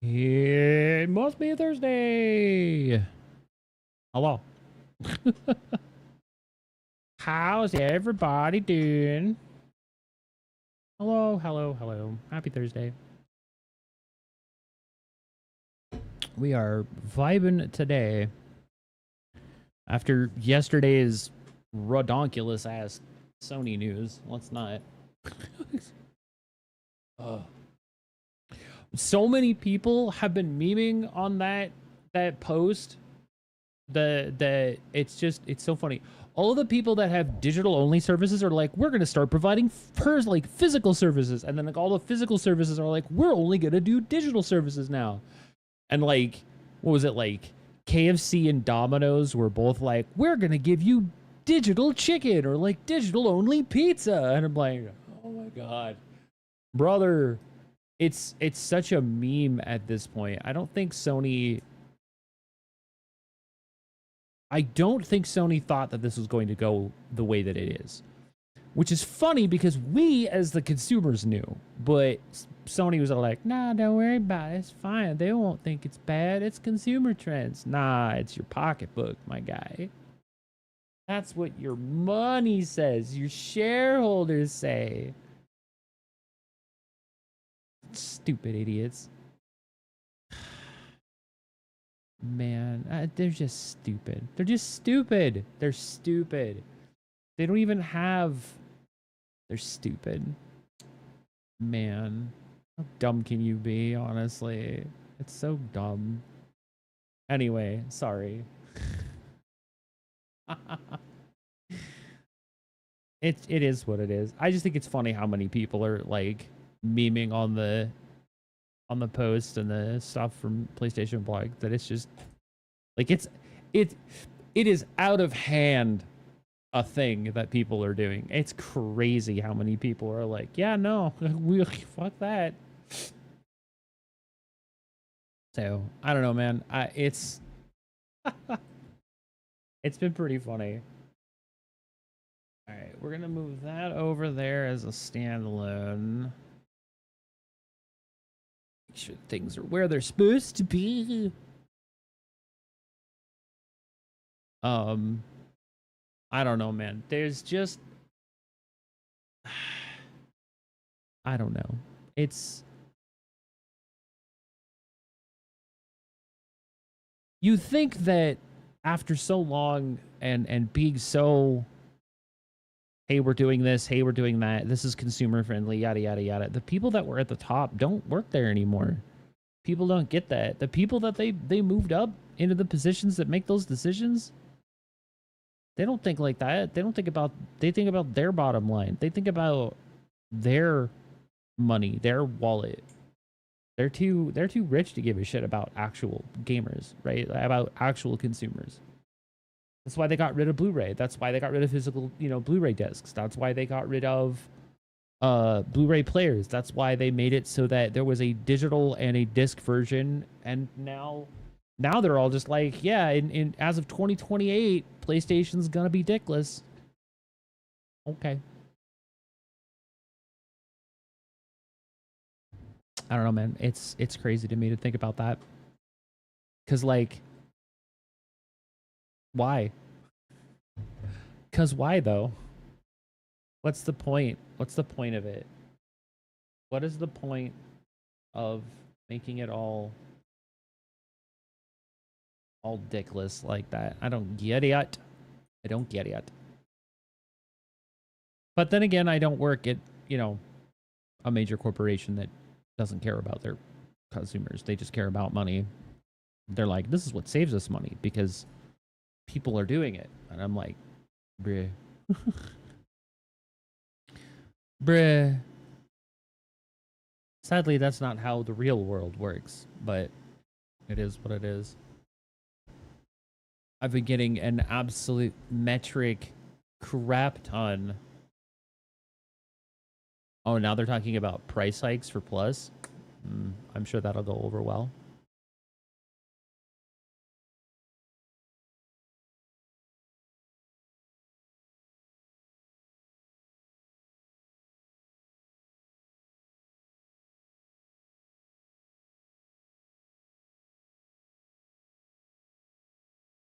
It must be a Thursday. Hello. How's everybody doing? Hello, hello, hello. Happy Thursday. We are vibing today. After yesterday's redonkulous ass Sony news, let's not. So many people have been memeing on that post. It's so funny. All of the people that have digital only services are like, we're gonna start providing like physical services, and then like all the physical services are like, we're only gonna do digital services now. And like, what was it like? KFC and Domino's were both like, we're gonna give you digital chicken or like digital only pizza, and I'm like, oh my god, brother, it's such a meme at this point. I don't think Sony thought that this was going to go the way that it is, which is funny because we as the consumers knew, but Sony was all like, nah, don't worry about it. It's fine. They won't think it's bad. It's consumer trends. Nah, it's your pocketbook, my guy. That's what your money says. Your shareholders say. Stupid idiots. Man, they're just stupid. They're just stupid. They're stupid. They don't even have... They're stupid. Man. How dumb can you be, honestly? It's so dumb. Anyway, sorry. it is what it is. I just think it's funny how many people are like memeing on the post and the stuff from PlayStation blog that it's just like it is out of hand a thing that people are doing. It's crazy how many people are like, yeah, no, we fuck that. So I don't know, man. It's it's been pretty funny. All right, we're gonna move that over there as a standalone. Make sure things are where they're supposed to be. I don't know, man. There's just I don't know. It's you think that after so long and being so, hey, we're doing this, hey, we're doing that, this is consumer friendly, yada yada yada, the people that were at the top don't work there anymore. People don't get that. The people that they moved up into the positions that make those decisions, they don't think like that. They think about their bottom line. They think about their money, their wallet. They're too rich to give a shit about actual gamers, right? About actual consumers. That's why they got rid of Blu-ray. That's why they got rid of physical, Blu-ray discs. That's why they got rid of Blu-ray players. That's why they made it so that there was a digital and a disc version. And now they're all just like, yeah, in as of 2028, PlayStation's gonna be dickless. Okay. I don't know, man. It's crazy to me to think about that. Cause like, why? Cause why though? What's the point? What's the point of it? What is the point of making it all dickless like that? I don't get it. I don't get it. But then again, I don't work at, a major corporation that doesn't care about their consumers. They just care about money. They're like, this is what saves us money because people are doing it. And I'm like, bruh. Bruh. Sadly, that's not how the real world works, but it is what it is. I've been getting an absolute metric crap ton. Oh, now they're talking about price hikes for Plus. I'm sure that'll go over well.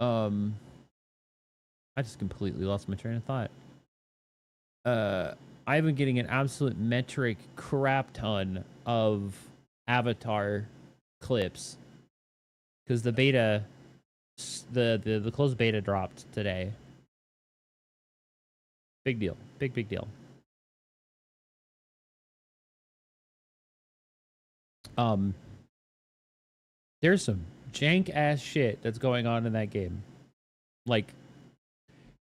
I just completely lost my train of thought. I've been getting an absolute metric crap ton of Avatar clips because the beta, the closed beta dropped today. Big deal. Big deal. There's some jank ass shit that's going on in that game. Like,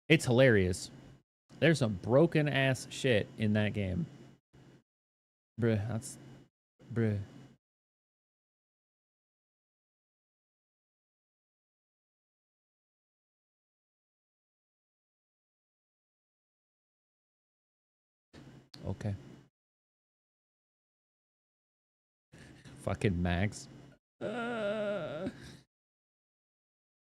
it's hilarious. There's some broken ass shit in that game. Bruh, that's... Bruh. Okay. Fucking Max.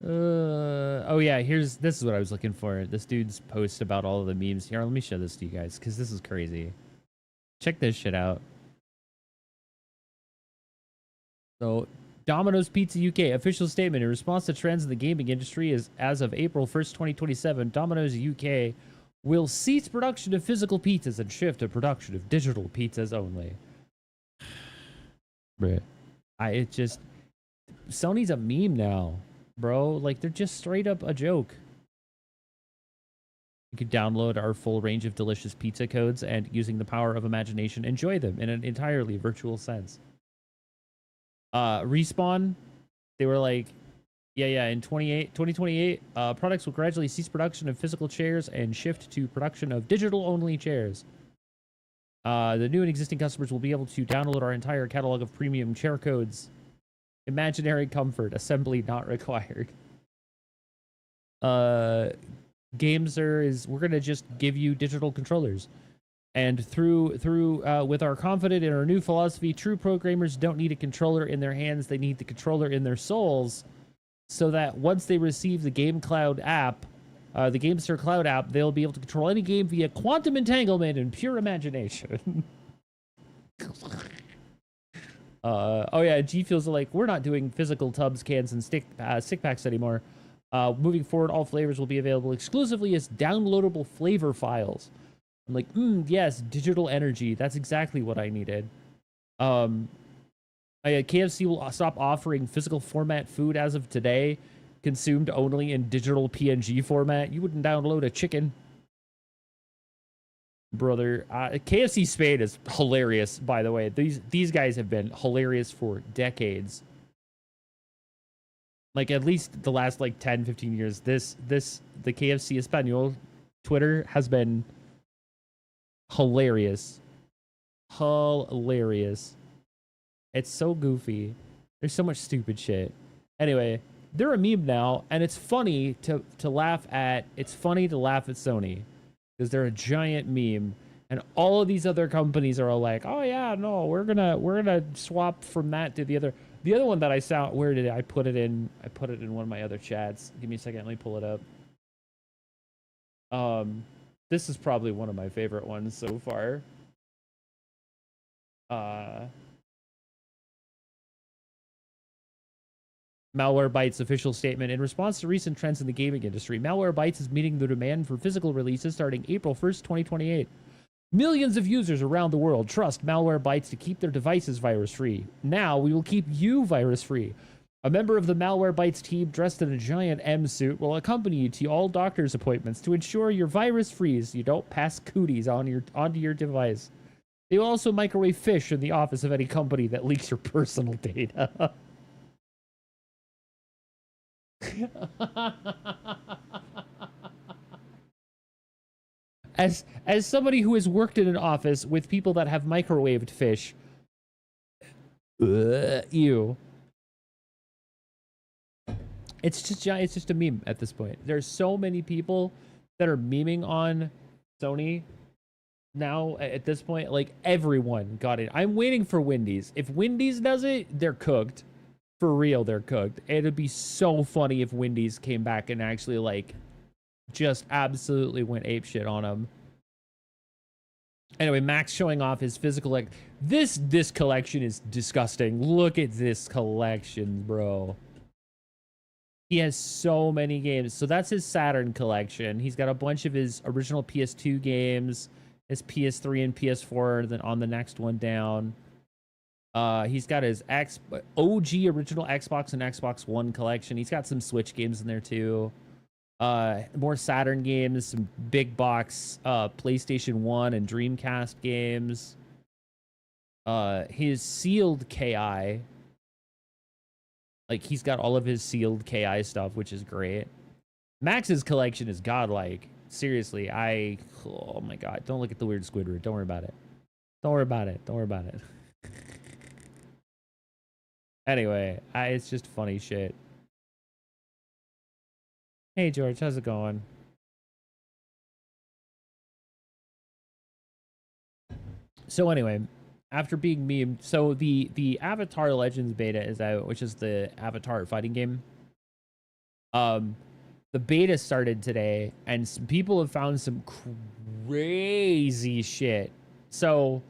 Oh yeah, this is what I was looking for. This dude's post about all of the memes. Here, let me show this to you guys, because this is crazy. Check this shit out. So, Domino's Pizza UK official statement in response to trends in the gaming industry is as of April 1st, 2027, Domino's UK will cease production of physical pizzas and shift to production of digital pizzas only. Bruh. Sony's a meme now, bro. Like, they're just straight up a joke. You can download our full range of delicious pizza codes and, using the power of imagination, enjoy them in an entirely virtual sense. Respawn, they were like, yeah, in 2028, products will gradually cease production of physical chairs and shift to production of digital-only chairs. The new and existing customers will be able to download our entire catalog of premium chair codes. Imaginary comfort, assembly not required. We're gonna just give you digital controllers. And with our confidence in our new philosophy, true programmers don't need a controller in their hands, they need the controller in their souls, so that once they receive the Game Cloud app, the GameStar Cloud app, they'll be able to control any game via quantum entanglement and pure imagination. Oh yeah, G feels like we're not doing physical tubs, cans, and stick packs anymore. Moving forward, all flavors will be available exclusively as downloadable flavor files. I'm like, yes, digital energy. That's exactly what I needed. KFC will stop offering physical format food as of today, consumed only in digital PNG format. You wouldn't download a chicken. Brother, KFC Spain is hilarious, by the way. These guys have been hilarious for decades. Like, at least the last, like, 10, 15 years. The KFC Espanol Twitter has been hilarious. Hilarious. It's so goofy. There's so much stupid shit. Anyway, they're a meme now, and it's funny to laugh at. It's funny to laugh at Sony because they're a giant meme, and all of these other companies are all like, "Oh yeah, no, we're gonna swap from that to the other." The other one that I saw, where did I put it in? I put it in one of my other chats. Give me a second. Let me pull it up. This is probably one of my favorite ones so far. Malwarebytes official statement. In response to recent trends in the gaming industry, Malwarebytes is meeting the demand for physical releases starting April 1st, 2028. Millions of users around the world trust Malwarebytes to keep their devices virus-free. Now we will keep you virus-free. A member of the Malwarebytes team dressed in a giant M suit will accompany you to all doctor's appointments to ensure you're virus-free so you don't pass cooties onto your device. They will also microwave fish in the office of any company that leaks your personal data. As somebody who has worked in an office with people that have microwaved fish, ew. It's just a meme at this point. There's so many people that are memeing on Sony now at this point. Like, everyone got it. I'm waiting for Wendy's. If Wendy's does it, they're cooked. For real, they're cooked. It'd be so funny if Wendy's came back and actually, like, just absolutely went apeshit on them. Anyway, Max showing off his physical, like, this collection is disgusting. Look at this collection, bro. He has so many games. So that's his Saturn collection. He's got a bunch of his original PS2 games, his PS3 and PS4, then on the next one down. He's got his OG original Xbox and Xbox One collection. He's got some Switch games in there too. More Saturn games, some big box PlayStation 1 and Dreamcast games. His sealed KI. Like, he's got all of his sealed KI stuff, which is great. Max's collection is godlike. Seriously, oh my god. Don't look at the weird Squidward. Don't worry about it. Don't worry about it. Don't worry about it. Anyway, it's just funny shit. Hey, George, how's it going? So anyway, after being memed, so the Avatar Legends beta is out, which is the Avatar fighting game. The beta started today, and some people have found some crazy shit. So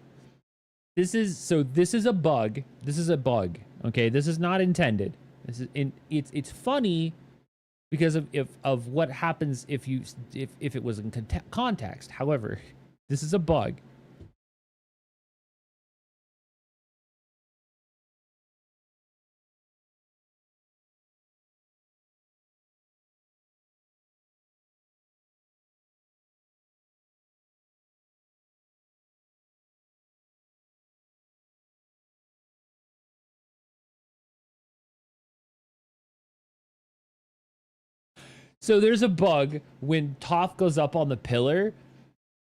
this is a bug. This is a bug. Okay, this is not intended. This is it's funny because of what happens if it was in context. However, this is a bug. So there's a bug when Toph goes up on the pillar.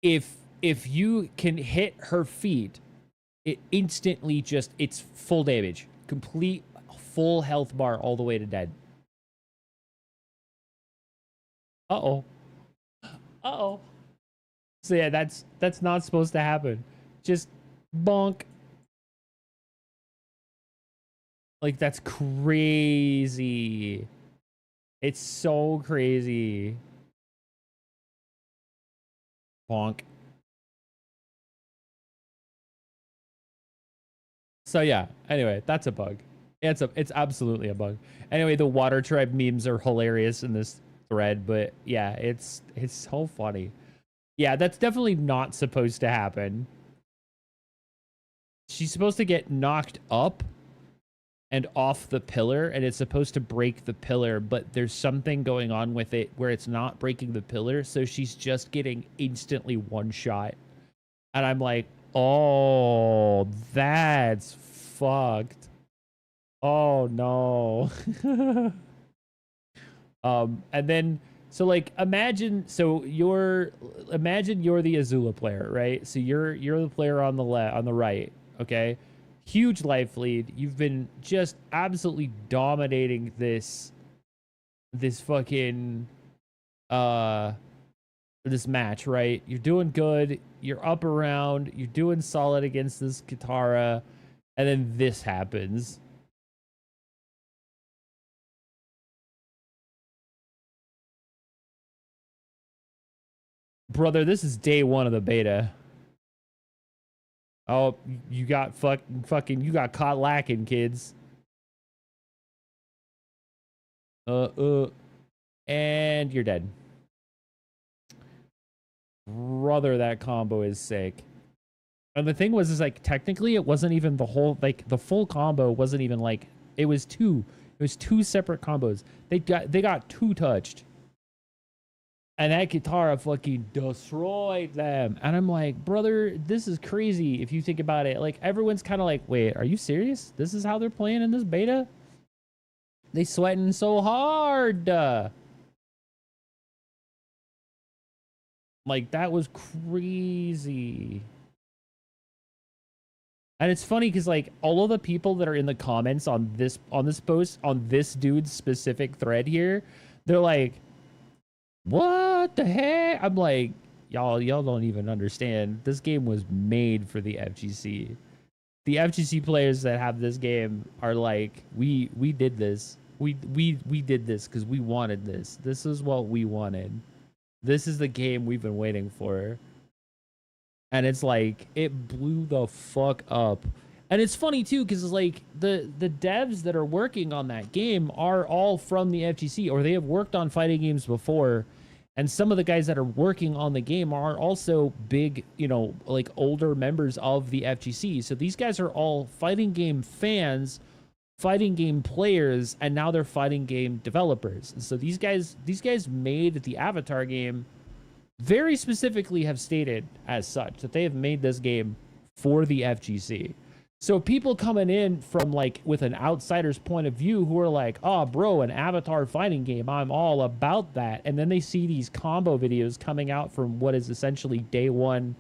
If you can hit her feet, it instantly it's full damage. Complete full health bar all the way to dead. Uh-oh. Uh-oh. So yeah, that's not supposed to happen. Just bonk. Like, that's crazy. It's so crazy. Bonk. So yeah, anyway, that's a bug. It's absolutely a bug. Anyway, the water tribe memes are hilarious in this thread, but yeah, it's so funny. Yeah, that's definitely not supposed to happen. She's supposed to get knocked up and off the pillar, and it's supposed to break the pillar, but there's something going on with it where it's not breaking the pillar, so she's just getting instantly one shot. And I'm like, oh, that's fucked. Oh no. And then so like imagine you're the Azula player, right? So you're the player on the right, okay? Huge life lead. You've been just absolutely dominating this fucking this match, right? You're doing good. You're up around. You're doing solid against this Katara, and then this happens. Brother, this is day one of the beta. Oh, you got fucking you got caught lacking, kids. And you're dead. Brother, that combo is sick. And the thing was, is like technically it wasn't even the whole, like the full combo wasn't even like, it was two separate combos. They got two touched. And that Katara fucking destroyed them. And I'm like, brother, this is crazy if you think about it. Like, everyone's kind of like, wait, are you serious? This is how they're playing in this beta? They sweating so hard. Like, that was crazy. And it's funny because, like, all of the people that are in the comments on this post, on this dude's specific thread here, they're like, what the heck? I'm like, y'all don't even understand. This game was made for the FGC. The FGC players that have this game are like, we did this. We did this because we wanted this. This is what we wanted. This is the game we've been waiting for. And it's like, it blew the fuck up. And it's funny too, because like the devs that are working on that game are all from the FGC, or they have worked on fighting games before. And some of the guys that are working on the game are also big, you know, like older members of the FGC. So these guys are all fighting game fans, fighting game players, and now they're fighting game developers. And so these guys made the Avatar game, very specifically have stated as such that they have made this game for the FGC. So people coming in from like with an outsider's point of view who are like, oh bro, an Avatar fighting game, I'm all about that. And then they see these combo videos coming out from what is essentially day one,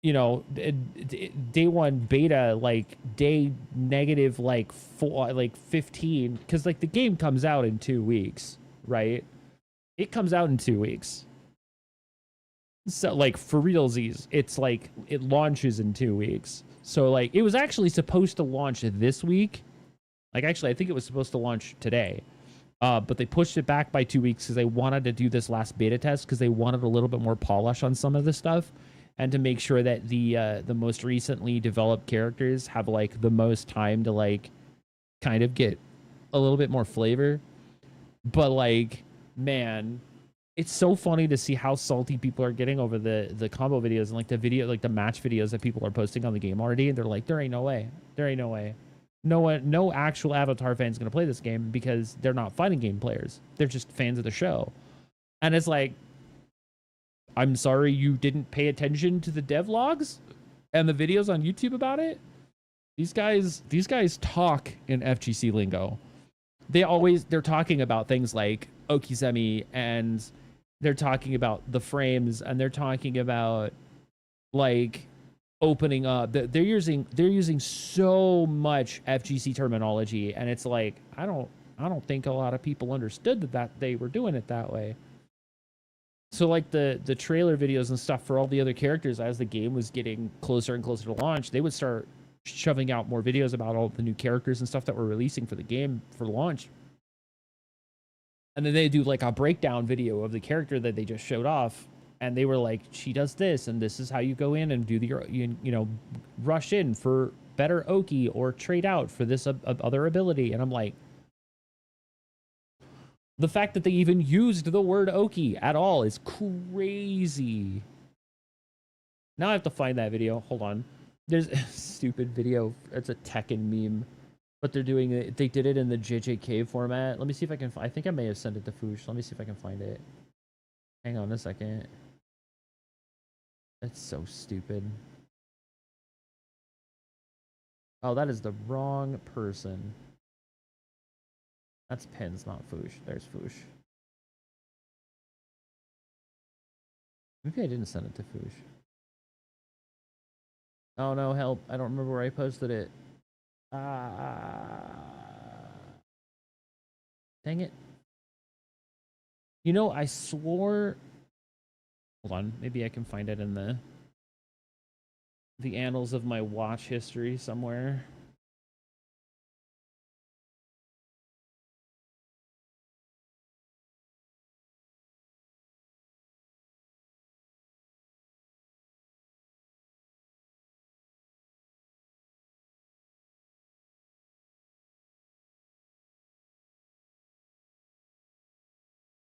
you know, day one beta, like day negative, like 15, because like the game comes out in 2 weeks, right? It comes out in 2 weeks. So like for realsies, it's like it launches in 2 weeks. So like it was actually supposed to launch this week. Like actually I think it was supposed to launch today. But they pushed it back by 2 weeks because they wanted to do this last beta test because they wanted a little bit more polish on some of this stuff, and to make sure that the most recently developed characters have like the most time to like kind of get a little bit more flavor. But like, man, it's so funny to see how salty people are getting over the combo videos and like the match videos that people are posting on the game already. And they're like, there ain't no way. No actual Avatar fan's gonna play this game because they're not fighting game players. They're just fans of the show. And it's like, I'm sorry you didn't pay attention to the devlogs and the videos on YouTube about it. These guys talk in FGC lingo. They're talking about things like Okizemi, and they're talking about the frames, and they're talking about like opening up. They're using so much FGC terminology, and it's like I don't think a lot of people understood that they were doing it that way. So like the trailer videos and stuff for all the other characters, as the game was getting closer and closer to launch, they would start shoving out more videos about all the new characters and stuff that we're releasing for the game for launch. And then they do like a breakdown video of the character that they just showed off, and they were like, she does this, and this is how you go in and do the you know, rush in for better Oki or trade out for this other ability. And I'm like, the fact that they even used the word Oki at all is crazy. Now I have to find that video. Hold on. There's a stupid video. It's a Tekken meme, but they're doing it. They did it in the JJK format. Let me see if I can. I think I may have sent it to Foosh. Let me see if I can find it. Hang on a second. That's so stupid. Oh, that is the wrong person. That's Pins, not Foosh. There's Foosh. Maybe I didn't send it to Foosh. Oh no, help. I don't remember where I posted it. Dang it. You know, I swore... Hold on. Maybe I can find it in the annals of my watch history somewhere.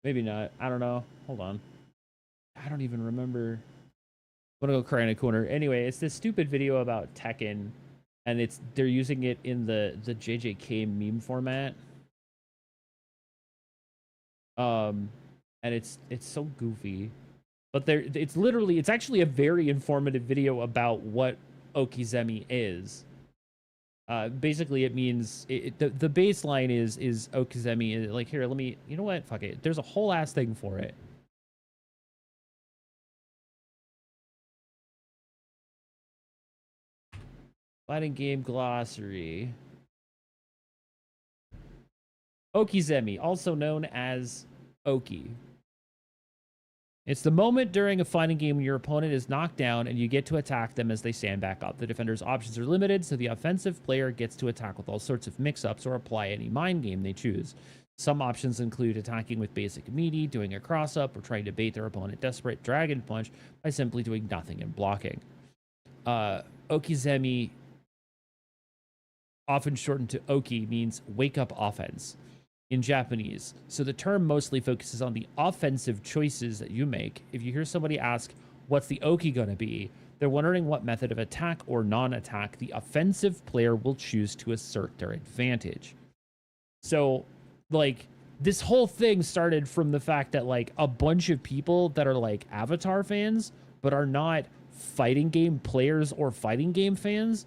Maybe not. I don't know. Hold on. I don't even remember. I'm gonna go cry in a corner. Anyway, it's this stupid video about Tekken, and they're using it in the JJK meme format. And it's so goofy. But it's actually a very informative video about what Okizemi is. Basically it means the baseline is Okizemi. Like, here, let me, you know what, fuck it, there's a whole ass thing for it. Fighting game glossary. Okizemi, also known as Oki. It's the moment during a fighting game when your opponent is knocked down and you get to attack them as they stand back up. The defender's options are limited, so the offensive player gets to attack with all sorts of mix-ups or apply any mind game they choose. Some options include attacking with basic meaty, doing a cross-up, or trying to bait their opponent desperate dragon punch by simply doing nothing and blocking. Okizemi often shortened to Oki, means wake up offense in Japanese. So the term mostly focuses on the offensive choices that you make. If you hear somebody ask, what's the Oki going to be? They're wondering what method of attack or non-attack the offensive player will choose to assert their advantage. So, like, this whole thing started from the fact that, like, a bunch of people that are, like, Avatar fans, but are not fighting game players or fighting game fans,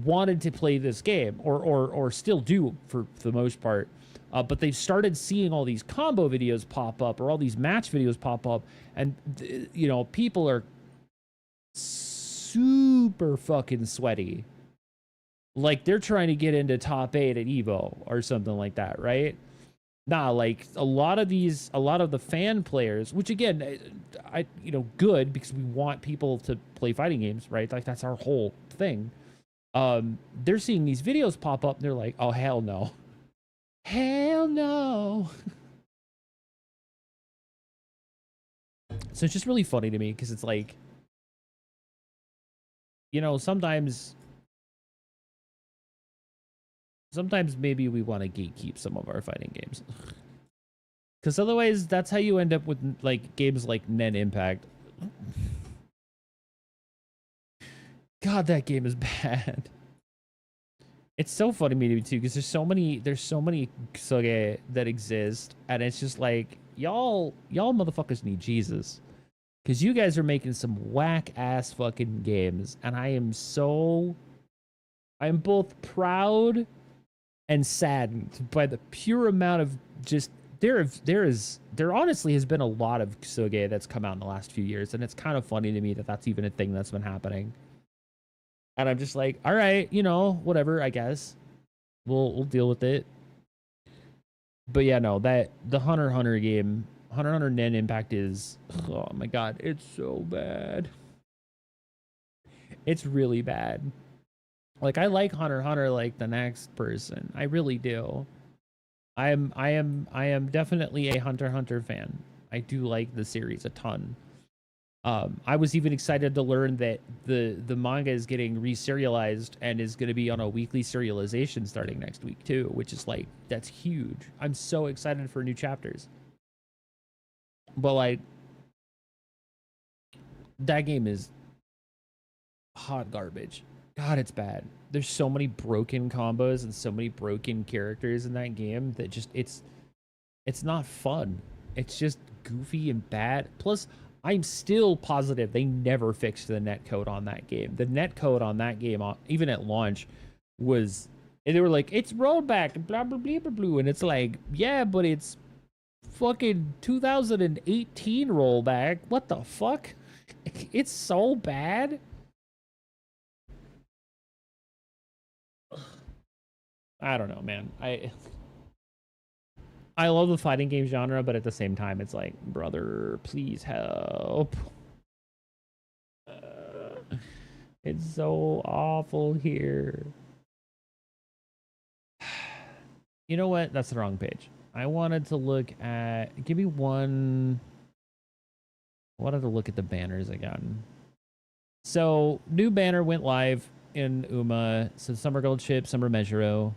wanted to play this game, or still do for the most part. But they've started seeing all these combo videos pop up, or all these match videos pop up, and, you know, people are super fucking sweaty. Like, they're trying to get into top 8 at Evo or something like that, right? Nah, like, a lot of the fan players, which again, you know, good, because we want people to play fighting games, right? Like, that's our whole thing. They're seeing these videos pop up, and they're like, oh, hell no. Hell no. So it's just really funny to me, because it's like, you know, sometimes maybe we want to gatekeep some of our fighting games. Because otherwise, that's how you end up with, like, games like Nen Impact. God, that game is bad. It's so funny to me too, because there's so many Kusoge that exist, and it's just like, y'all motherfuckers need Jesus. Because you guys are making some whack-ass fucking games, and I'm both proud and saddened by the pure amount of just... There honestly has been a lot of Kusoge that's come out in the last few years, and it's kind of funny to me that that's even a thing that's been happening. And I'm just like, all right, you know, whatever, I guess. We'll deal with it. But yeah, no, the Hunter x Hunter game... Hunter x Hunter Nen Impact is, oh my god, it's so bad. It's really bad. Like, I like Hunter x Hunter like the next person. I really do. I am definitely a Hunter x Hunter fan. I do like the series a ton. I was even excited to learn that the manga is getting reserialized and is going to be on a weekly serialization starting next week too, which is like, that's huge. I'm so excited for new chapters. But, like, that game is hot garbage. God, it's bad. There's so many broken combos and so many broken characters in that game that just, it's not fun. It's just goofy and bad. Plus, I'm still positive they never fixed the netcode on that game. The netcode on that game, even at launch, was... And they were like, it's rollback, blah, blah, blah, blah, blah. And it's like, yeah, but it's fucking 2018 rollback. What the fuck? It's so bad. I don't know, man. I love the fighting game genre, but at the same time, it's like, brother, please help. It's so awful here. You know what? That's the wrong page. I wanted to look at... Give me one... I wanted to look at the banners again. So, new banner went live in UMA. So, Summer Gold Chip, Summer Measuro.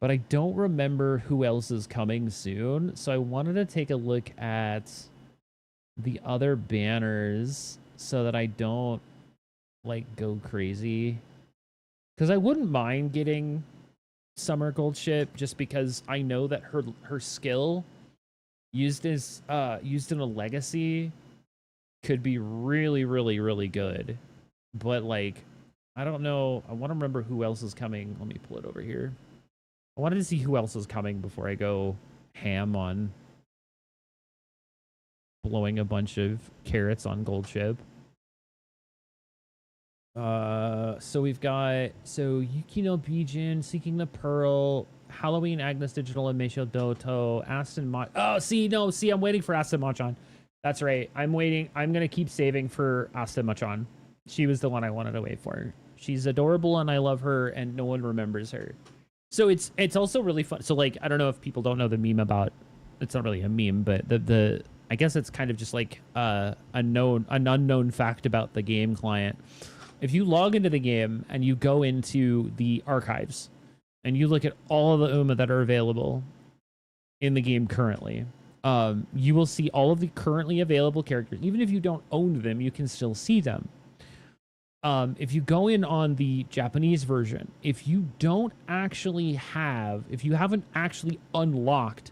But I don't remember who else is coming soon. So, I wanted to take a look at the other banners so that I don't, like, go crazy. Because I wouldn't mind getting Summer Gold Chip just because I know that her skill used in a legacy could be really, really, really good. But, like, I don't know. I want to remember who else is coming. Let me pull it over here. I wanted to see who else is coming before I go ham on blowing a bunch of carrots on Gold Chip. So we've got Yukino Bijin, Seeking the Pearl, Halloween Agnes Digital and Meisho Doto, Aston Mach. Oh, I'm waiting for Aston Machan. That's right. I'm waiting. I'm gonna keep saving for Aston Machan. She was the one I wanted to wait for. She's adorable and I love her, and no one remembers her. So it's also really fun. So, like, I don't know if people don't know the meme about. It's not really a meme, but the I guess it's kind of just like an unknown fact about the game client. If you log into the game and you go into the archives, and you look at all of the UMA that are available in the game currently, you will see all of the currently available characters. Even if you don't own them, you can still see them. If you go in on the Japanese version, if you haven't actually unlocked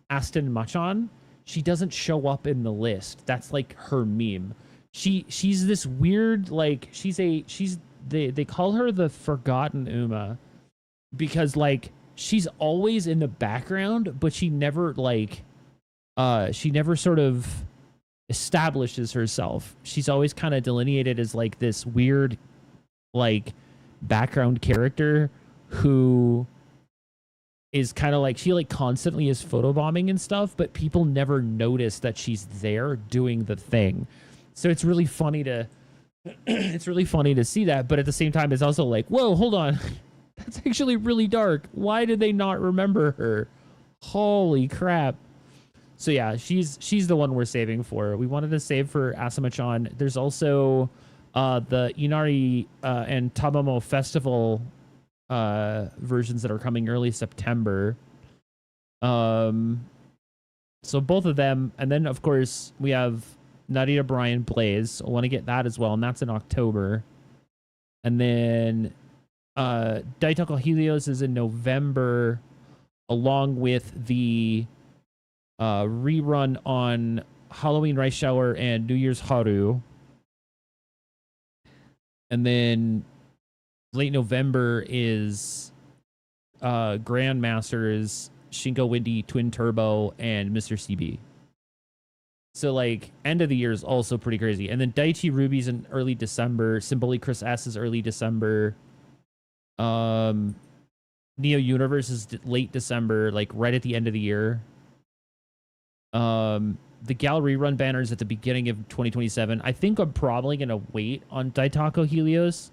Aston Machan, she doesn't show up in the list. That's like her meme. She's this weird, like, they call her the forgotten Uma, because like she's always in the background, but she never sort of establishes herself. She's always kind of delineated as like this weird, like, background character who is kind of like, she like constantly is photobombing and stuff, but people never notice that she's there doing the thing. So it's really funny to see that, but at the same time it's also like, whoa, hold on. That's actually really dark. Why did they not remember her? Holy crap. So yeah, she's the one we're saving for. We wanted to save for Asuma-chan. There's also the Inari and Tamamo Festival versions that are coming early September. So both of them, and then of course we have Narita Brian Blaze. I want to get that as well, and that's in October. And then Daitako Helios is in November, along with the rerun on Halloween Rice Shower and New Year's Haru. And then late November is Grandmasters, Shinko Windy, Twin Turbo, and Mr. CB. So like end of the year is also pretty crazy. And then Daichi Ruby's in early December. Symboli Chris S is early December. Neo Universe is late December, like right at the end of the year. The gallery run banners at the beginning of 2027. I think I'm probably gonna wait on Daitako Helios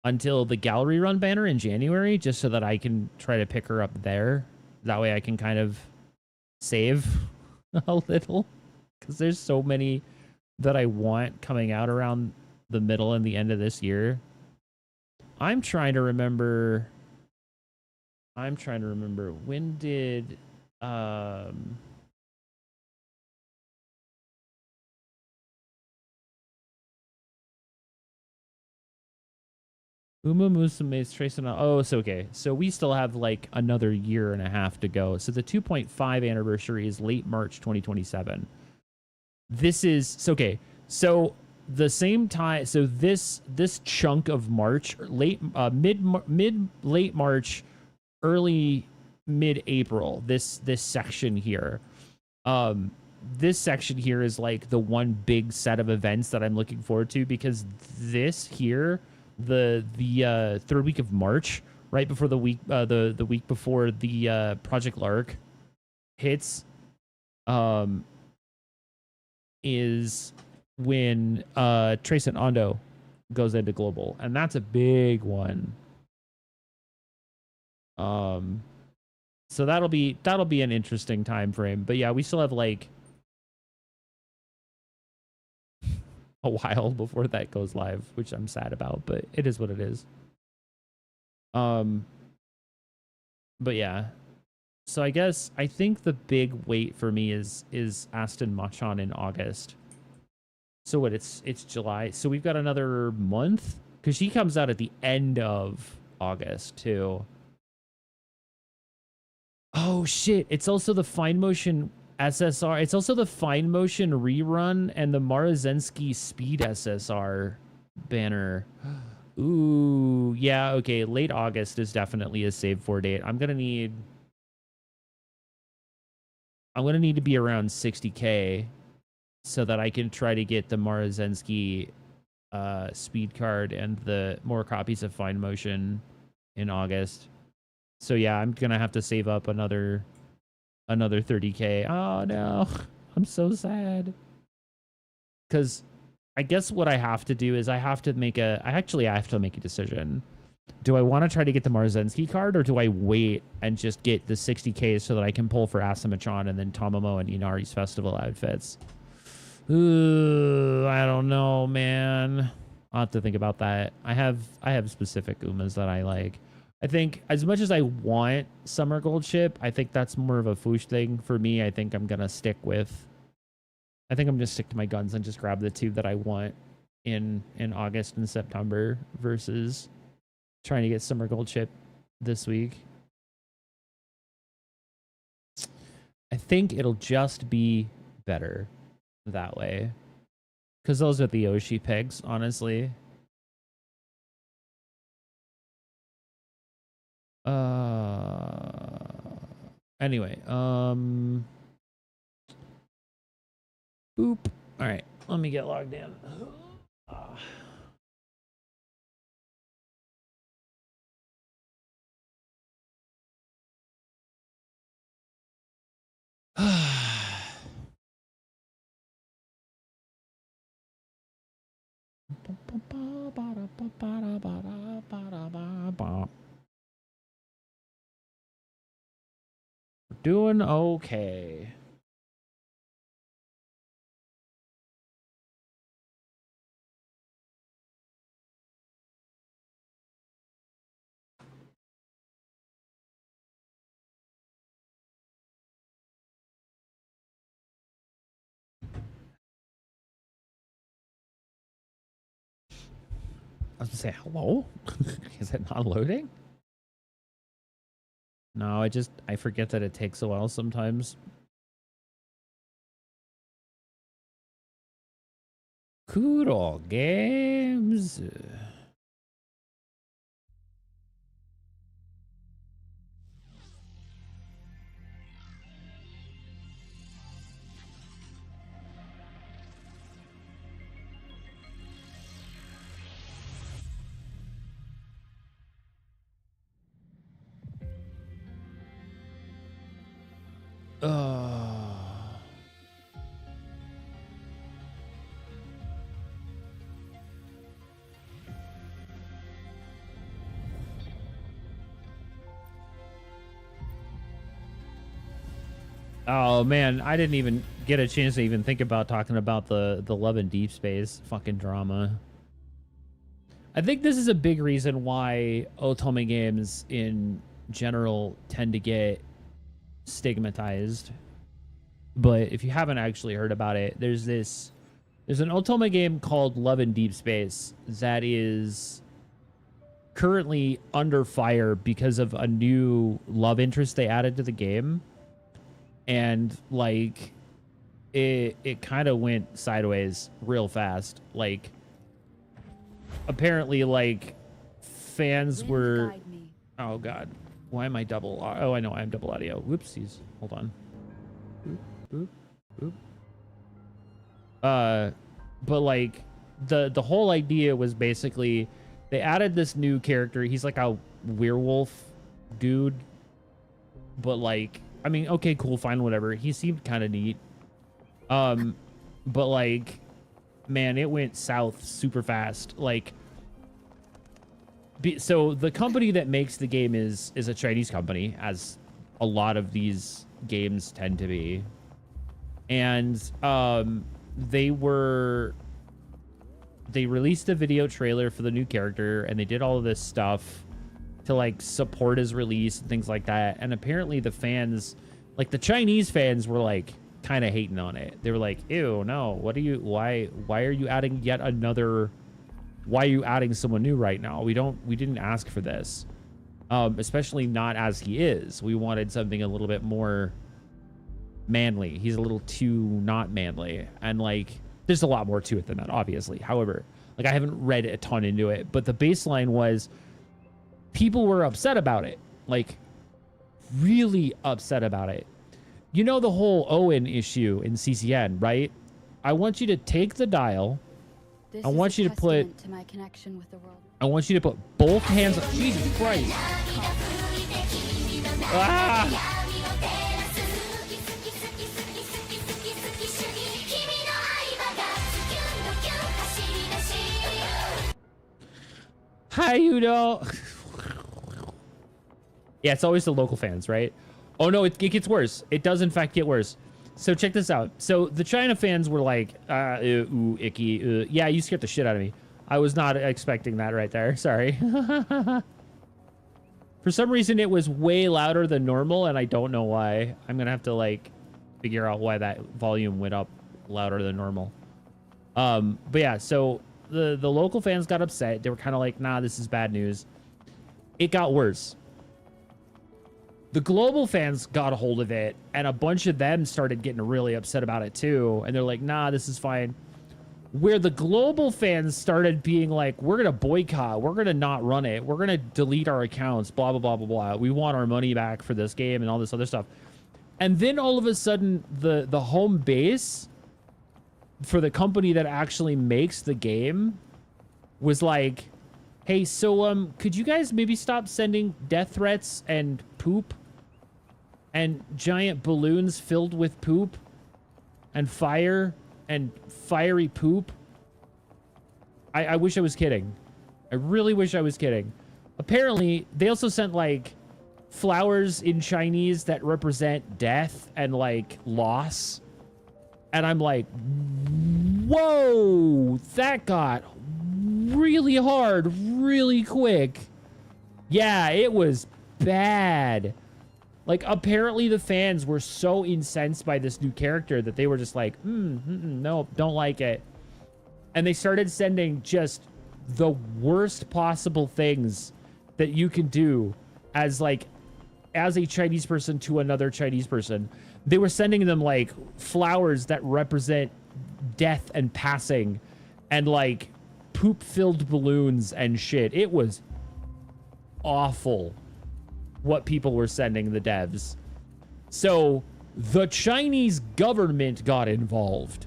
until the gallery run banner in January, just so that I can try to pick her up there. That way I can kind of save a little, because there's so many that I want coming out around the middle and the end of this year. I'm trying to remember when did Uma Musume's tracing on. Oh, so okay. So we still have like another year and a half to go. So the 2.5 anniversary is late March 2027. This is so okay. So the same time. So this chunk of March, late late March, early mid April. This section here. This section here is like the one big set of events that I'm looking forward to, because this here, the third week of March, right before the week before the Project Lark hits, is when Trace and Ondo goes into global, and that's a big one. So that'll be an interesting time frame. But yeah, we still have like a while before that goes live, which I'm sad about, but it is what it is. But yeah. So I think the big wait for me is Aston Machan in August. So what, it's July. So we've got another month, because she comes out at the end of August too. Oh shit, it's also the Fine Motion SSR. It's also the Fine Motion rerun and the Marazensky Speed SSR banner. Ooh, yeah, okay. Late August is definitely a save for date. I'm gonna need to be around 60K so that I can try to get the Marazensky speed card and the more copies of Fine Motion in August. So yeah, I'm gonna have to save up another 30K. Oh no, I'm so sad. Because I guess what I have to do is I have to make a decision. Do I want to try to get the Marzensky card, or do I wait and just get the 60K so that I can pull for Asuma-chan and then Tamamo and Inari's festival outfits? Ooh, I don't know, man. I'll have to think about that. I have specific Umas that I like. I think as much as I want Summer Gold Ship, I think that's more of a foosh thing for me. I think I'm gonna stick to my guns and just grab the two that I want in August and September versus trying to get Summer Gold Ship this week. I think it'll just be better that way. Because those are the Yoshi pegs, honestly. Anyway, boop. All right, let me get logged in. Doing okay. I was gonna say hello. Is it not loading? No, I forget that it takes a while sometimes. Cool games. Oh man, I didn't even get a chance to even think about talking about the Love and Deep Space fucking drama. I think this is a big reason why otome games in general tend to get stigmatized. But if you haven't actually heard about it, there's an otome game called Love and Deep Space that is currently under fire because of a new love interest they added to the game. And like it kind of went sideways real fast. Like apparently like fans were, oh god, why am I double? Oh, I know I'm double audio. Whoopsies. Hold on. Boop, boop, boop. But like the whole idea was basically they added this new character. He's like a werewolf dude, but like, I mean, okay, cool, fine, whatever. He seemed kind of neat. But like, man, it went south super fast. Like, so the company that makes the game is a Chinese company, as a lot of these games tend to be. And they released a video trailer for the new character, and they did all of this stuff to like support his release and things like that. And apparently the fans, like the Chinese fans, were like kind of hating on it. They were like, ew, no, what are you, why are you adding yet another, why are you adding someone new right now? We didn't ask for this. Especially not as he is. We wanted something a little bit more manly. He's a little too not manly. And like, there's a lot more to it than that, obviously. However, like, I haven't read a ton into it, but the baseline was people were upset about it, like really upset about it. You know, the whole Owen issue in CCN, right? I want you to take the dial. I want you to put to my connection with the world. I want you to put both hands on Jesus Christ. Ah! Hi, you know. Yeah, it's always the local fans, right? Oh no, it gets worse. It does in fact get worse. So check this out. So the China fans were like, ooh, icky. Yeah, you scared the shit out of me. I was not expecting that right there. Sorry. For some reason, it was way louder than normal, and I don't know why. I'm gonna have to like figure out why that volume went up louder than normal. But yeah, so the local fans got upset. They were kind of like, nah, this is bad news. It got worse. The global fans got a hold of it, and a bunch of them started getting really upset about it too. And they're like, nah, this is fine. Where the global fans started being like, we're going to boycott. We're going to not run it. We're going to delete our accounts, blah, blah, blah, blah, blah. We want our money back for this game and all this other stuff. And then all of a sudden, the home base for the company that actually makes the game was like, hey, so could you guys maybe stop sending death threats and poop and giant balloons filled with poop and fire and fiery poop? I wish I was kidding. I really wish I was kidding. Apparently, they also sent like flowers in Chinese that represent death and like loss. And I'm like, whoa, that got really hard, really quick. Yeah, it was bad. Like, apparently the fans were so incensed by this new character that they were just like, no, don't like it. And they started sending just the worst possible things that you can do as like, as a Chinese person to another Chinese person. They were sending them like flowers that represent death and passing and like poop-filled balloons and shit. It was awful what people were sending the devs. So the Chinese government got involved.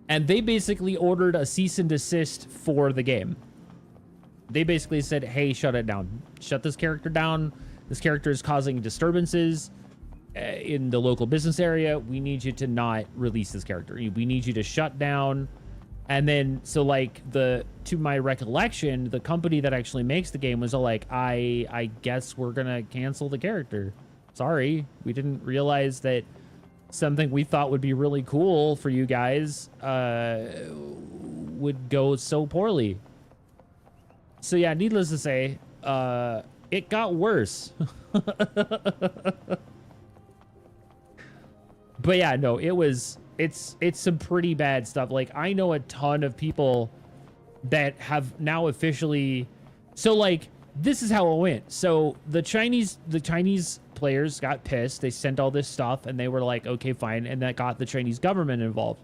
And they basically ordered a cease and desist for the game. They basically said, hey, shut it down. Shut this character down. This character is causing disturbances in the local business area. We need you to not release this character. We need you to shut down. And then, so like to my recollection, the company that actually makes the game was all like, I guess we're going to cancel the character. Sorry. We didn't realize that something we thought would be really cool for you guys would go so poorly. So yeah, needless to say, it got worse. But yeah, no, it's some pretty bad stuff. Like, I know a ton of people that have now officially, so like, this is how it went. So the Chinese players got pissed. They sent all this stuff and they were like, okay, fine. And that got the Chinese government involved.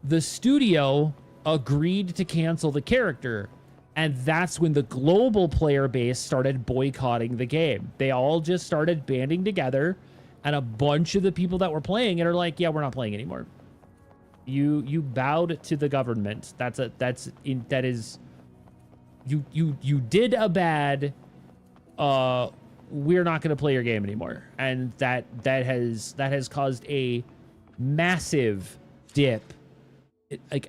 The studio agreed to cancel the character. And that's when the global player base started boycotting the game. They all just started banding together, and a bunch of the people that were playing it are like, yeah, we're not playing anymore. You bowed to the government. You did a bad, we're not going to play your game anymore. And that has caused a massive dip.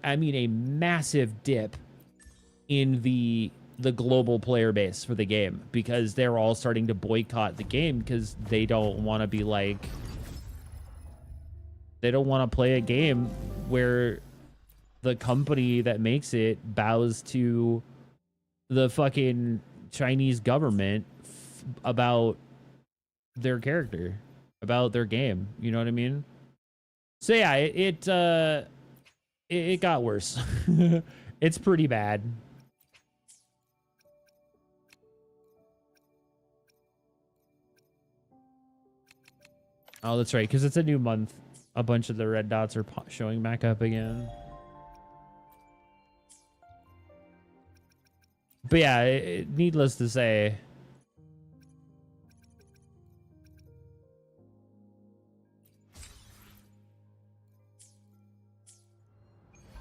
I mean a massive dip in the global player base for the game, because they're all starting to boycott the game because they don't want to be like, they don't want to play a game where the company that makes it bows to the fucking Chinese government about their character, about their game. You know what I mean? So yeah, it got worse. It's pretty bad. Oh, that's right, because it's a new month. A bunch of the red dots are showing back up again. But yeah, needless to say,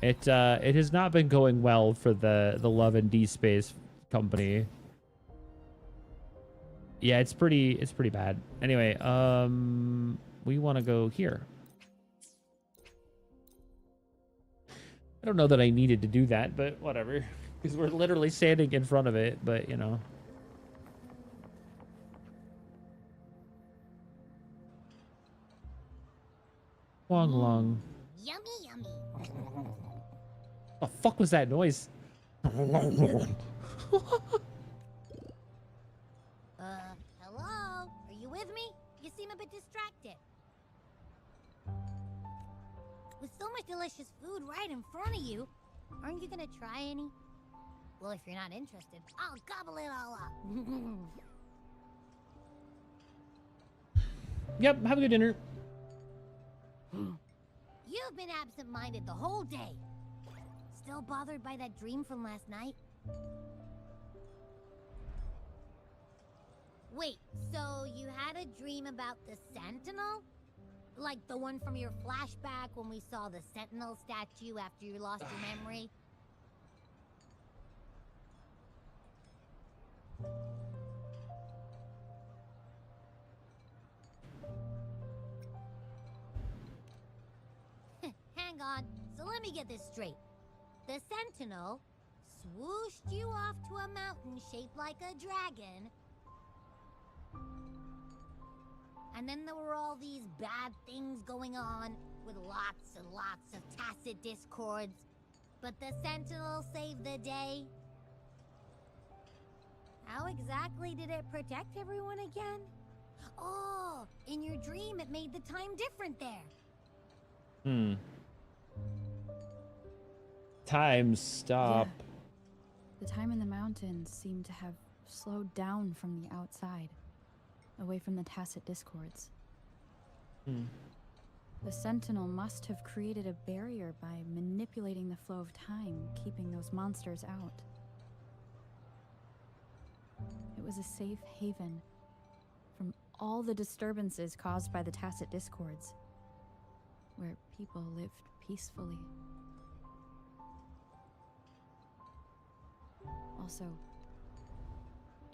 it has not been going well for the Love and D Space company. Yeah, it's pretty bad. Anyway, we want to go here. I don't know that I needed to do that, but whatever. Because we're literally standing in front of it, but you know. Long, long. Yummy, yummy. The fuck was that noise? Hello? Are you with me? You seem a bit distracted. With so much delicious food right in front of you, aren't you gonna try any? Well, if you're not interested, I'll gobble it all up. Yep, have a good dinner. You've been absent-minded the whole day. Still bothered by that dream from last night? Wait, so you had a dream about the Sentinel? Like the one from your flashback when we saw the Sentinel statue after you lost your memory? Hang on, so let me get this straight. The Sentinel swooshed you off to a mountain shaped like a dragon. And then there were all these bad things going on, with lots and lots of tacit discords. But the Sentinel saved the day. How exactly did it protect everyone again? Oh, in your dream it made the time different there. Time stop. Yeah. The time in the mountains seemed to have slowed down from the outside, away from the tacit discords. The Sentinel must have created a barrier by manipulating the flow of time, keeping those monsters out. It was a safe haven from all the disturbances caused by the tacit discords, where people lived peacefully. Also,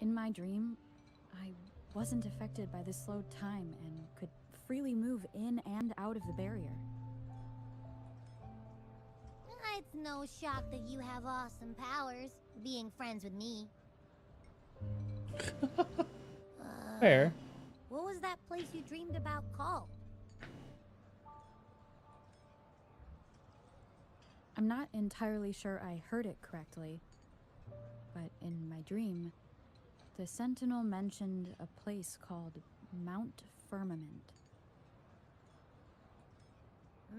in my dream, I wasn't affected by the slowed time and could freely move in and out of the barrier. It's no shock that you have awesome powers, being friends with me. Fair. What was that place you dreamed about called? I'm not entirely sure I heard it correctly, but in my dream, the Sentinel mentioned a place called Mount Firmament.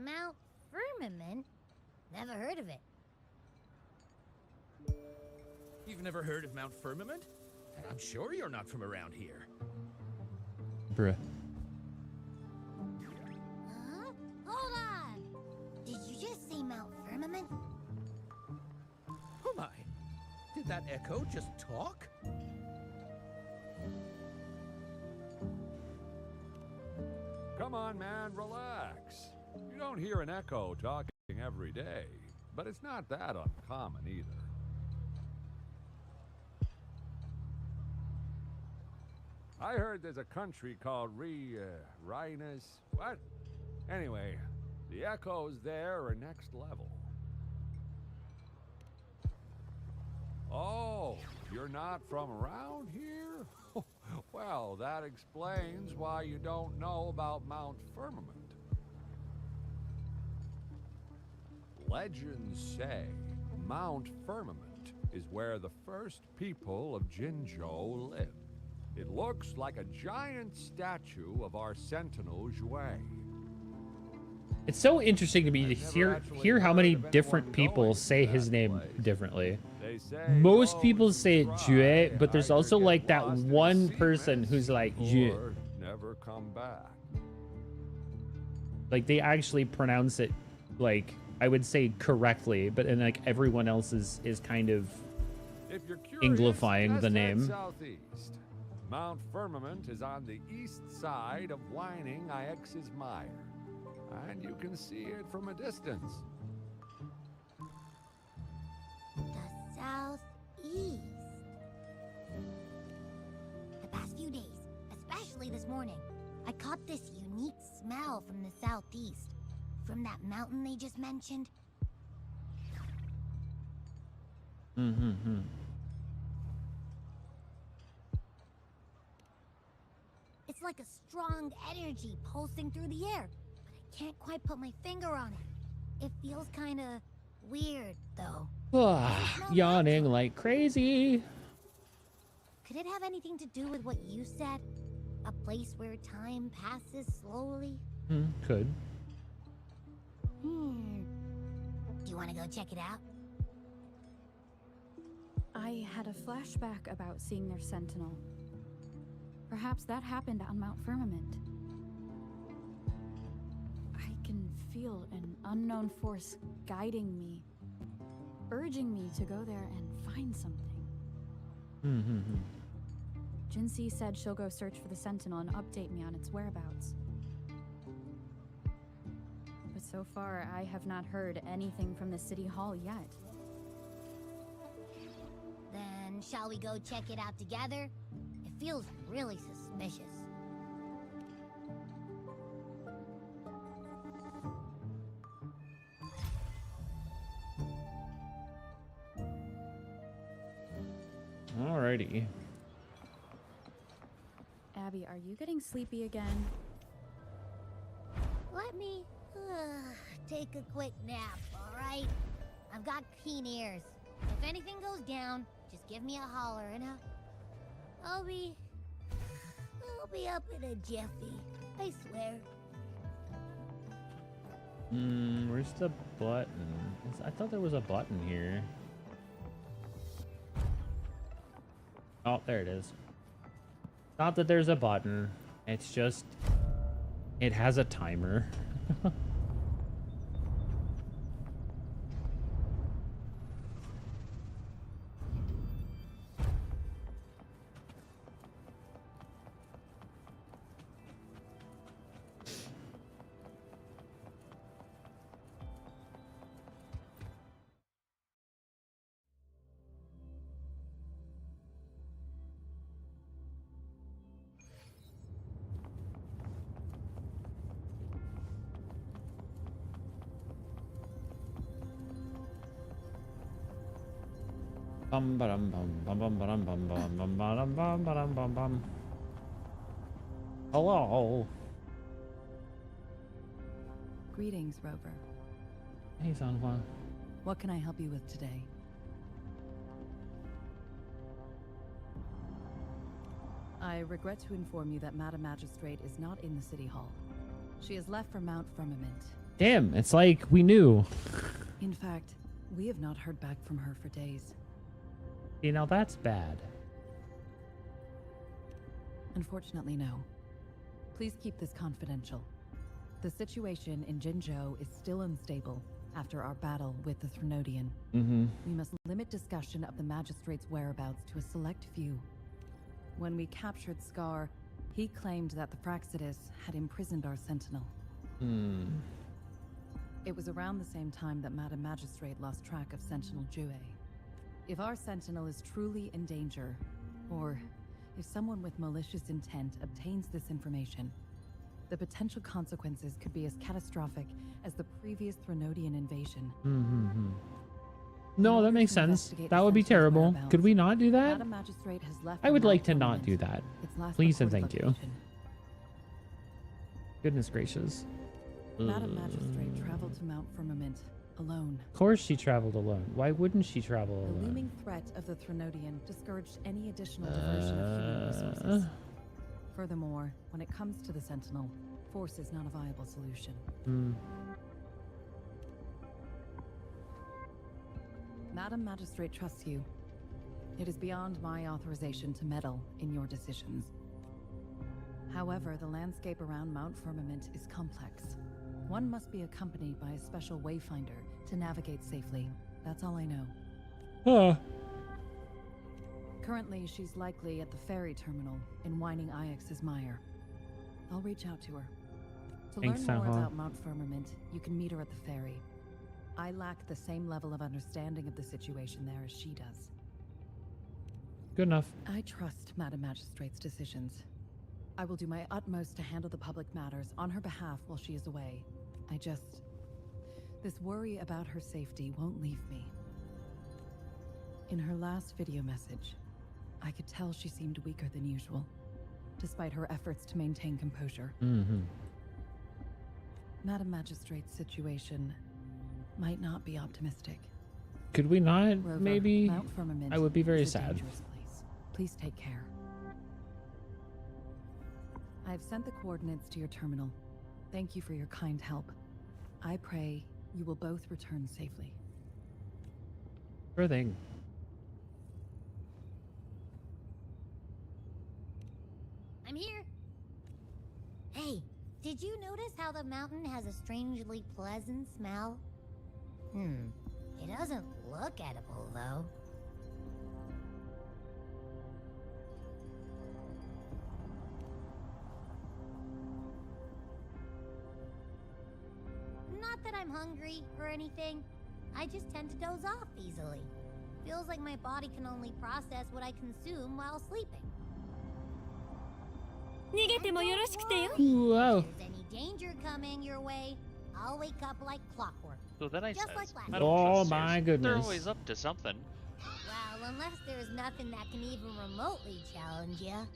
Mount Firmament? Never heard of it. You've never heard of Mount Firmament? And I'm sure you're not from around here. Bruh. Huh? Hold on! Did you just say Mount Firmament? Oh my! Did that echo just talk? Come on, man, relax. You don't hear an echo talking every day, but it's not that uncommon either. I heard there's a country called Rhinus. What? Anyway, the echoes there are next level. Oh, you're not from around here? Well, that explains why you don't know about Mount Firmament. Legends say Mount Firmament is where the first people of Jinzhou lived. It looks like a giant statue of our Sentinel Zhui. It's so interesting to me to hear how many different people say his name differently. Most people say it Jue, but there's also like that one person who's like Jue. Never come back. Like they actually pronounce it like I would say correctly, but then like everyone else is kind of anglifying the name. Southeast. Mount Firmament is on the east side of Whining Ix's Mire, and you can see it from a distance. The southeast. The past few days, especially this morning, I caught this unique smell from the southeast. From that mountain they just mentioned. It's like a strong energy pulsing through the air, but I can't quite put my finger on it. It feels kinda weird, though. Yawning like crazy. Could it have anything to do with what you said? A place where time passes slowly? Could. Do you want to go check it out? I had a flashback about seeing their sentinel. Perhaps that happened on Mount Firmament. I can feel an unknown force guiding me, urging me to go there and find something. Jinxie said she'll go search for the sentinel and update me on its whereabouts. But so far, I have not heard anything from the city hall yet. Then shall we go check it out together? It feels really suspicious. Alrighty. Abby, are you getting sleepy again? Let me take a quick nap, alright? I've got keen ears. If anything goes down, just give me a holler and I'll be up in a jiffy. I swear. Where's the button? I thought there was a button here. Oh, there it is. Not that there's a button. It's just... it has a timer. Bum bum bum bum bum bum bum bum bum bum bum bum bum. Hello. Greetings, Rover. Hey, Sanhua. What can I help you with today? I regret to inform you that Madam Magistrate is not in the City Hall. She has left for Mount Firmament. Damn, it's like we knew. In fact, we have not heard back from her for days. You know, that's bad. Unfortunately, no. Please keep this confidential. The situation in Jinzhou is still unstable after our battle with the Threnodian. We must limit discussion of the Magistrate's whereabouts to a select few. When we captured Scar, he claimed that the Fraxidus had imprisoned our Sentinel. It was around the same time that Madam Magistrate lost track of Sentinel Jue. If our Sentinel is truly in danger, or if someone with malicious intent obtains this information, the potential consequences could be as catastrophic as the previous Threnodian invasion. No, that makes sense. That would be terrible. Could we not do that? Madam Magistrate has left I would for like to Mount not Firmament, do that. its last Please and recorded thank you. location. Goodness gracious. Madam Magistrate traveled to Mount Firmament alone. Of course she traveled alone. Why wouldn't she travel The alone? looming threat of the Threnodian discouraged any additional diversion of human resources. Furthermore, when it comes to the Sentinel, force is not a viable solution. Madam Magistrate trusts you. It is beyond my authorization to meddle in your decisions. However, the landscape around Mount Firmament is complex. One must be accompanied by a special wayfinder to navigate safely. That's all I know. Currently, she's likely at the ferry terminal in Whining Ix's Mire. I'll reach out to her. To Thanks, learn more Sanhua. about Mount Firmament, you can meet her at the ferry. I lack the same level of understanding of the situation there as she does. Good enough. I trust Madam Magistrate's decisions. I will do my utmost to handle the public matters on her behalf while she is away. This worry about her safety won't leave me. In her last video message, I could tell she seemed weaker than usual, despite her efforts to maintain composure. Madam Magistrate's situation might not be optimistic. Could we not? Rover, Maybe? Mount Firmament I would be very is a sad. dangerous place. Please take care. I've sent the coordinates to your terminal. Thank you for your kind help. I pray you will both return safely. Sure thing. I'm here. Hey, did you notice how the mountain has a strangely pleasant smell? It doesn't look edible, though. Not that I'm hungry or anything. I just tend to doze off easily. Feels like my body can only process what I consume while sleeping. 逃げてもよろしくてよ。 Whoa. If there's any danger coming your way, I'll wake up like clockwork. So then I Just says, like last I don't Oh trust my yours. goodness. They're always up to something. Well, unless there's nothing that can even remotely challenge you.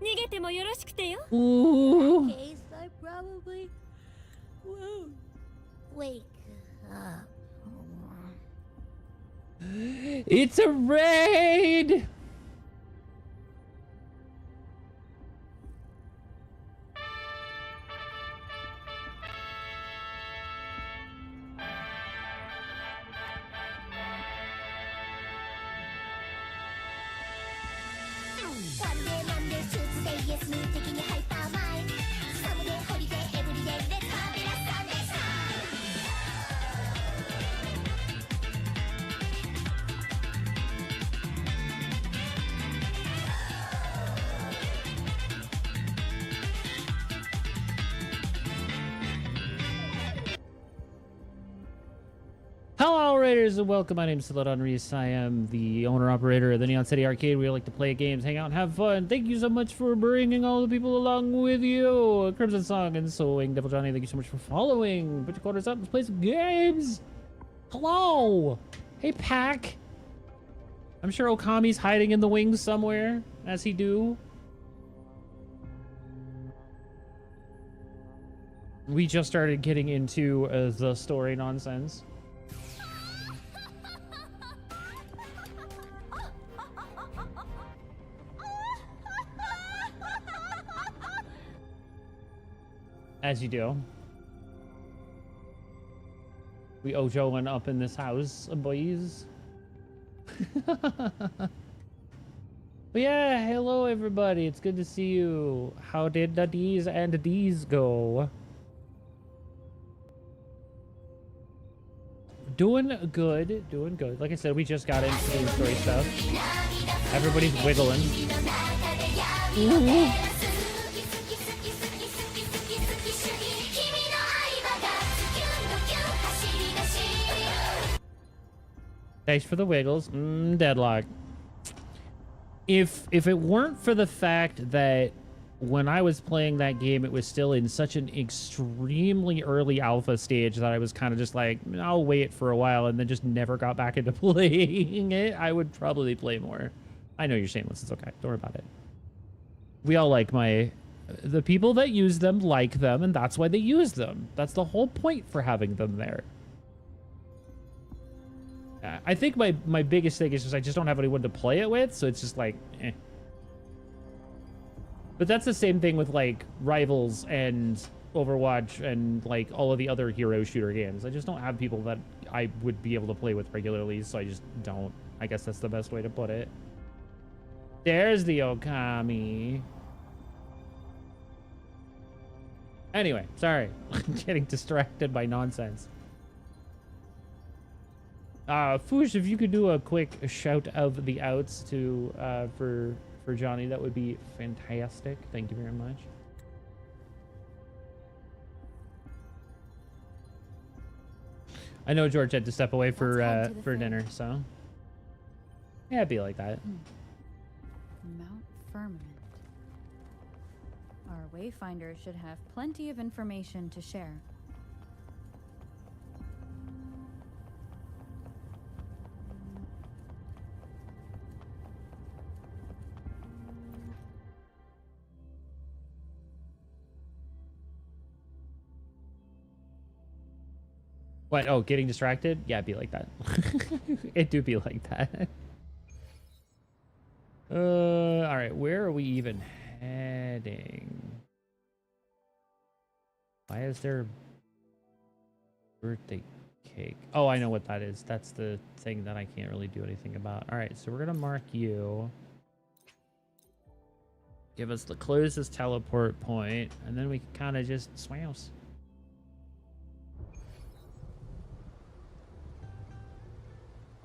逃げてもよろしくてよ。 Ooh. Case, I probably won't wake up. It's a raid! Sunday, Monday, Tuesday, yes, me taking your hyper mind. Someday, holiday, every day, let's have it a Sunday time. Hello, Raiders, and welcome. My name is Salad Reese. I am the owner-operator of the Neon City Arcade. We like to play games, hang out, and have fun. Thank you so much for bringing all the people along with you. Crimson Song and Soing Devil Johnny, thank you so much for following. Put your quarters up, let's play some games. Hello. Hey, Pack. I'm sure Okami's hiding in the wings somewhere, as he do. We just started getting into the story nonsense. As you do. We Ojoing up in this house, boys. But yeah, hello everybody. It's good to see you. How did the D's and D's go? Doing good, doing good. Like I said, we just got into the story stuff. Everybody's wiggling. Ooh. Thanks for the wiggles. Deadlock. If it weren't for the fact that when I was playing that game, it was still in such an extremely early alpha stage that I was kind of just like, I'll wait for a while, and then just never got back into playing it, I would probably play more. I know you're shameless. It's okay. Don't worry about it. We all like the people that use them like them, and that's why they use them. That's the whole point for having them there. I think my biggest thing is just I just don't have anyone to play it with, so it's just like, eh. But that's the same thing with like Rivals and Overwatch and like all of the other hero shooter games. I just don't have people that I would be able to play with regularly, so I just don't. I guess that's the best way to put it. There's the Okami. Anyway, sorry. I'm getting distracted by nonsense. Foosh, if you could do a quick shout of the outs to for Johnny, that would be fantastic. Thank you very much. I know George had to step away for dinner, so yeah, it'd be like that. Mount Firmament. Our wayfinder should have plenty of information to share. What? Oh, getting distracted? Yeah, it'd be like that. It do be like that. All right. Where are we even heading? Why is there birthday cake? Oh, I know what that is. That's the thing that I can't really do anything about. All right, so we're gonna mark you. Give us the closest teleport point, and then we can kind of just swails.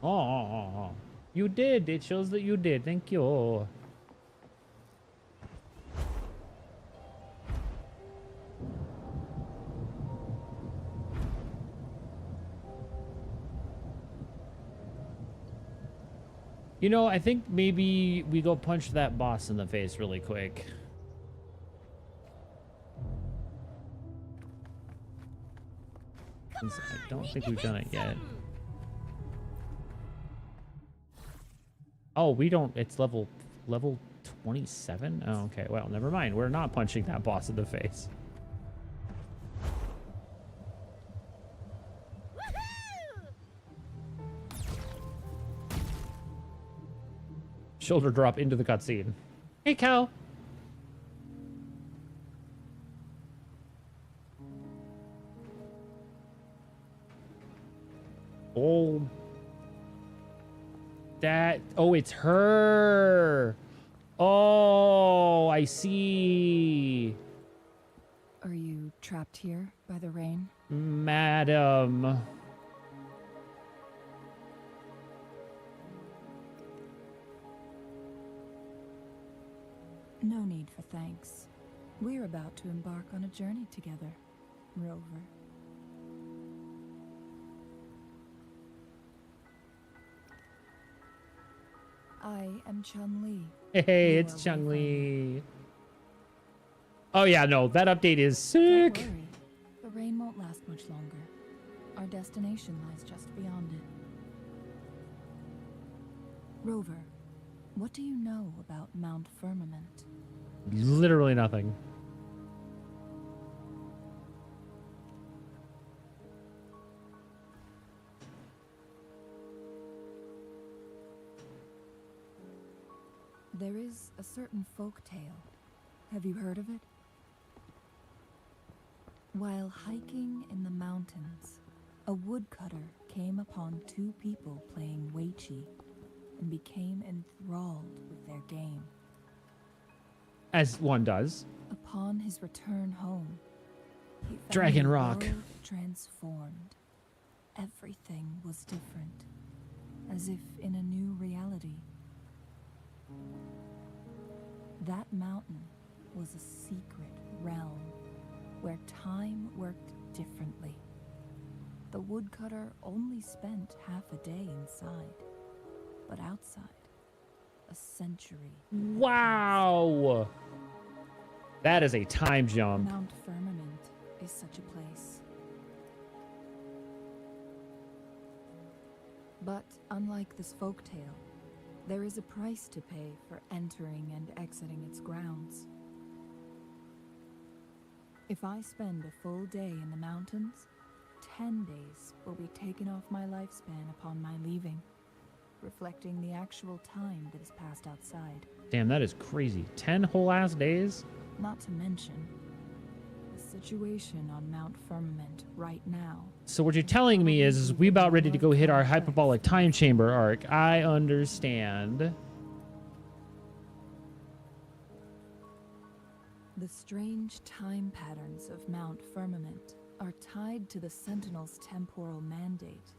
Oh, you did. It shows that you did. Thank you. You know, I think maybe we go punch that boss in the face really quick. Since I don't think we've done it yet. Oh, we don't. It's level 27? Oh, okay. Well, never mind. We're not punching that boss in the face. Shoulder drop into the cutscene. Hey, cow. Oh. That. Oh, it's her. Oh, I see. Are you trapped here by the rain? Madam. No need for thanks. We're about to embark on a journey together, Rover. I am Chun-Li. Hey, You it's are Chun-Li. Oh yeah, no, that update is Don't sick. worry. The rain won't last much longer. Our destination lies just beyond it. Rover, what do you know about Mount Firmament? Literally nothing. There is a certain folk tale. Have you heard of it? While hiking in the mountains, a woodcutter came upon two people playing Weiqi and became enthralled with their game. As one does. Upon his return home, he found Dragon the Rock. world transformed. Everything was different, as if in a new reality. That mountain was a secret realm where time worked differently. The woodcutter only spent half a day inside, but outside, a century. Wow. That is a time jump. Mount Firmament is such a place. But unlike this folktale, there is a price to pay for entering and exiting its grounds. If I spend a full day in the mountains, 10 days will be taken off my lifespan upon my leaving, reflecting the actual time that is passed outside. Damn, that is crazy. 10 whole ass days? Not to mention the situation on Mount Firmament right now. So what you're telling me is we about ready to go hit our hyperbolic time chamber arc. I understand. The strange time patterns of Mount Firmament are tied to the Sentinel's temporal mandate.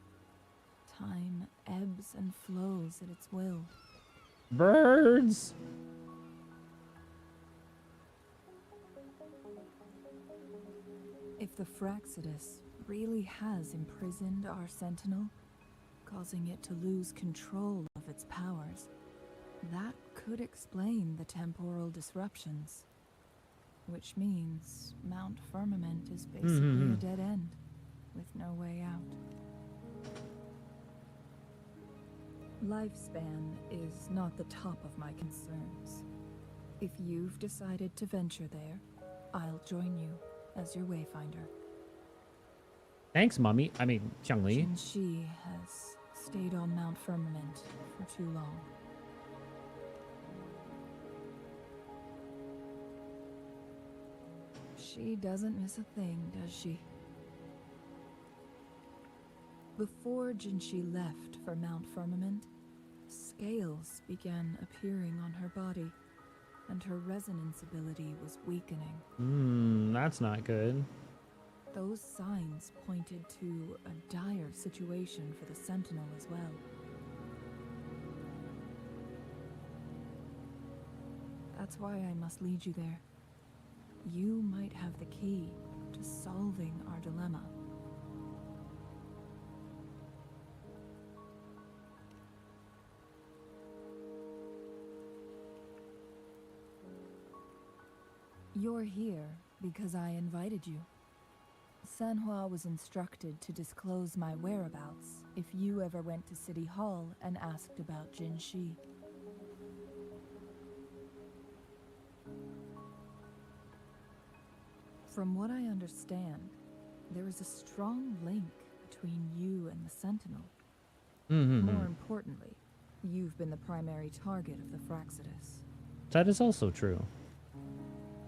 Time ebbs and flows at its will. Birds. If the Fraxidus really has imprisoned our Sentinel, causing it to lose control of its powers, that could explain the temporal disruptions. Which means Mount Firmament is basically a dead end, with no way out. Lifespan is not the top of my concerns. If you've decided to venture there, I'll join you as your wayfinder. Thanks, Mummy. I mean, Xiangli. Jin Shi has stayed on Mount Firmament for too long. She doesn't miss a thing, does she? Before Jinshi left for Mount Firmament, scales began appearing on her body, and her resonance ability was weakening. That's not good. Those signs pointed to a dire situation for the Sentinel as well. That's why I must lead you there. You might have the key to solving our dilemma. You're here because I invited you. Sanhua was instructed to disclose my whereabouts if you ever went to City Hall and asked about Jin Shi. From what I understand, there is a strong link between you and the Sentinel. More importantly, you've been the primary target of the Fraxidus. That is also true.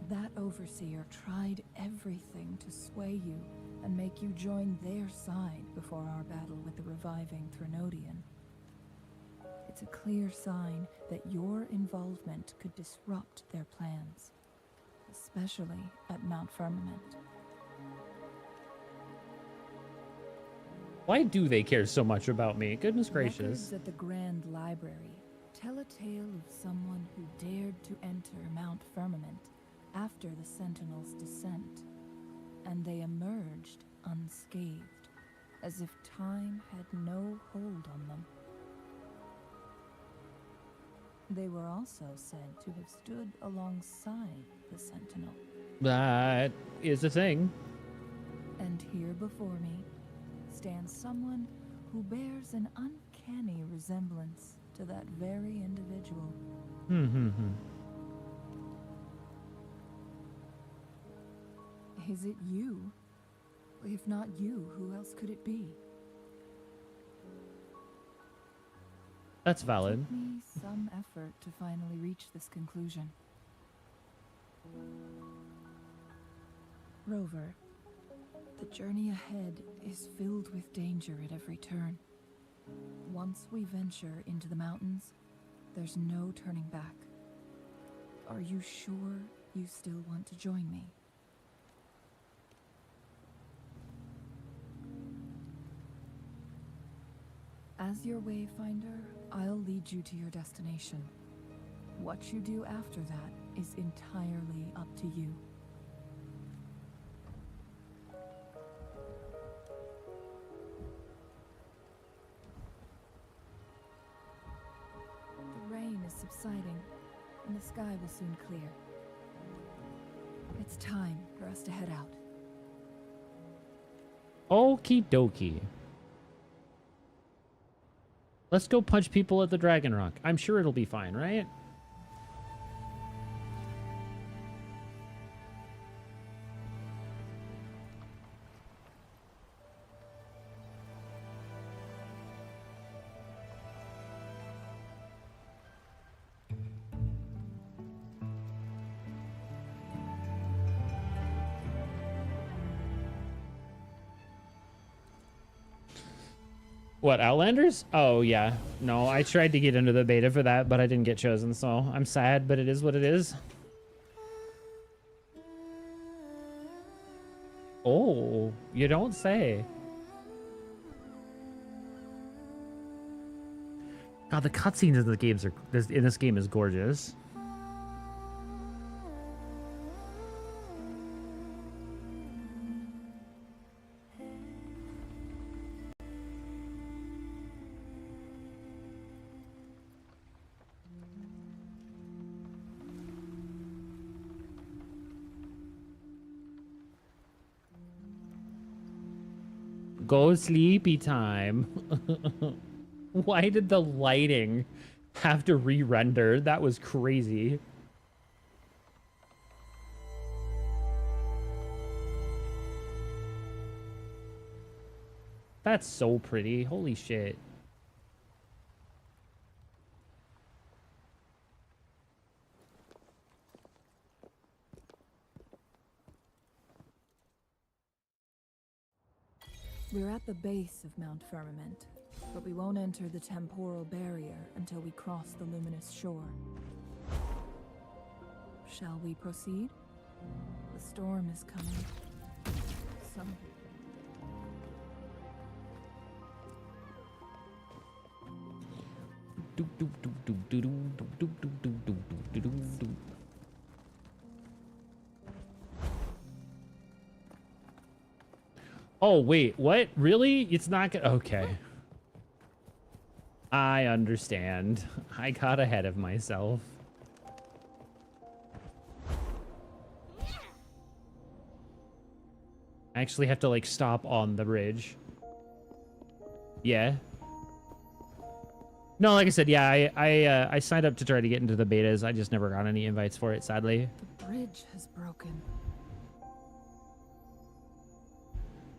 That overseer tried everything to sway you and make you join their side before our battle with the reviving Threnodian. It's a clear sign that your involvement could disrupt their plans, especially at Mount Firmament. Why do they care so much about me? Goodness gracious. Records at the Grand Library tell a tale of someone who dared to enter Mount Firmament after the Sentinel's descent, and they emerged unscathed, as if time had no hold on them. They were also said to have stood alongside the Sentinel. That is a thing. And here before me stands someone who bears an uncanny resemblance to that very individual. Is it you? If not you, who else could it be? That's valid. It took me some effort to finally reach this conclusion. Rover, the journey ahead is filled with danger at every turn. Once we venture into the mountains, there's no turning back. Are you sure you still want to join me? As your wayfinder, I'll lead you to your destination. What you do after that is entirely up to you. The rain is subsiding, and the sky will soon clear. It's time for us to head out. Okie dokie. Let's go punch people at the Dragon Rock. I'm sure it'll be fine, right? What, Outlanders? Oh, yeah. No, I tried to get into the beta for that, but I didn't get chosen, so I'm sad, but it is what it is. Oh, you don't say. God, the cutscenes in the games in this game is gorgeous. Go sleepy time. Why did the lighting have to re-render? That was crazy. That's so pretty. Holy shit. We're at the base of Mount Firmament, but we won't enter the temporal barrier until we cross the luminous shore. Shall we proceed? The storm is coming. Some... Oh, wait, what? Really? It's not gonna... Okay. I understand. I got ahead of myself. I actually have to, like, stop on the bridge. Yeah. No, like I said, yeah, I signed up to try to get into the betas. I just never got any invites for it, sadly. The bridge has broken.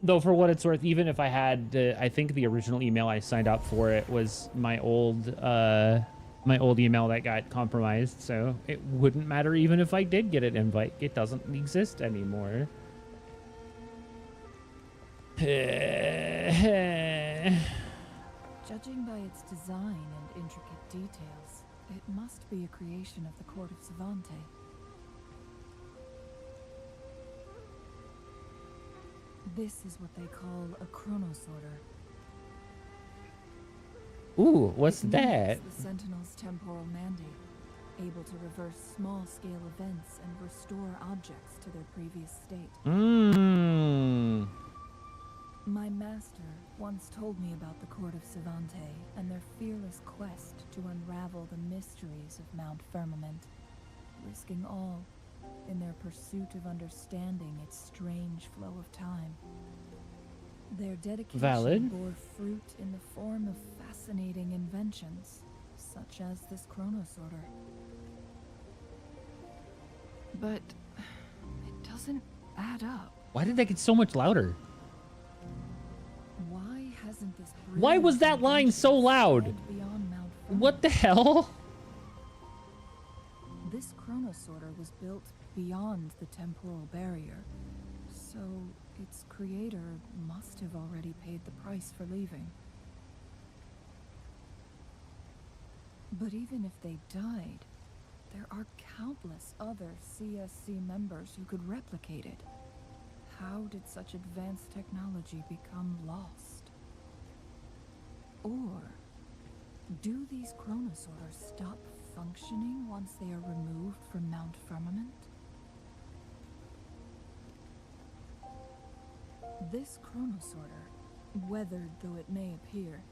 Though for what it's worth, even if I had, I think the original email I signed up for it was my old email that got compromised. So it wouldn't matter even if I did get an invite. It doesn't exist anymore. Judging by its design and intricate details, it must be a creation of the court of Savante. This is what they call a chronosorter. Ooh, what's It that? mimics the Sentinel's temporal mandate, able to reverse small-scale events and restore objects to their previous state. Mmm. My master once told me about the court of Savante and their fearless quest to unravel the mysteries of Mount Firmament, risking all in their pursuit of understanding its strange flow of time. Their dedication Valid. bore fruit in the form of fascinating inventions, such as this chronosorter. But it doesn't add up. Why did that get so much louder? Why hasn't this Why was that line so loud? spread beyond Mount Firmament? What the hell? This chronosorter was built beyond the temporal barrier, so its creator must have already paid the price for leaving. But even if they died, there are countless other CSC members who could replicate it. How did such advanced technology become lost? Or do these chronosorters stop functioning once they are removed from Mount Firmament? This chronosorter, weathered though it may appear,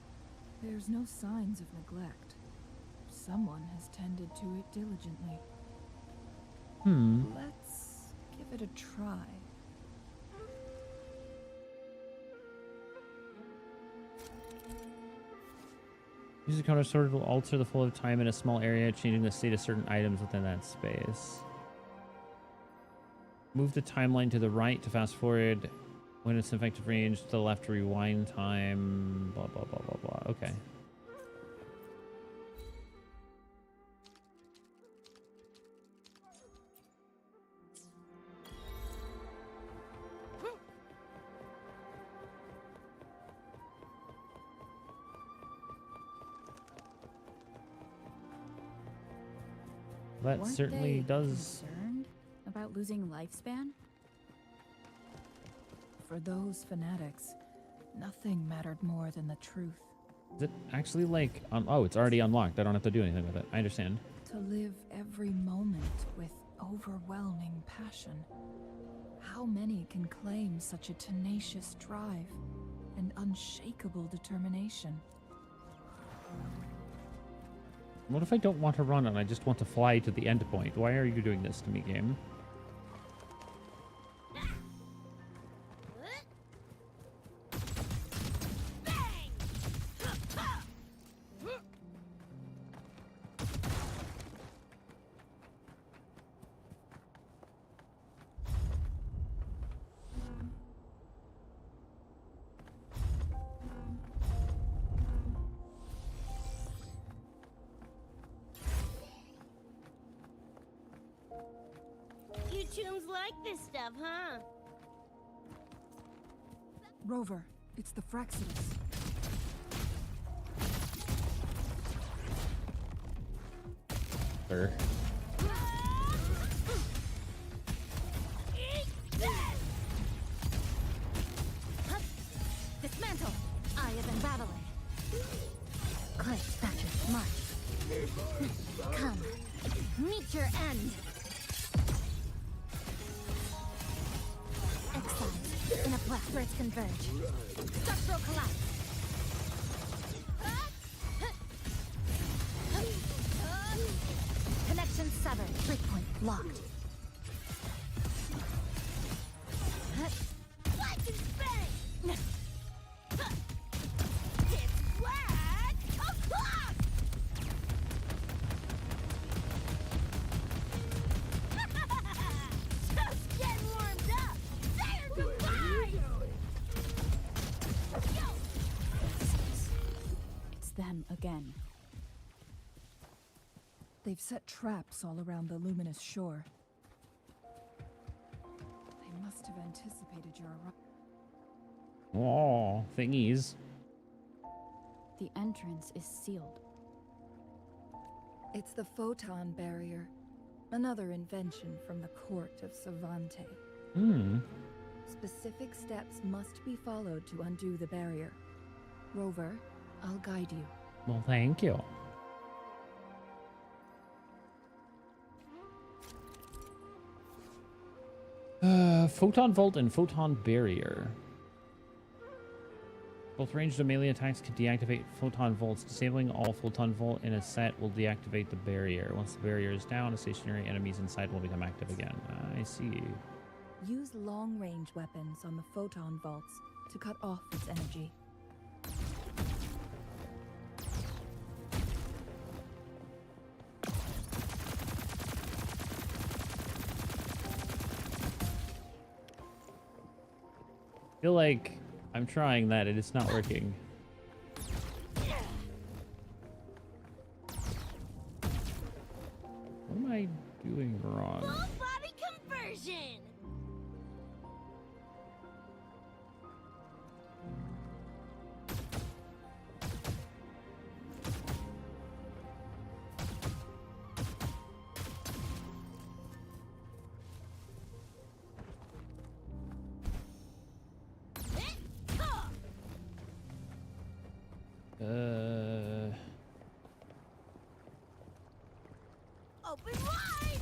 bears no signs of neglect. Someone has tended to it diligently. Let's give it a try. Use the counter sorter to alter the flow of time in a small area, changing the state of certain items within that space. Move the timeline to the right to fast forward. When it's effective range, to the left to rewind time. Blah, blah, blah, blah, blah. Okay. That Weren't certainly they does. concerned about losing lifespan? For those fanatics, nothing mattered more than the truth. Is it actually like... oh, it's already unlocked. I don't have to do anything with it. I understand. To live every moment with overwhelming passion. How many can claim such a tenacious drive and unshakable determination? What if I don't want to run and I just want to fly to the end point? Why are you doing this to me, game? Chooms like this stuff, huh? Rover, it's the Fraxidus. Sure. Dismantle! I have been battling. Clay Thatcher smart. Come, meet your end. Exiles, in a threats converge. Structural collapse. Connection severed. Breakpoint locked. Like in Spain! It's whack! Just getting warmed up! Say your goodbyes! It's them again. They've set traps all around the luminous shore. They must have anticipated your arrival. Oh, thingies. The entrance is sealed. It's the photon barrier, another invention from the court of Savante. Hmm. Specific steps must be followed to undo the barrier. Rover, I'll guide you. Well, thank you. Photon Vault and Photon Barrier. Both ranged and melee attacks can deactivate Photon Vaults. Disabling all Photon Vault in a set will deactivate the barrier. Once the barrier is down, stationary enemies inside will become active again. I see. Use long-range weapons on the photon vaults to cut off its energy. I feel like I'm trying that and it's not working. What am I doing wrong? Full body conversion! Open wide!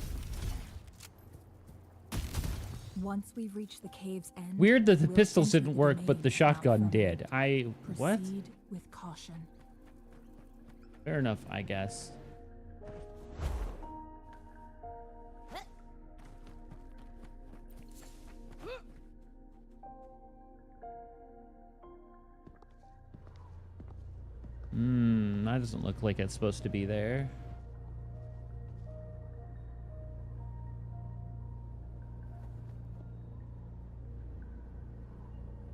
Once we've reached the cave's end, Weird that the we'll pistols enter didn't the work, domain but the of shotgun Mount did. Firmament. What? Proceed with caution. Fair enough, I guess. That doesn't look like it's supposed to be there.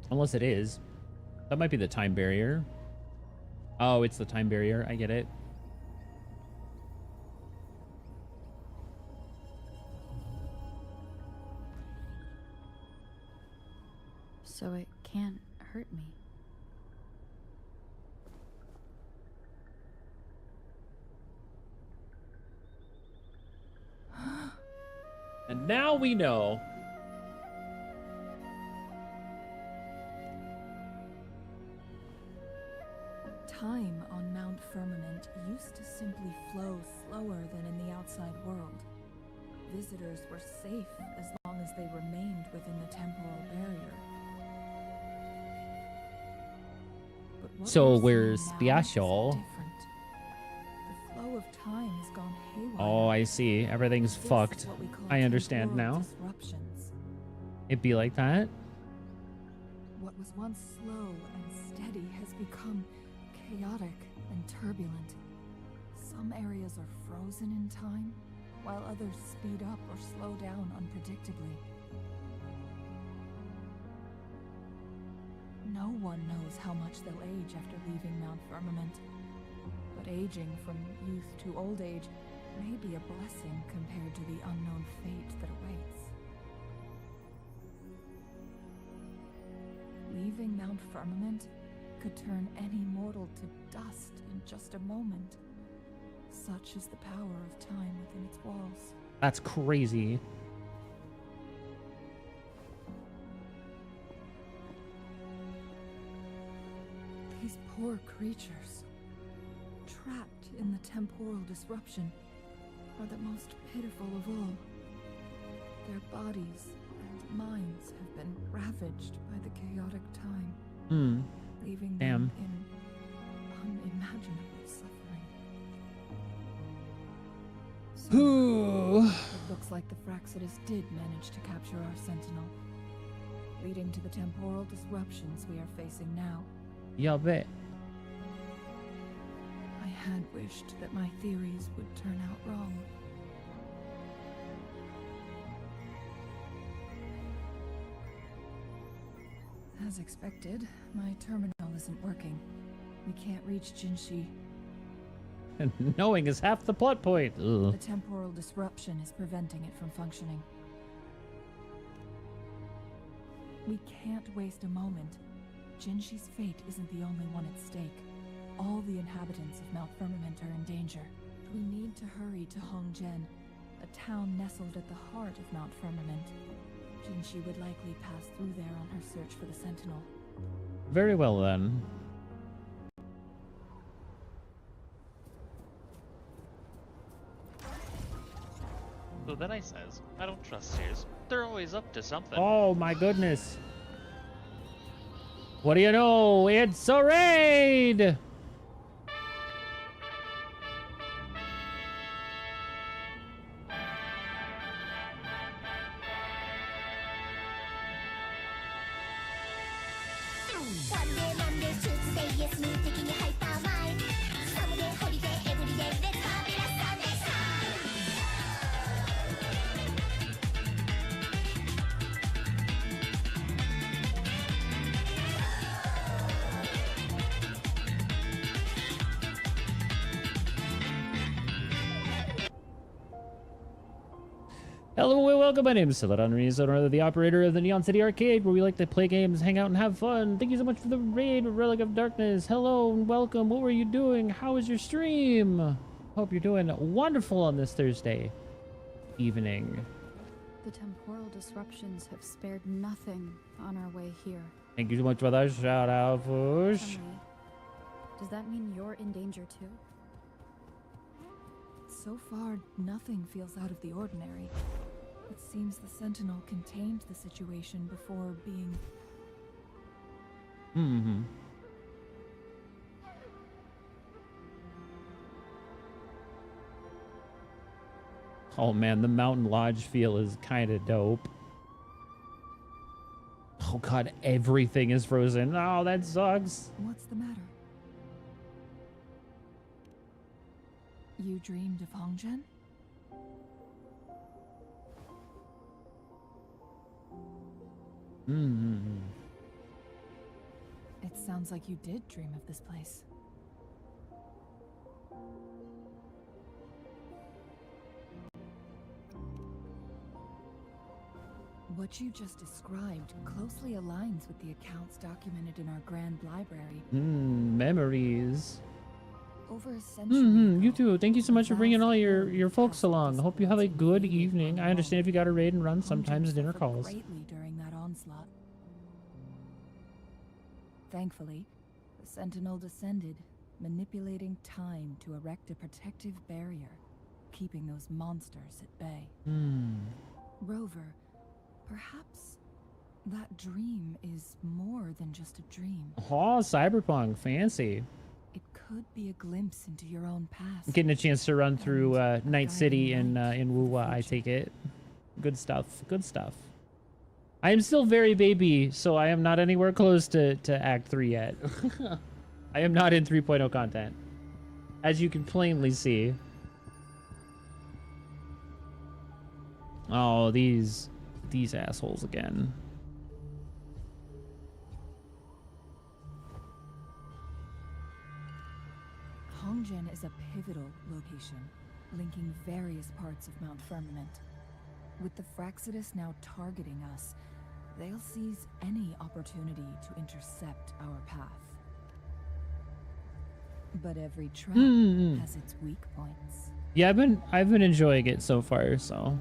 Unless it is. That might be the time barrier. Oh, it's the time barrier. I get it. So it can't hurt me. And now we know. Time on Mount Firmament used to simply flow slower than in the outside world. Visitors were safe as long as they remained within the temporal barrier. But what So we're we're seeing now is special. different. The flow of time has gone haywire. Oh, I see. Everything's This is fucked. what we call I understand temporal now. disruptions. It'd be like that. What was once slow and steady has become chaotic and turbulent. Some areas are frozen in time, while others speed up or slow down unpredictably. No one knows how much they'll age after leaving Mount Firmament, but aging from youth to old age may be a blessing compared to the unknown fate that awaits. Mount Firmament could turn any mortal to dust in just a moment. Such is the power of time within its walls. That's crazy. These poor creatures, trapped in the temporal disruption, are the most pitiful of all. Their bodies and minds have been ravaged by the chaotic time, leaving them in unimaginable suffering. So, it looks like the Fraxidus did manage to capture our sentinel, leading to the temporal disruptions we are facing now. Yeah, I bet. I had wished that my theories would turn out wrong. As expected, my terminal isn't working. We can't reach Jinshi. And knowing is half the plot point. Ugh. The temporal disruption is preventing it from functioning. We can't waste a moment. Jinshi's fate isn't the only one at stake. All the inhabitants of Mount Firmament are in danger. We need to hurry to Hongjian, a town nestled at the heart of Mount Firmament. Jinshi would likely pass through there on her search for the Sentinel. Very well then. So then I says, I don't trust Sears. They're always up to something. Oh my goodness. What do you know? It's a raid! Hello and welcome, my name is Celadon Reese, owner the operator of the Neon City Arcade, where we like to play games, hang out, and have fun. Thank you so much for the raid, Relic of Darkness. Hello and welcome. What were you doing? How was your stream? Hope you're doing wonderful on this Thursday evening. The temporal disruptions have spared nothing on our way here. Thank you so much for that shout out, Fush. Emily, does that mean you're in danger too? So far, nothing feels out of the ordinary. It seems the Sentinel contained the situation before being... Oh man, the Mountain Lodge feel is kind of dope. Oh god, everything is frozen. Oh, that sucks. What's the matter? You dreamed of Hongjian? It sounds like you did dream of this place. What you just described closely aligns with the accounts documented in our Grand Library. Memories. Over a century You ago, too. Thank you so a much for bringing vast all your area folks passed with along. I hope you have a discords good immediately evening. upon I understand if you got to raid and run. Hongjian Sometimes dinner suffered calls. greatly during that onslaught. Thankfully, the Sentinel descended, manipulating time to erect a protective barrier, keeping those monsters at bay. Rover, perhaps that dream is more than just a dream. Oh, cyberpunk, fancy. It could be a glimpse into your own past. Getting a chance to run through And a Night City guiding light in for the WuWa, I future. take it. Good stuff. Good stuff. I am still very baby, so I am not anywhere close to Act 3 yet. I am not in 3.0 content, as you can plainly see. Oh, these assholes again. Hongjian is a pivotal location, linking various parts of Mount Firmament. With the Fraxidus now targeting us, They'll seize any opportunity to intercept our path. But every trap has its weak points. Yeah, I've been enjoying it so far, so.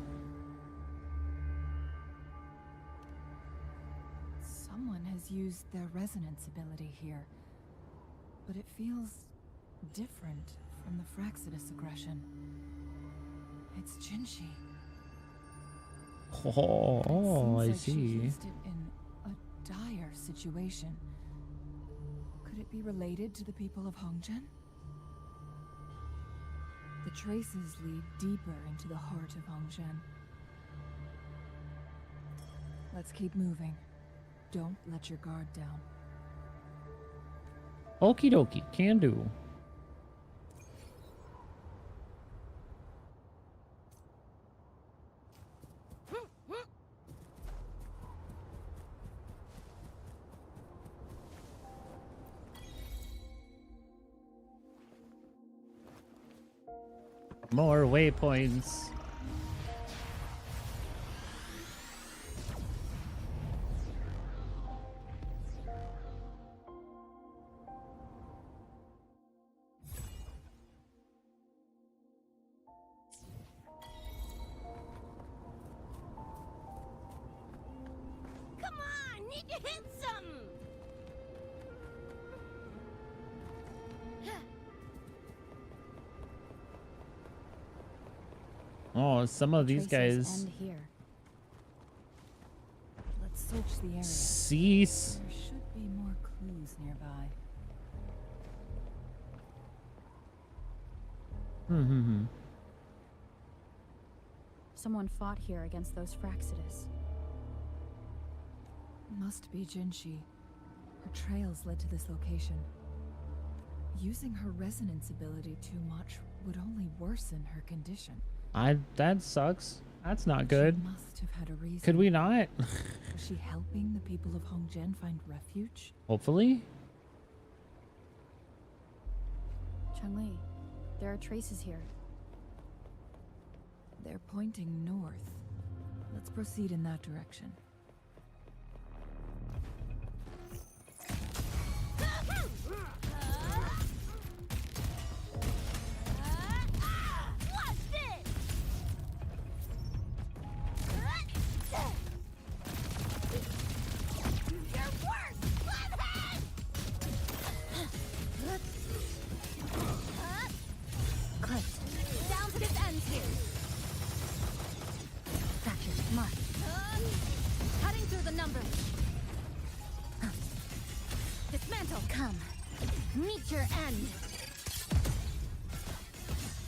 Someone has used their resonance ability here, but it feels different from the Fraxidus aggression. It's Jinshi. Oh, I It seems like she see. used it in a dire situation. Could it be related to the people of Hongzhen? The traces lead deeper into the heart of Hongzhen. Let's keep moving. Don't let your guard down. Okie dokie, can do. More waypoints. Come on, need to hit some. Oh, some of these Traces guys. end here. Let's search the area. Cease. There should be more clues nearby. Someone fought here against those Fraxidus. Must be Jinshi. Her trails led to this location. Using her resonance ability too much would only worsen her condition. That sucks. That's not good. She must have had a reason. Could we not? Was she helping the people of Hongzhen find refuge? Hopefully. Changli, there are traces here. They're pointing north. Let's proceed in that direction. Watch this! Your worst! Flathead! Clipped. Down to this end here. Fractured. Mark. Cutting through the numbers. Dismantle. Come. Meet your end.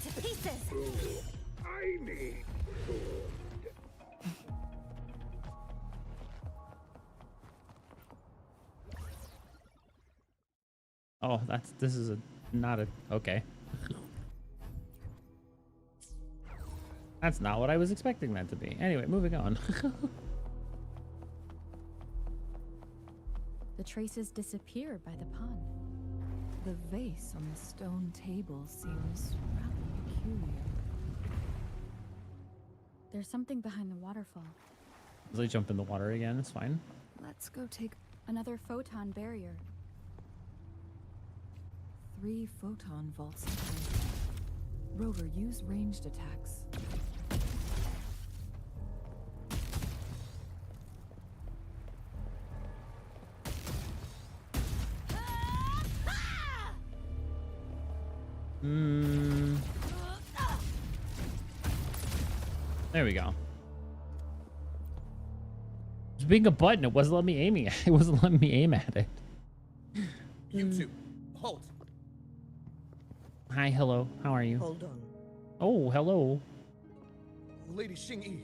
To pieces. I need Oh, this is not a okay. That's not what I was expecting that to be. Anyway, moving on. The traces disappear by the pond. The vase on the stone table seems rather peculiar. There's something behind the waterfall. They jump in the water again. It's fine. Let's go take Another photon barrier. 3 photon vaults in place. Rover, use ranged attacks. There we go. It was being a button. It wasn't letting me aiming. It wasn't letting me aim at it. You two, halt. Hi, hello. How are you? Hold on. Oh, hello. Lady Xingyi.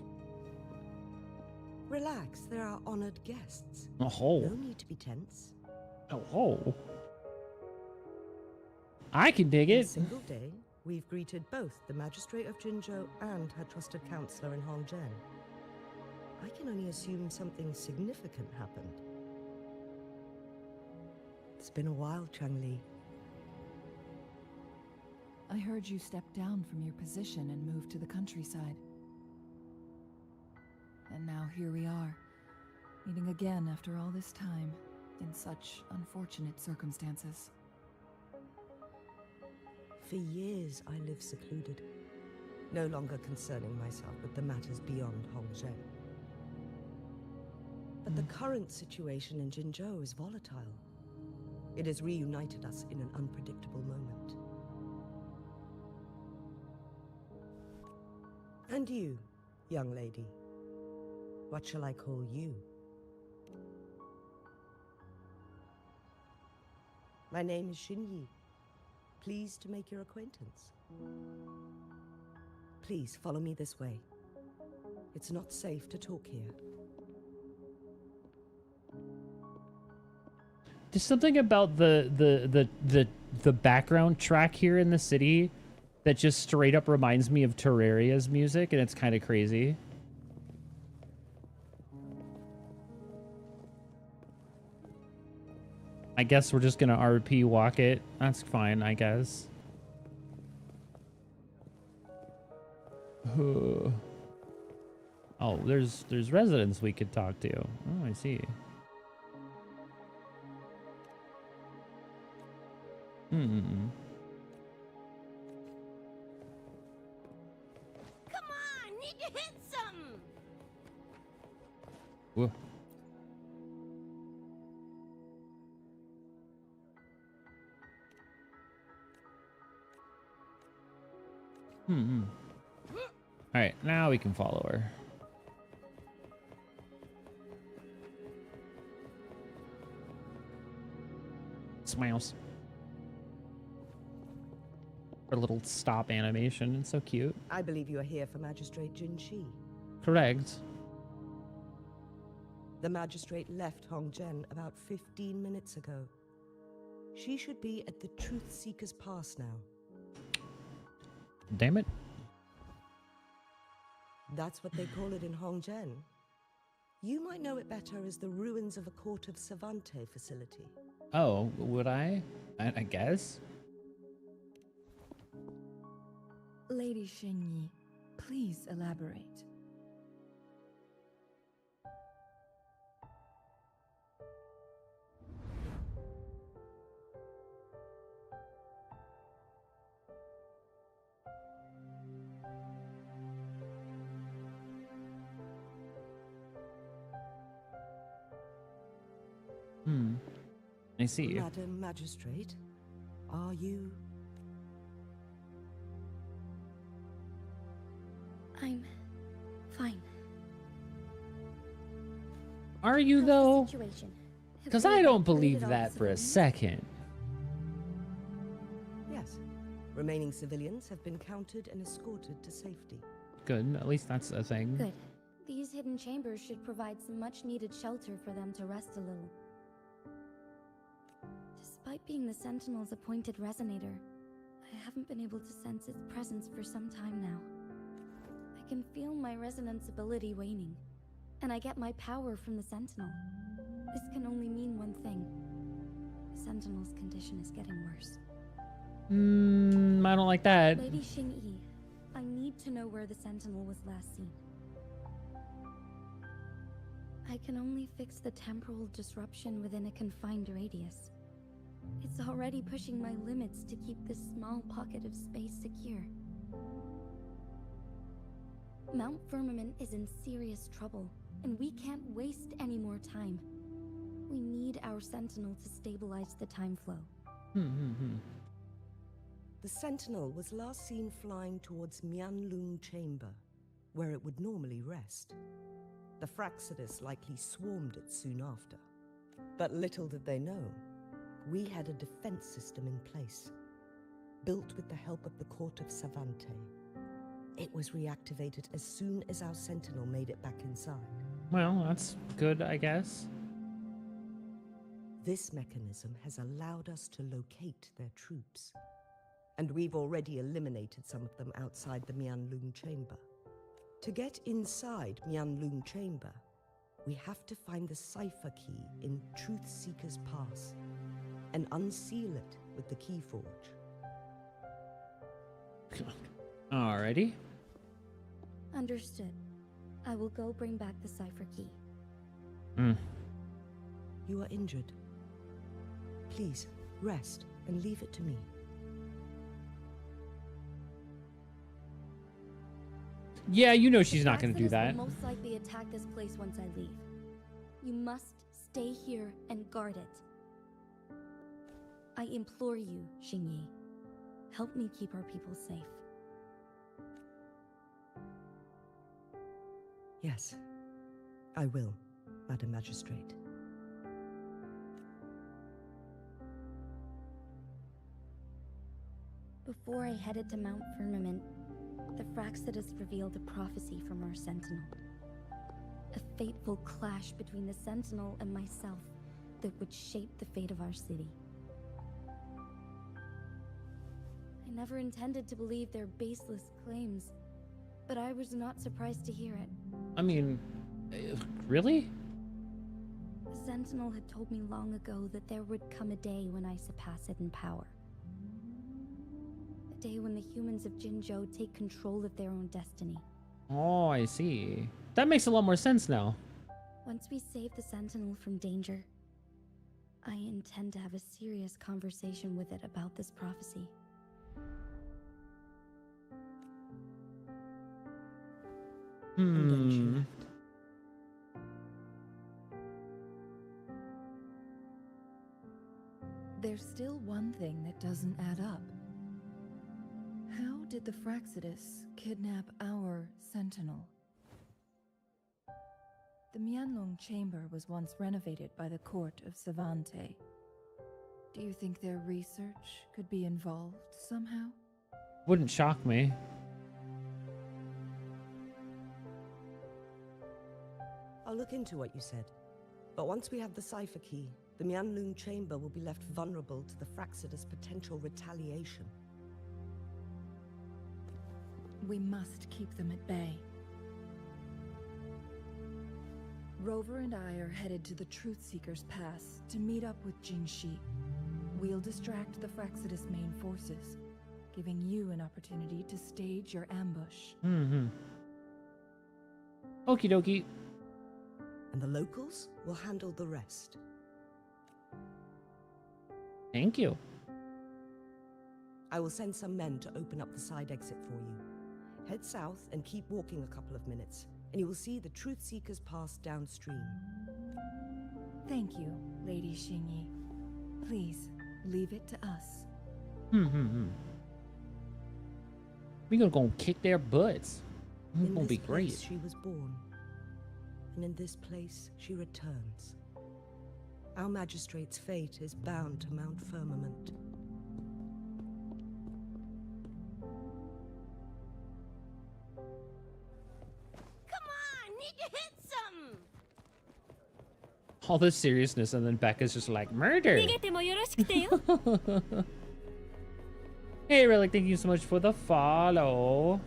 Relax, there are honored guests. Oh, No need to be tense. oh. I can dig In a it. single day, we've greeted both the Magistrate of Jinzhou and her trusted counselor in Hongzhen. I can only assume something significant happened. It's been a while, Changli. I heard you stepped down from your position and moved to the countryside. And now here we are. Meeting again after all this time, in such unfortunate circumstances. For years I lived secluded, no longer concerning myself with the matters beyond Hongzhen. But the current situation in Jinzhou is volatile. It has reunited us in an unpredictable moment. And you, young lady, what shall I call you? My name is Xinyi. Pleased to make your acquaintance. Please follow me this way. It's not safe to talk here. There's something about the background track here in the city that just straight up reminds me of Terraria's music, and it's kind of crazy. I guess we're just gonna RP walk it. That's fine, I guess. Oh, there's residents we could talk to. Oh, I see. Come on, need to hit some. Whoa. All right, now we can follow her. Smiles. Her little stop animation. It's so cute. I believe you are here for Magistrate Jin Shi. Correct. The magistrate left Hongzhen about 15 minutes ago. She should be at the Truth Seeker's Pass now. Damn it. That's what they call it in Hongzhen. You might know it better as the ruins of a Court of Savante facility. Oh, would I? I guess. Lady Xinyi, please elaborate. I see. Madam Magistrate, are you? I'm fine. Are you How's though? the situation? Have Because they I don't evacuated believe all that the for a civilians? second. Yes. Remaining civilians have been counted and escorted to safety. Good. At least that's a thing. Good. These hidden chambers should provide some much-needed shelter for them to rest a little. Despite being the Sentinel's appointed resonator, I haven't been able to sense its presence for some time now. I can feel my resonance ability waning, and I get my power from the Sentinel. This can only mean one thing. The Sentinel's condition is getting worse. I don't like that. Lady Xingyi, I need to know where the Sentinel was last seen. I can only fix the temporal disruption within a confined radius. It's already pushing my limits to keep this small pocket of space secure. Mount Firmament is in serious trouble, and we can't waste any more time. We need our Sentinel to stabilize the time flow. The Sentinel was last seen flying towards Mianlung Chamber, where it would normally rest. The Fraxidus likely swarmed it soon after. But little did they know, we had a defense system in place, built with the help of the Court of Savante. It was reactivated as soon as our Sentinel made it back inside. Well, that's good, I guess. This mechanism has allowed us to locate their troops, and we've already eliminated some of them outside the Mianlung Chamber. To get inside Mianlung Chamber, we have to find the cipher key in Truth Seeker's Pass and unseal it with the Keyforge. Alrighty. Understood. I will go bring back the cipher key. You are injured. Please, rest and leave it to me. Yeah, you know she's The not going to do Fraxidus that. will most likely attack this place once I leave. You must stay here and guard it. I implore you, Xingyi. Help me keep our people safe. Yes, I will, Madam Magistrate. Before I headed to Mount Firmament, the Fraxidus revealed a prophecy from our Sentinel. A fateful clash between the Sentinel and myself that would shape the fate of our city. I never intended to believe their baseless claims, but I was not surprised to hear it. I mean, really? The Sentinel had told me long ago that there would come a day when I surpass it in power. A day when the humans of Jinzhou take control of their own destiny. Oh, I see. That makes a lot more sense now. Once we save the Sentinel from danger, I intend to have a serious conversation with it about this prophecy. And then she left. There's still one thing that doesn't add up. How did the Fraxidus kidnap our Sentinel? The Mianlong Chamber was once renovated by the court of Savante. Do you think their research could be involved somehow? Wouldn't shock me. I'll look into what you said. But once we have the cipher key, the Mianlong Chamber will be left vulnerable to the Fraxidus' potential retaliation. We must keep them at bay. Rover and I are headed to the Truthseeker's Pass to meet up with Jinshi. We'll distract the Fraxidus' main forces, giving you an opportunity to stage your ambush. Okie dokie. And the locals will handle the rest. Thank you. I will send some men to open up the side exit for you. Head south and keep walking a couple of minutes, and you will see the Truthseeker's Pass downstream. Thank you, Lady Xingyi. Please, leave it to us. We gonna go kick their butts. It's In gonna this be great. place she was born, and in this place she returns. Our magistrate's fate is bound to Mount Firmament. Come on, need to hit some. All this seriousness, and then Becca's just like, murder! 逃げてもよろしくてよ。 Hey, Relic, thank you so much for the follow.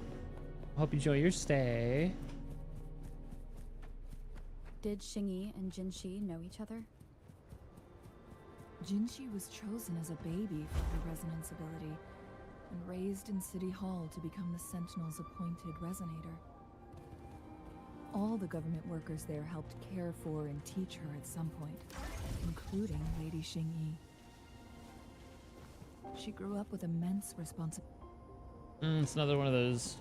Hope you enjoy your stay. Did Xingyi and Jinshi know each other? Jinshi was chosen as a baby for her resonance ability and raised in City Hall to become the Sentinel's appointed resonator. All the government workers there helped care for and teach her at some point, including Lady Xingyi. She grew up with immense responsibility. It's another one of those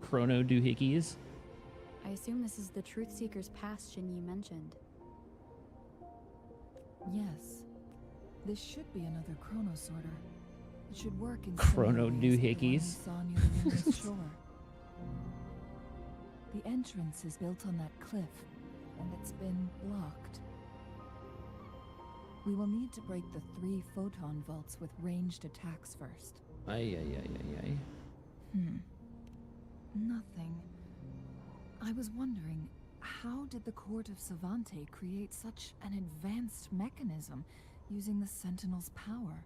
chrono doohickeys. I assume this is the Truthseeker's Pass Xingyi mentioned. Yes. This should be another chrono sorter. It should work in Chrono similar ways to the one we doohickeys. saw near the Windless shore. The entrance is built on that cliff, and it's been blocked. We will need to break the 3 photon vaults with ranged attacks first. Ay. Nothing. I was wondering, how did the court of Savante create such an advanced mechanism using the Sentinel's power?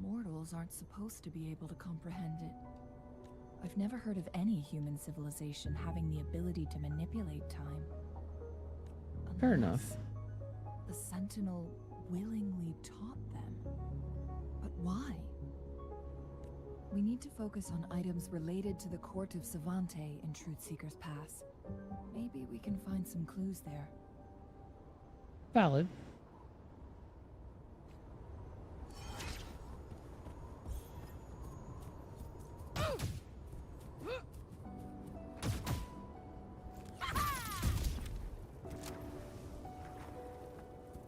Mortals aren't supposed to be able to comprehend it. I've never heard of any human civilization having the ability to manipulate time. Fair enough. Unless the Sentinel willingly taught them. But why? We need to focus on items related to the court of Savante in Truthseeker's Pass. Maybe we can find some clues there. Valid.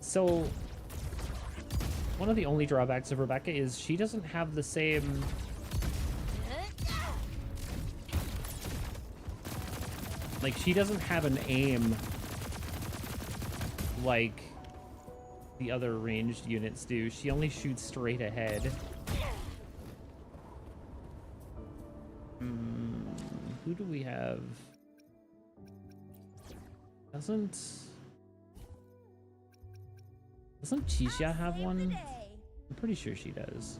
So, one of the only drawbacks of Rebecca is she doesn't have the same... Like, she doesn't have an aim like the other ranged units do. She only shoots straight ahead. Who do we have? Doesn't Chisha have one? I'm pretty sure she does.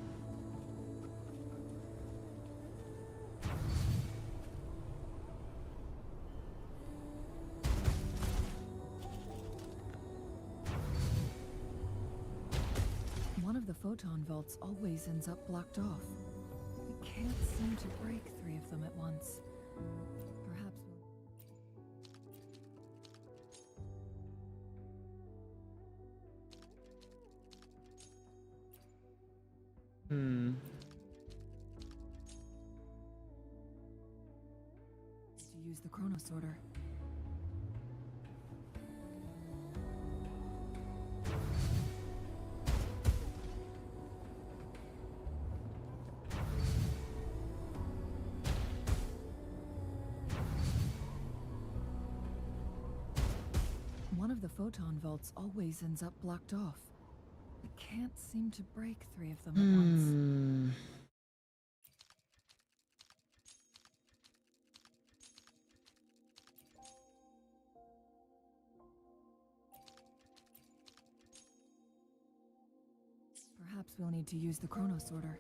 One of the photon vaults always ends up blocked off. We can't seem to break 3 of them at once. Perhaps Hmm. to use the chrono sorter. One of the photon vaults always ends up blocked off. We can't seem to break 3 of them at once. Perhaps we'll need to use the chrono sorter.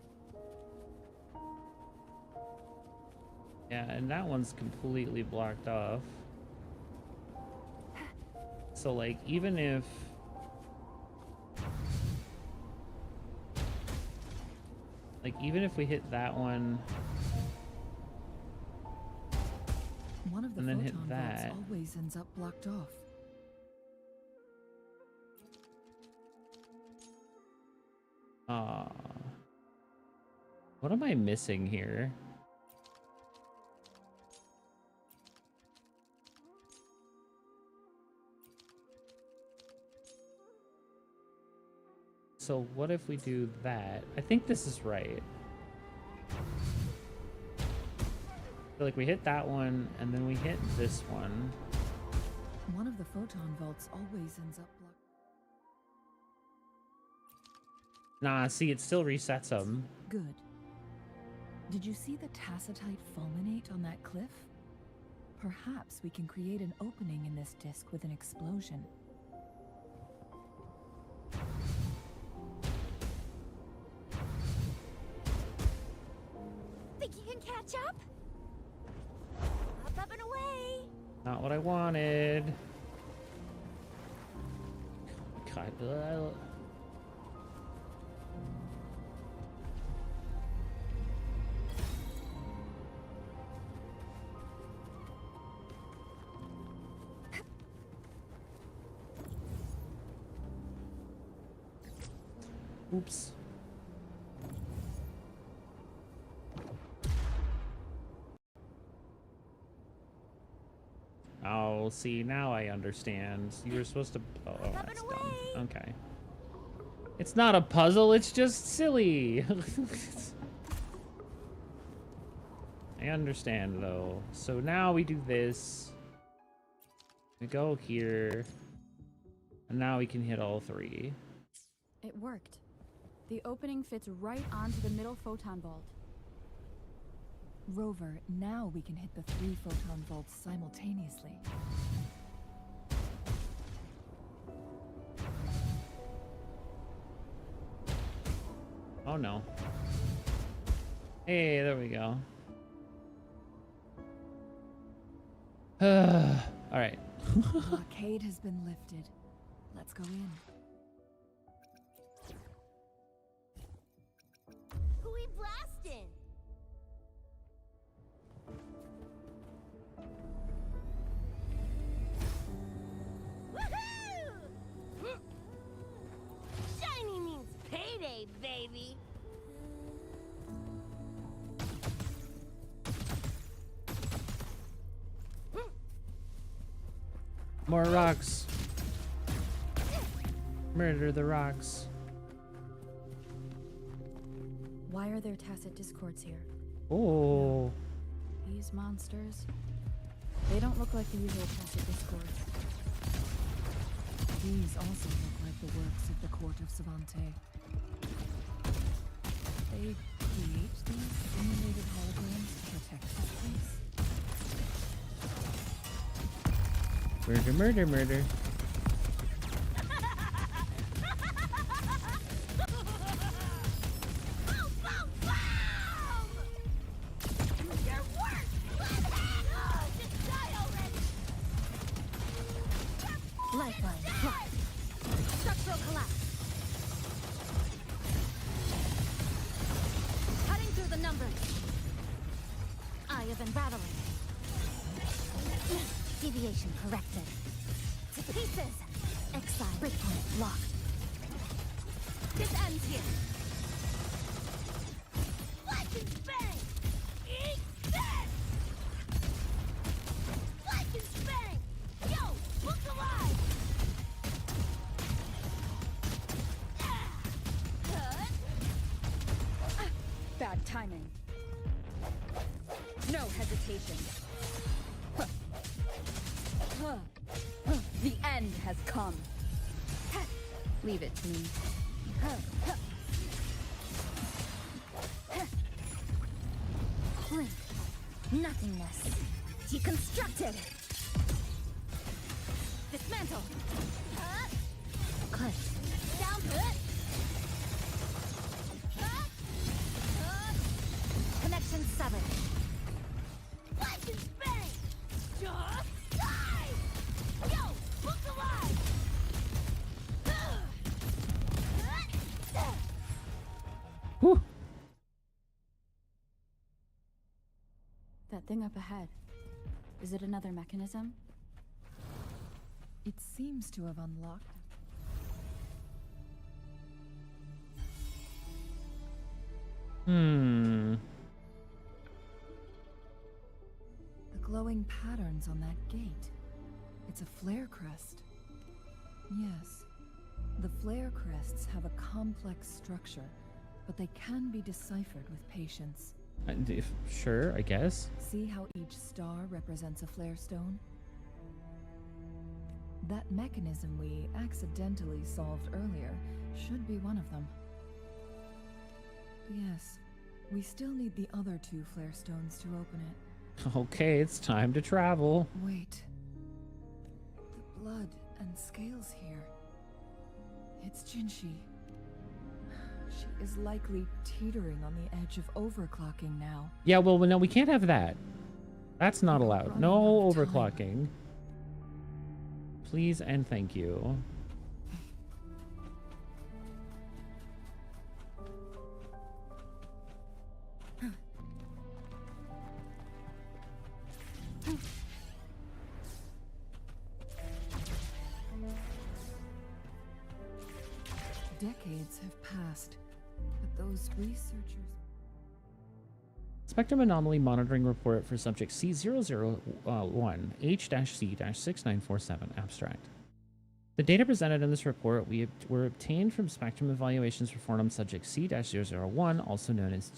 Yeah, and that one's completely blocked off. So, like, even if... Like, even if we hit that one... One of the and then photon hit that... vaults always ends up blocked off. What am I missing here? So what if we do that? I think this is right. So like we hit that one, and then we hit this one. One of the photon vaults always ends up blocked. Nah, see, it still resets them. Good. Did you see the tacitite fulminate on that cliff? Perhaps we can create an opening in this disk with an explosion. Think you can catch up? Up and away! Not what I wanted. God. Oops. Oh, see, now I understand. You were supposed to... Oh, that's dumb. Okay. It's not a puzzle, it's just silly. I understand, though. So now we do this. We go here. And now we can hit all 3. It worked. The opening fits right onto the middle photon vault. Rover, now we can hit the 3 photon vaults simultaneously. Oh no. Hey, there we go. Alright. The blockade has been lifted. Let's go in. Who we blasting? Woohoo! baby. More rocks. Murder the rocks. Why are there tacit discords here? Oh. These monsters, they don't look like the usual tacit discords. These also look like the works of the court of Savante. They create these simulated holograms to protect this place. Murder, murder, murder. Lifeline, block. Structural collapse. Cutting through the numbers. Eye of unraveling. Deviation corrected. To pieces. Exile. Breakpoint locked. This ends here. Flash and bang! Eat this! Flash and bang! Yo! Look alive! Bad timing. No hesitation. The end has come. Leave it to me. Blink. Nothingness. Deconstructed. Dismantle. Cut. Down. Connection severed. Flash and bang. Just die. Yo, look alive. Whew. That thing up ahead. Is it another mechanism? It seems to have unlocked. Hmm. The glowing patterns on that gate. It's a flare crest. Yes. The flare crests have a complex structure, but they can be deciphered with patience. Sure, I guess. See how each star represents a flare stone? That mechanism we accidentally solved earlier should be one of them. Yes, we still need the other two flare stones to open it. Okay, it's time to travel. Wait. The blood and scales here. It's Jinshi. She is likely teetering on the edge of overclocking now. Yeah, well, no, we can't have that. That's not allowed. running No out of time. overclocking. Please and thank you. Decades have passed, but those researchers... Spectrum Anomaly Monitoring Report for Subject C001 H-C-6947 Abstract. The data presented in this report were obtained from spectrum evaluations performed on Subject C-001, also known as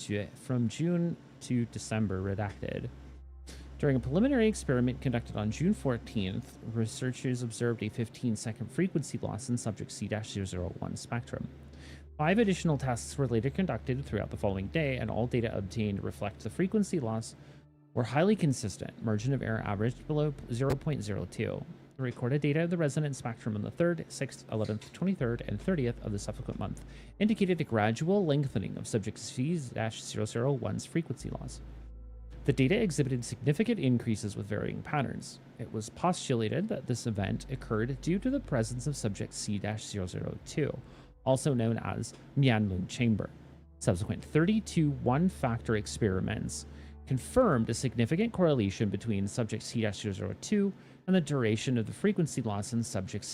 from June to December redacted. During a preliminary experiment conducted on June 14th, researchers observed a 15-second frequency loss in Subject C-001 spectrum. 5 additional tests were later conducted throughout the following day, and all data obtained reflect the frequency loss were highly consistent. Margin of error averaged below 0.02. The recorded data of the resonant spectrum on the 3rd, 6th, 11th, 23rd, and 30th of the subsequent month indicated a gradual lengthening of Subject C-001's frequency loss. The data exhibited significant increases with varying patterns. It was postulated that this event occurred due to the presence of Subject C-002, also known as Mianlun Chamber. Subsequent 32 one-factor experiments confirmed a significant correlation between Subject C-002 and the duration of the frequency loss in Subject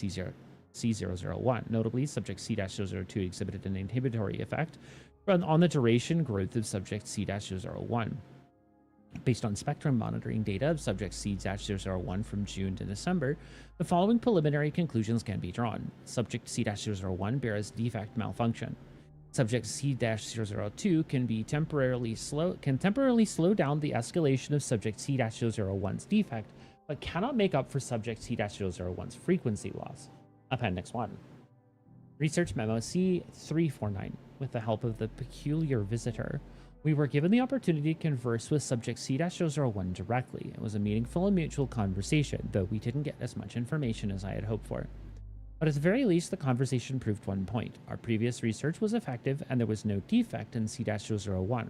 C001. Notably, subject C-002 exhibited an inhibitory effect on the duration growth of subject C-001. Based on spectrum monitoring data of subject C-001 from June to December, the following preliminary conclusions can be drawn. Subject C-001 bears defect malfunction. Subject C-002 can temporarily slow down the escalation of subject C-001's defect, but cannot make up for subject C-001's frequency loss. Appendix 1. Research Memo C-349. With the help of the peculiar visitor, we were given the opportunity to converse with subject C-001 directly. It was a meaningful and mutual conversation, though we didn't get as much information as I had hoped for. But at the very least, the conversation proved one point. Our previous research was effective, and there was no defect in C-001.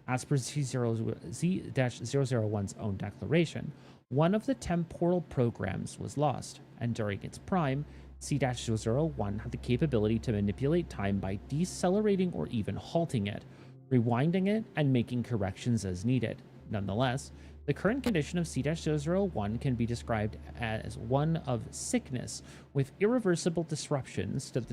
As per C-001's own declaration, one of the temporal programs was lost, and during its prime, C-001 had the capability to manipulate time by decelerating or even halting it, rewinding it, and making corrections as needed. Nonetheless, the current condition of C-001 can be described as one of sickness, with irreversible disruptions to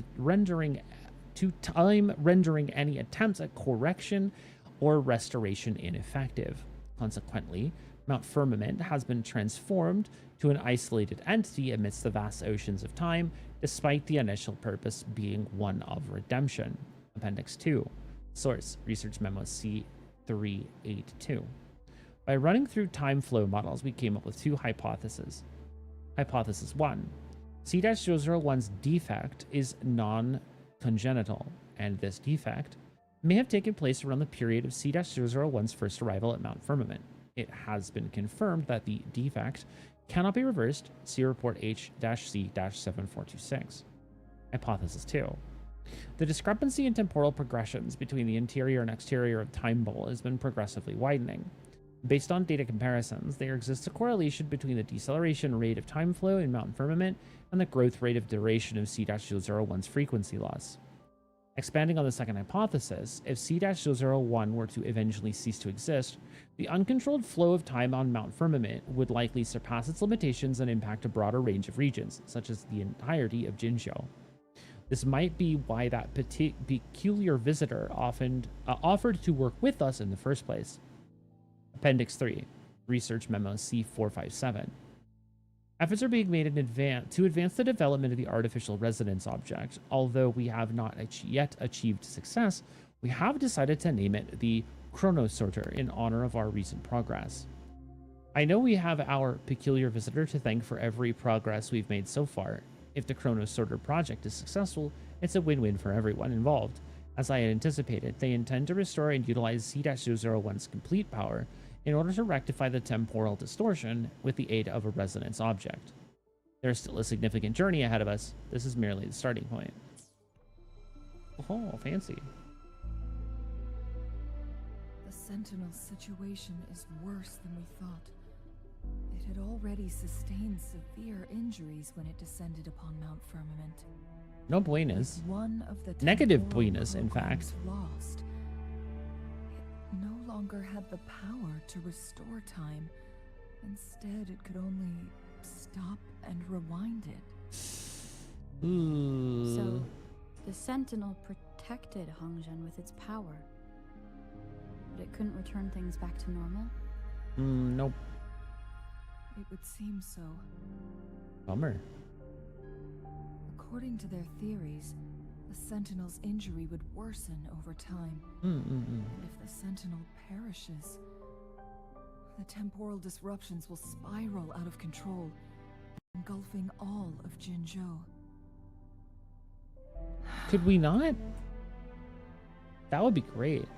time, rendering any attempts at correction or restoration ineffective. Consequently, Mount Firmament has been transformed to an isolated entity amidst the vast oceans of time, despite the initial purpose being one of redemption. Appendix 2. Source: Research Memo C-382. By running through time flow models, we came up with two hypotheses. Hypothesis 1. C-001's defect is non-congenital, and this defect may have taken place around the period of C-001's first arrival at Mount Firmament. It has been confirmed that the defect cannot be reversed. See report H-C-7426. Hypothesis 2. The discrepancy in temporal progressions between the interior and exterior of Time Bowl has been progressively widening. Based on data comparisons, there exists a correlation between the deceleration rate of time flow in Mount Firmament and the growth rate of duration of C-001's frequency loss. Expanding on the second hypothesis, if C-001 were to eventually cease to exist, the uncontrolled flow of time on Mount Firmament would likely surpass its limitations and impact a broader range of regions, such as the entirety of Jinzhou. This might be why that peculiar visitor offered to work with us in the first place. Appendix 3. Research Memo C-457. Efforts are being made to advance the development of the artificial resonance object. Although we have not yet achieved success, we have decided to name it the Chronosorter in honor of our recent progress. I know we have our peculiar visitor to thank for every progress we've made so far. If the Chronosorter project is successful, it's a win-win for everyone involved. As I had anticipated, they intend to restore and utilize C-001's complete power in order to rectify the temporal distortion with the aid of a resonance object. There is still a significant journey ahead of us. This is merely the starting point. Oh, fancy. The Sentinel situation is worse than we thought. It had already sustained severe injuries when it descended upon Mount Firmament. No buenas. One of the Negative buenas, in fact. Lost. It no longer had the power to restore time. Instead, it could only stop and rewind it. Ooh. So, the Sentinel protected Hongzhen with its power, but it couldn't return things back to normal? Nope. It would seem so. Bummer. According to their theories, the Sentinel's injury would worsen over time. And if the Sentinel perishes, the temporal disruptions will spiral out of control, engulfing all of Jinzhou. Could we not? That would be great.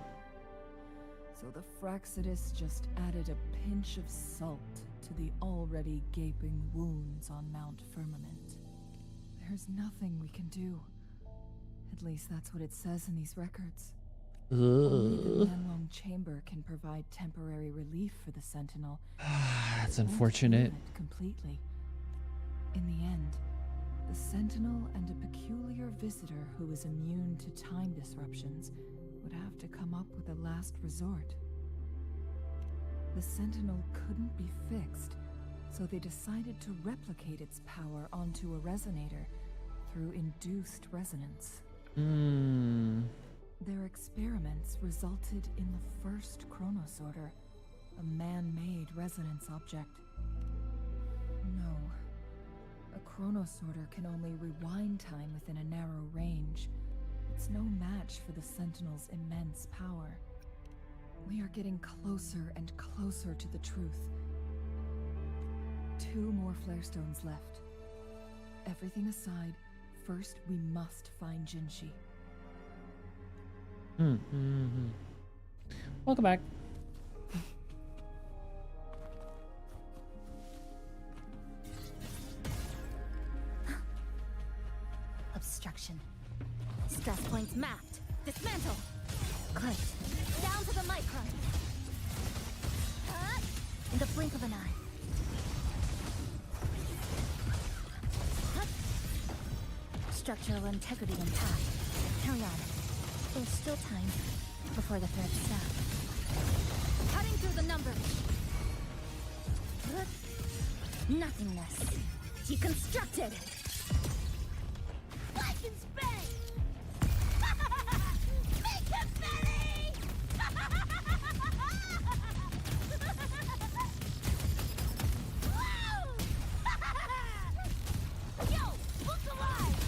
So the Fraxidus just added a pinch of salt to the already gaping wounds on Mount Firmament. There's nothing we can do. At least that's what it says in these records. Only the Yanlong Chamber can provide temporary relief for the Sentinel. That's unfortunate. Completely. In the end, the Sentinel and a peculiar visitor who is immune to time disruptions would have to come up with a last resort. The Sentinel couldn't be fixed, so they decided to replicate its power onto a resonator, through induced resonance. Hmm. Their experiments resulted in the first chronosorter, a man-made resonance object. No. A chronosorter can only rewind time within a narrow range. It's no match for the Sentinel's immense power. We are getting closer and closer to the truth. 2 more flare stones left. Everything aside, first we must find Jinshi. Welcome back. Obstruction. Stress points mapped. Dismantle. Close. Down to the micron. In the blink of an eye. Structural integrity intact. Carry on. There's still time before the thread stop. Cutting through the numbers. Nothingness. Deconstructed. Like and spank! Make him belly! Yo, look alive!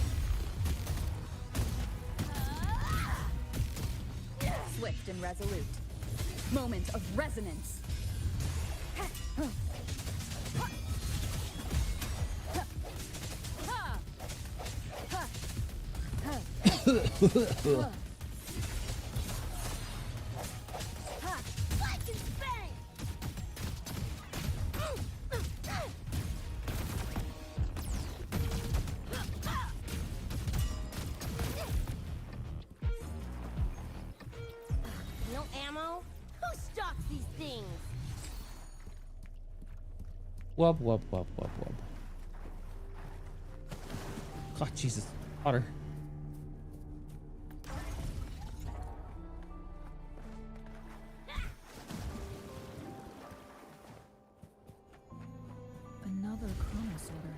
Swift and resolute. Moment of resonance. Like and spank! No ammo? Who stocks these things? Wub, wub, wub, wub, wub. Oh, Jesus. Water. Another chronosorter.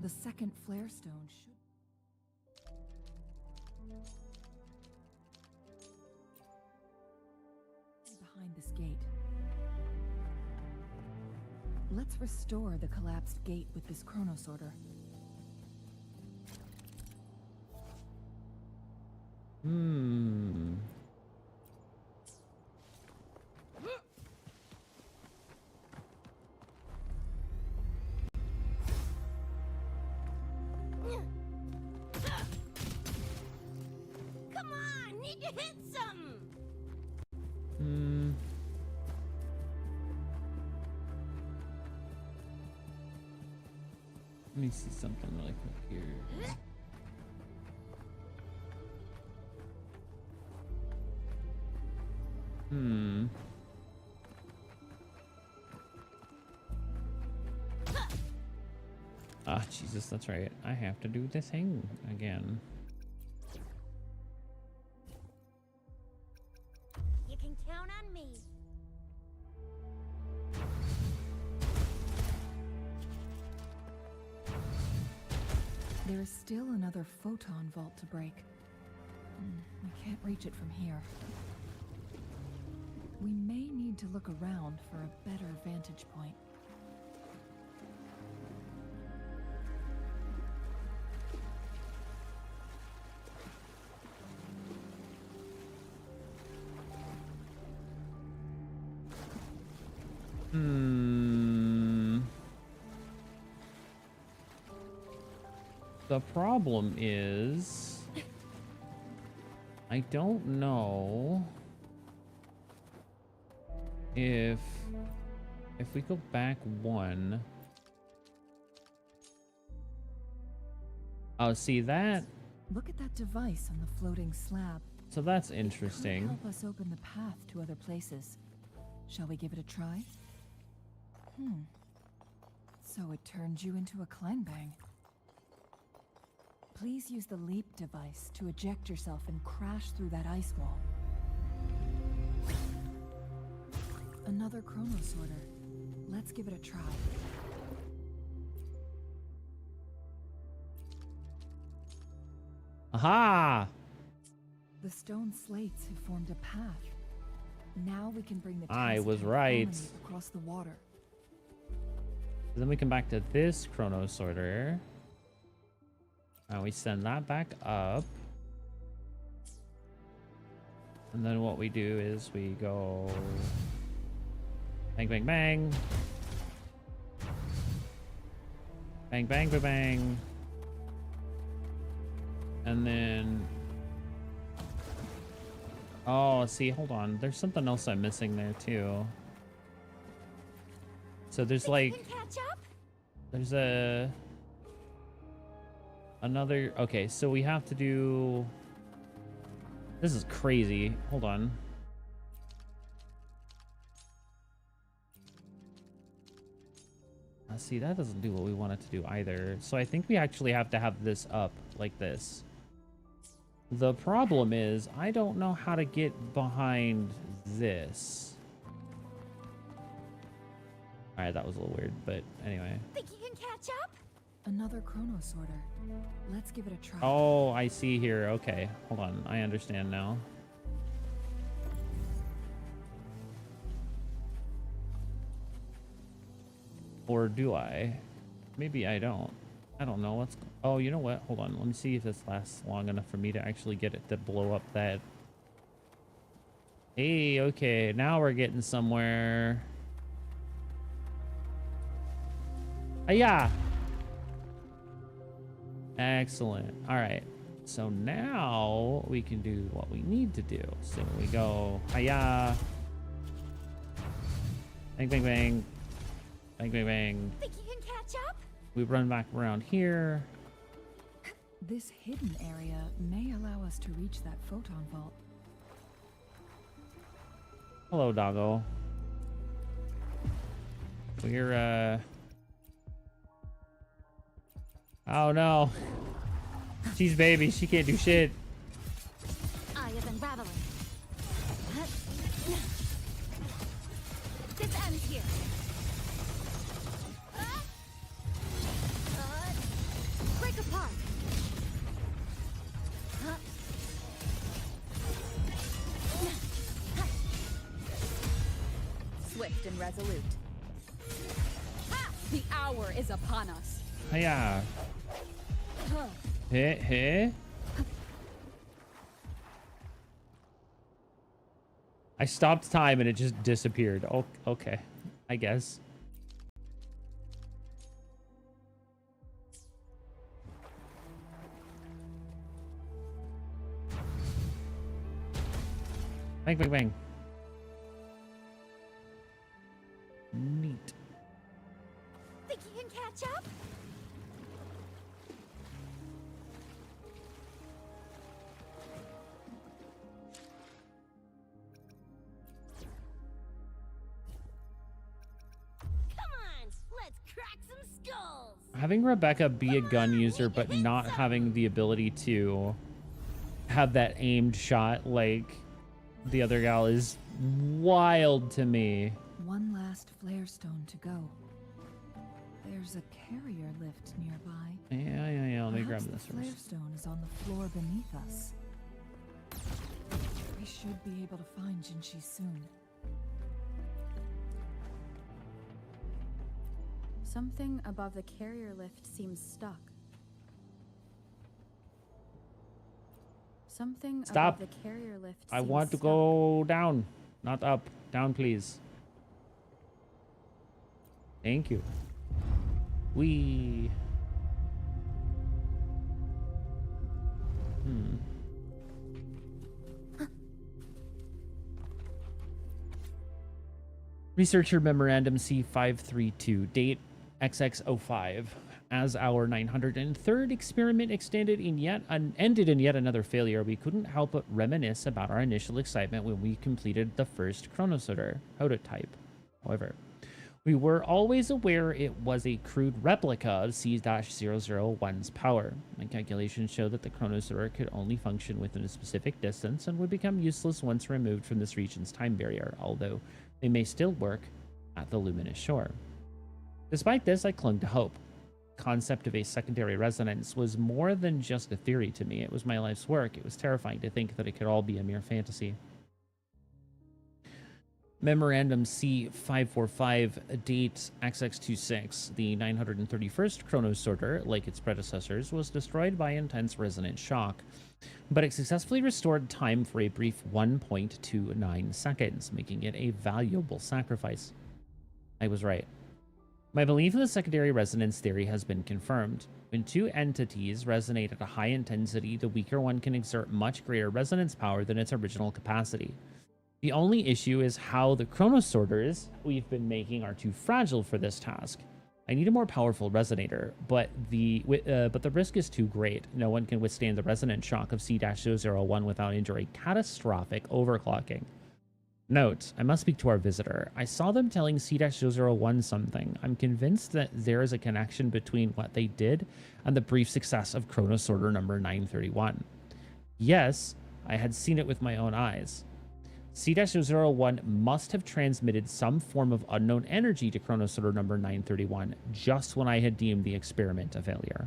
The second flare stone should... behind this gate. Let's restore the collapsed gate with this chronosorter. Come on, need to hit something. Let me see something really quick here. Ah, Jesus, that's right. I have to do the thing again. You can count on me. There is still another photon vault to break. We can't reach it from here. We may need to look around for a better vantage point. The problem is, I don't know if we go back one. Oh, see that? Look at that device on the floating slab. So that's It could interesting. help us open the path to other places. Shall we give it a try? So it turned you into a Clangbang. Please use the leap device to eject yourself and crash through that ice wall. Another chronosorter. Let's give it a try. Aha! The stone slates have formed a path. Now we can bring the I was Task right. Harmony across the water. Then we come back to this chrono sorter. And we send that back up. And then what we do is we go bang, bang, bang. Bang, bang, bang, bang. And then... Oh, see, hold on. There's something else I'm missing there, too. So there's like... There's a... Another... Okay, so we have to do... This is crazy. Hold on. See, that doesn't do what we want it to do either. So I think we actually have to have this up like this. The problem is, I don't know how to get behind this. Alright, that was a little weird, but anyway. Think you can catch up? Another chrono sorter. Let's give it a try. Oh, I see here. Okay, hold on. I understand now. Or do I? Maybe I don't. I don't know what's... Oh, you know what? Hold on. Let me see if this lasts long enough for me to actually get it to blow up that... Hey, okay. Now we're getting somewhere. Hiya! Excellent. All right. So now we can do what we need to do. So we go, hiya. Bang, bang, bang. Bang, bang, bang. Think you can catch up? We run back around here. This hidden area may allow us to reach that photon vault. Hello, doggo. We're, Oh, no. She's baby. She can't do shit. I have unraveling. This ends here. Break apart. Swift and resolute. Ha! The hour is upon us. Hiya. Hey, hey. I stopped time and it just disappeared. Oh, okay. I guess. Bang, bang, bang. Neat. Think you can catch up? Having Rebecca be a gun user, but not having the ability to have that aimed shot like the other gal is wild to me. One last flare stone to go. There's a carrier lift nearby. Yeah. Let me grab Perhaps this the flare first. stone is on the floor beneath us. We should be able to find Jinshi soon. Something above the carrier lift seems stuck. Something Stop. above the carrier lift I seems want to stuck. go down, not up. Down, please. Thank you. Wee. Researcher Memorandum C532, date XX05. As our 903rd experiment ended in yet another failure, we couldn't help but reminisce about our initial excitement when we completed the first chronosorter prototype. However, we were always aware it was a crude replica of C-001's power. My calculations show that the chronosorter could only function within a specific distance and would become useless once removed from this region's time barrier, although they may still work at the luminous shore. Despite this, I clung to hope. concept of a secondary resonance was more than just a theory to me. It was my life's work. It was terrifying to think that it could all be a mere fantasy. Memorandum C545, date XX26. The 931st Chronos Sorter, like its predecessors, was destroyed by intense resonant shock, but it successfully restored time for a brief 1.29 seconds, making it a valuable sacrifice. I was right. My belief in the secondary resonance theory has been confirmed. When two entities resonate at a high intensity, the weaker one can exert much greater resonance power than its original capacity. The only issue is how the Chronos Sorters we've been making are too fragile for this task. I need a more powerful resonator, but the risk is too great. No one can withstand the resonant shock of C-001 without enduring catastrophic overclocking. Note, I must speak to our visitor. I saw them telling C-001 something. I'm convinced that there is a connection between what they did and the brief success of Chronos Sorter number 931. Yes, I had seen it with my own eyes. C-001 must have transmitted some form of unknown energy to Chronos Sorter number 931 just when I had deemed the experiment a failure.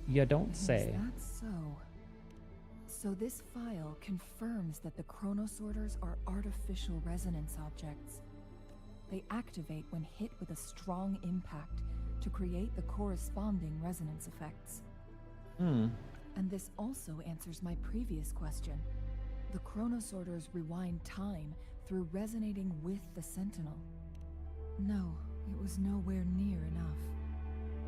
You don't say. Is that so? So this file confirms that the Chronos Sorters are artificial resonance objects. They activate when hit with a strong impact to create the corresponding resonance effects. And this also answers my previous question. The Chronos Sorters rewind time through resonating with the Sentinel. No, it was nowhere near enough.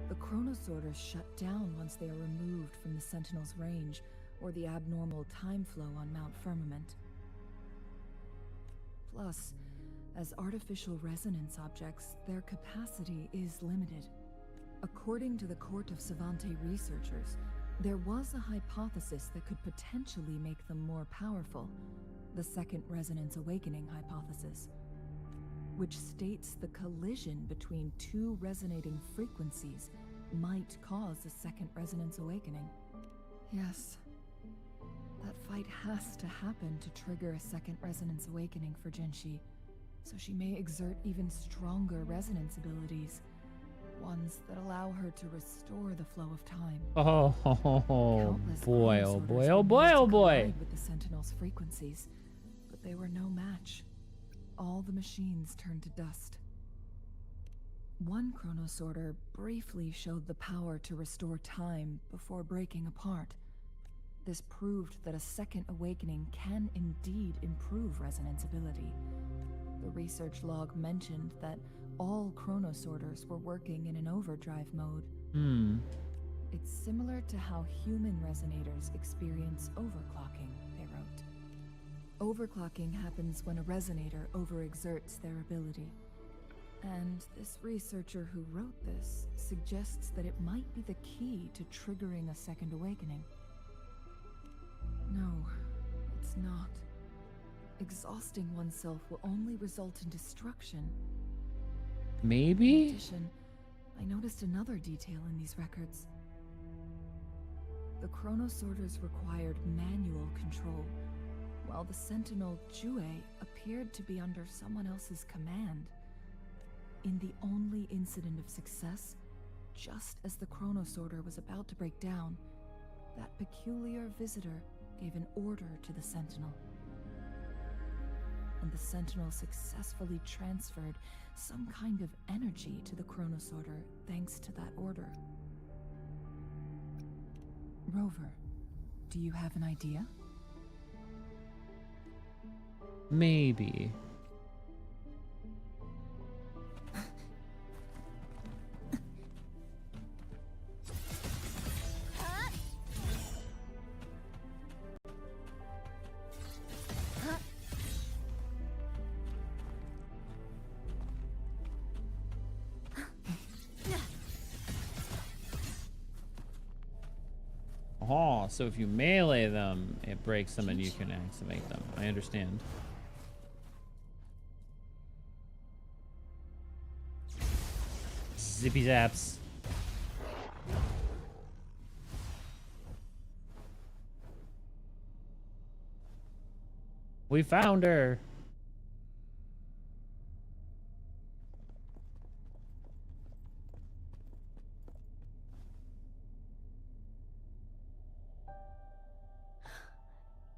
The Chronos Sorters shut down once they are removed from the Sentinel's range, or the abnormal time flow on Mount Firmament. Plus, as artificial resonance objects, their capacity is limited. According to the Court of Savante researchers, there was a hypothesis that could potentially make them more powerful, the Second Resonance Awakening hypothesis, which states the collision between two resonating frequencies might cause a Second Resonance Awakening. Yes, that fight has to happen to trigger a Second Resonance Awakening for Jinshi, so she may exert even stronger resonance abilities. Ones that allow her to restore the flow of time. Oh boy, oh boy, oh boy, oh boy. With the Sentinel's frequencies, but they were no match. All the machines turned to dust. One Chronos Sorter briefly showed the power to restore time before breaking apart. This proved that a second awakening can indeed improve resonance ability. The research log mentioned that all Chronos Sorters were working in an overdrive mode. It's similar to how human resonators experience overclocking, they wrote. Overclocking happens when a resonator overexerts their ability. And this researcher who wrote this suggests that it might be the key to triggering a second awakening. No, it's not. Exhausting oneself will only result in destruction. Maybe? In addition, I noticed another detail in these records. The Chronos Sorters required manual control, while the Sentinel Jue appeared to be under someone else's command. In the only incident of success, just as the Chronos Sorter was about to break down, that peculiar visitor gave an order to the Sentinel. And the Sentinel successfully transferred some kind of energy to the Chronos Sorter thanks to that order. Rover, do you have an idea? Maybe. Oh, so if you melee them, it breaks them and you can activate them. I understand. Zippy zaps. We found her.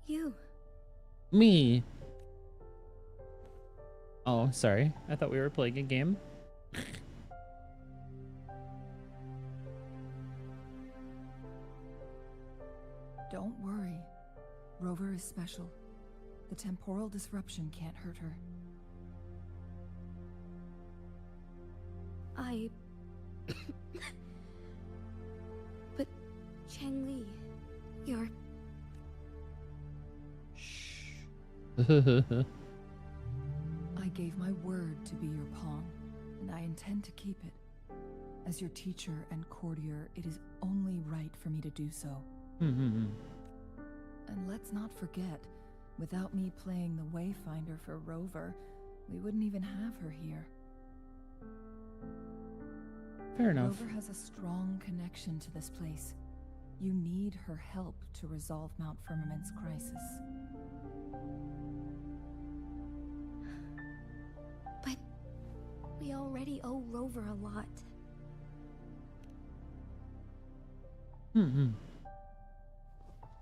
You. Me. Oh, sorry. I thought we were playing a game. Don't worry. Rover is special. The temporal disruption can't hurt her. But Changli, you're... I gave my word to be your pawn, and I intend to keep it. As your teacher and courtier, it is only right for me to do so. And let's not forget, without me playing the Wayfinder for Rover, we wouldn't even have her here. Fair enough. Rover has a strong connection to this place. You need her help to resolve Mount Firmament's crisis. But we already owe Rover a lot.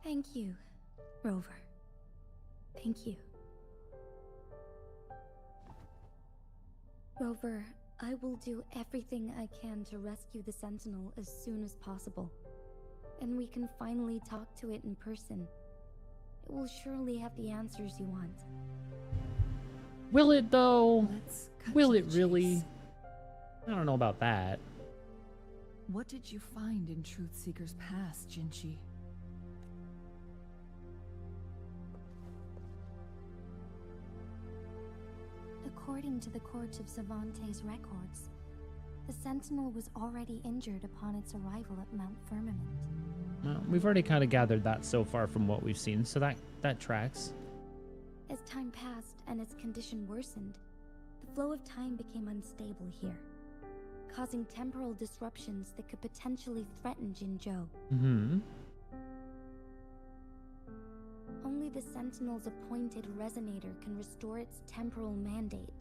Thank you, Rover. Thank you. Rover, I will do everything I can to rescue the Sentinel as soon as possible. And we can finally talk to it in person. It will surely have the answers you want. Will it though? Let's cut Will to it the really? chase. I don't know about that. What did you find in Truthseeker's past, Jinchi? According to the Court of Savante's records, the Sentinel was already injured upon its arrival at Mount Firmament. Well, we've already kind of gathered that so far from what we've seen, so that tracks. As time passed and its condition worsened, the flow of time became unstable here, causing temporal disruptions that could potentially threaten Jinzhou. Only the Sentinel's appointed resonator can restore its temporal mandate.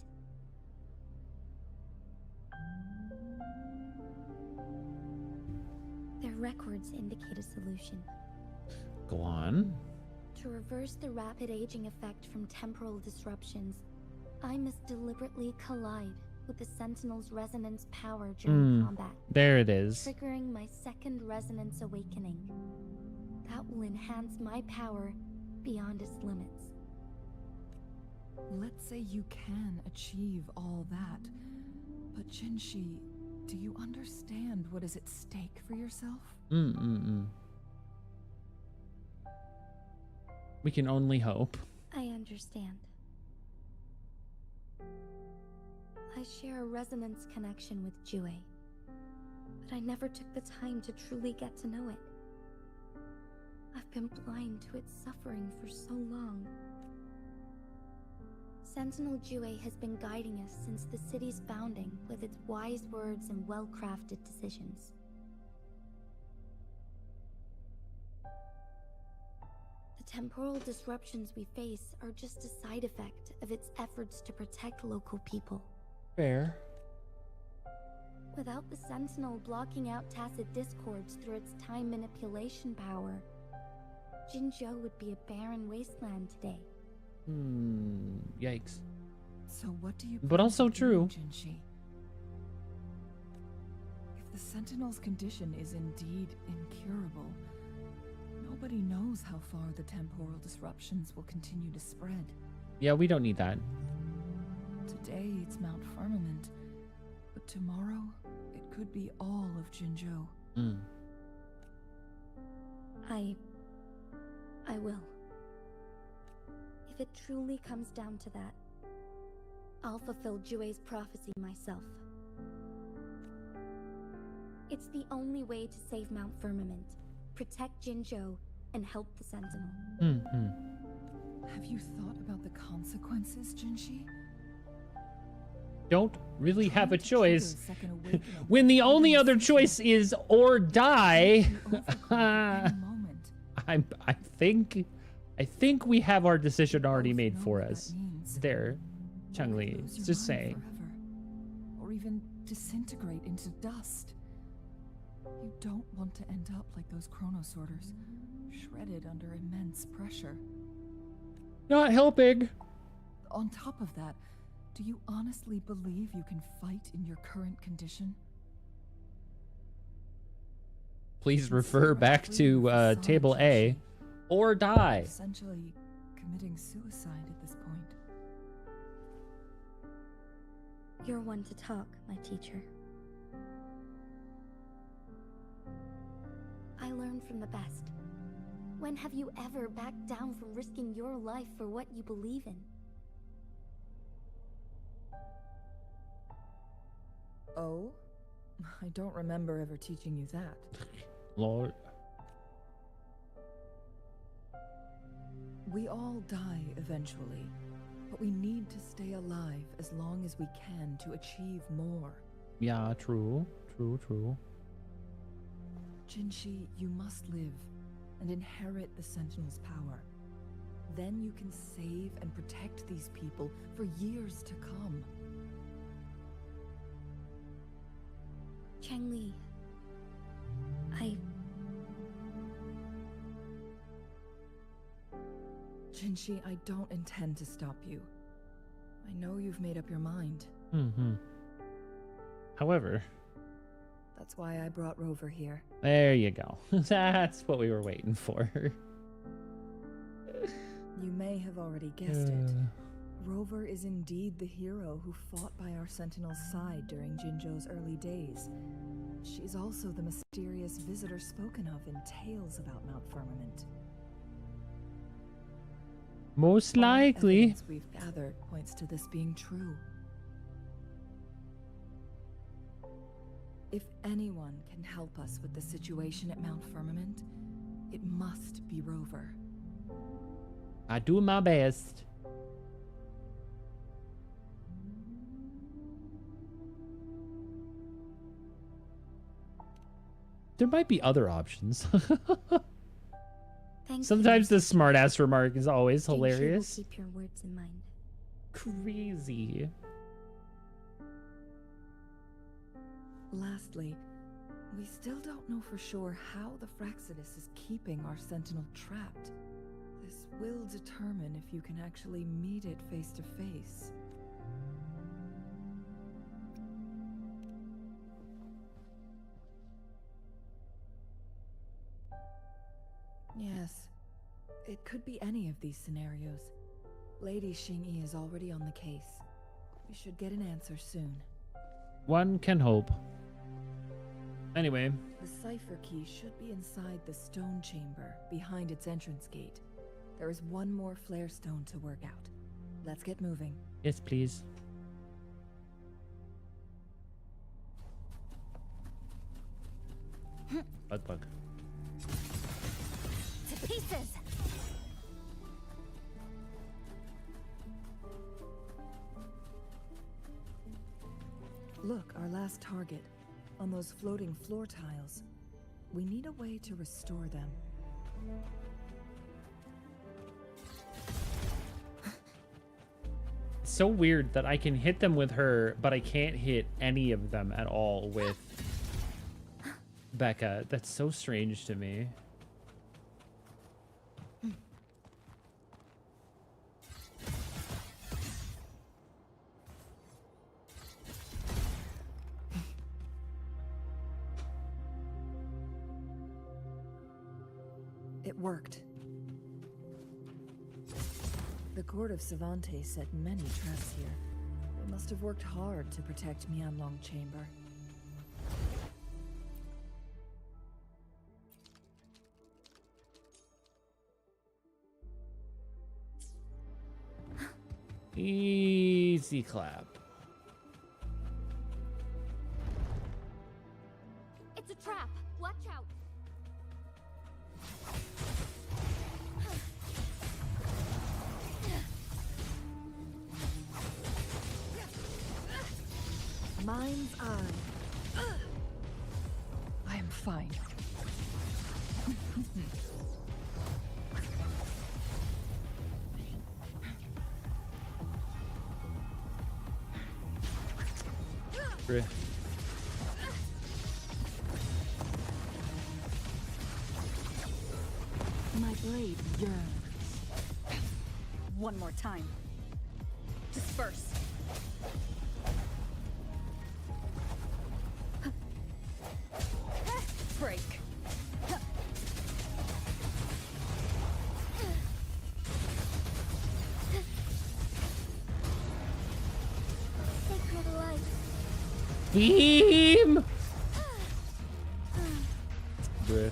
Their records indicate a solution. Go on. To reverse the rapid aging effect from temporal disruptions, I must deliberately collide with the Sentinel's resonance power during combat. There it is. Triggering my second resonance awakening. That will enhance my power beyond its limits. Let's say you can achieve all that, but Jinshi, do you understand what is at stake for yourself? We can only hope. I understand. I share a resonance connection with Jue, but I never took the time to truly get to know it. I've been blind to its suffering for so long. Sentinel Jue has been guiding us since the city's founding with its wise words and well-crafted decisions. The temporal disruptions we face are just a side effect of its efforts to protect local people. Fair. Without the Sentinel blocking out tacit discords through its time manipulation power, Jinzhou would be a barren wasteland today. Yikes. So what do you But also true. Jinshi? If the Sentinel's condition is indeed incurable, nobody knows how far the temporal disruptions will continue to spread. Yeah, we don't need that. Today it's Mount Firmament, but tomorrow it could be all of Jinzhou. I will. If it truly comes down to that, I'll fulfill Jue's prophecy myself. It's the only way to save Mount Firmament, protect Jinzhou, and help the Sentinel. Have you thought about the consequences, Jinshi? Don't really have a Trying to trigger choice second awakening when the without only even other choice is or die. at any moment. I think we have our decision already Both made know for what us. that means. There, You Changli. could lose your Just mind saying. forever, or even disintegrate into dust. You don't want to end up like those chronosorters, shredded under immense pressure. Not helping. On top of that, do you honestly believe you can fight in your current condition? Please refer back to table A or die. Essentially committing suicide at this point. You're one to talk, my teacher. I learn from the best. When have you ever backed down from risking your life for what you believe in? Oh? I don't remember ever teaching you that. Lord. We all die eventually, but we need to stay alive as long as we can to achieve more. Yeah, true. True. Jinshi, you must live and inherit the Sentinel's power. Then you can save and protect these people for years to come. Changli, Jinshi, I don't intend to stop you. I know you've made up your mind. However, that's why I brought Rover here. there you go. That's what we were waiting for. You may have already guessed it. Rover is indeed the hero who fought by our Sentinel's side during Jinzhou's early days. She's also the mysterious visitor spoken of in tales about Mount Firmament. Most All likely. evidence we've gathered points to this being true. If anyone can help us with the situation at Mount Firmament, it must be Rover. I do my best. There might be other options. Sometimes the smartass remark is always hilarious. Keep your words in mind. Crazy. Lastly, we still don't know for sure how the Fraxidus is keeping our Sentinel trapped. This will determine if you can actually meet it face to face. Yes, it could be any of these scenarios. Lady Xingyi is already on the case. We should get an answer soon. One can hope. Anyway. The cipher key should be inside the stone chamber, behind its entrance gate. There is one more flare stone to work out. Let's get moving. Yes, please. Bug. To pieces! Look, our last target. On those floating floor tiles. We need a way to restore them. It's so weird that I can hit them with her, but I can't hit any of them at all with Becca. That's so strange to me. It worked. The court of Savantes set many traps here. They must have worked hard to protect Mianlong Chamber. Easy clap. It's a trap! Watch out! Mind's eye. I am fine. My blade yearns. one more time. Disperse. Break. Sacred light. Beam! Bruh.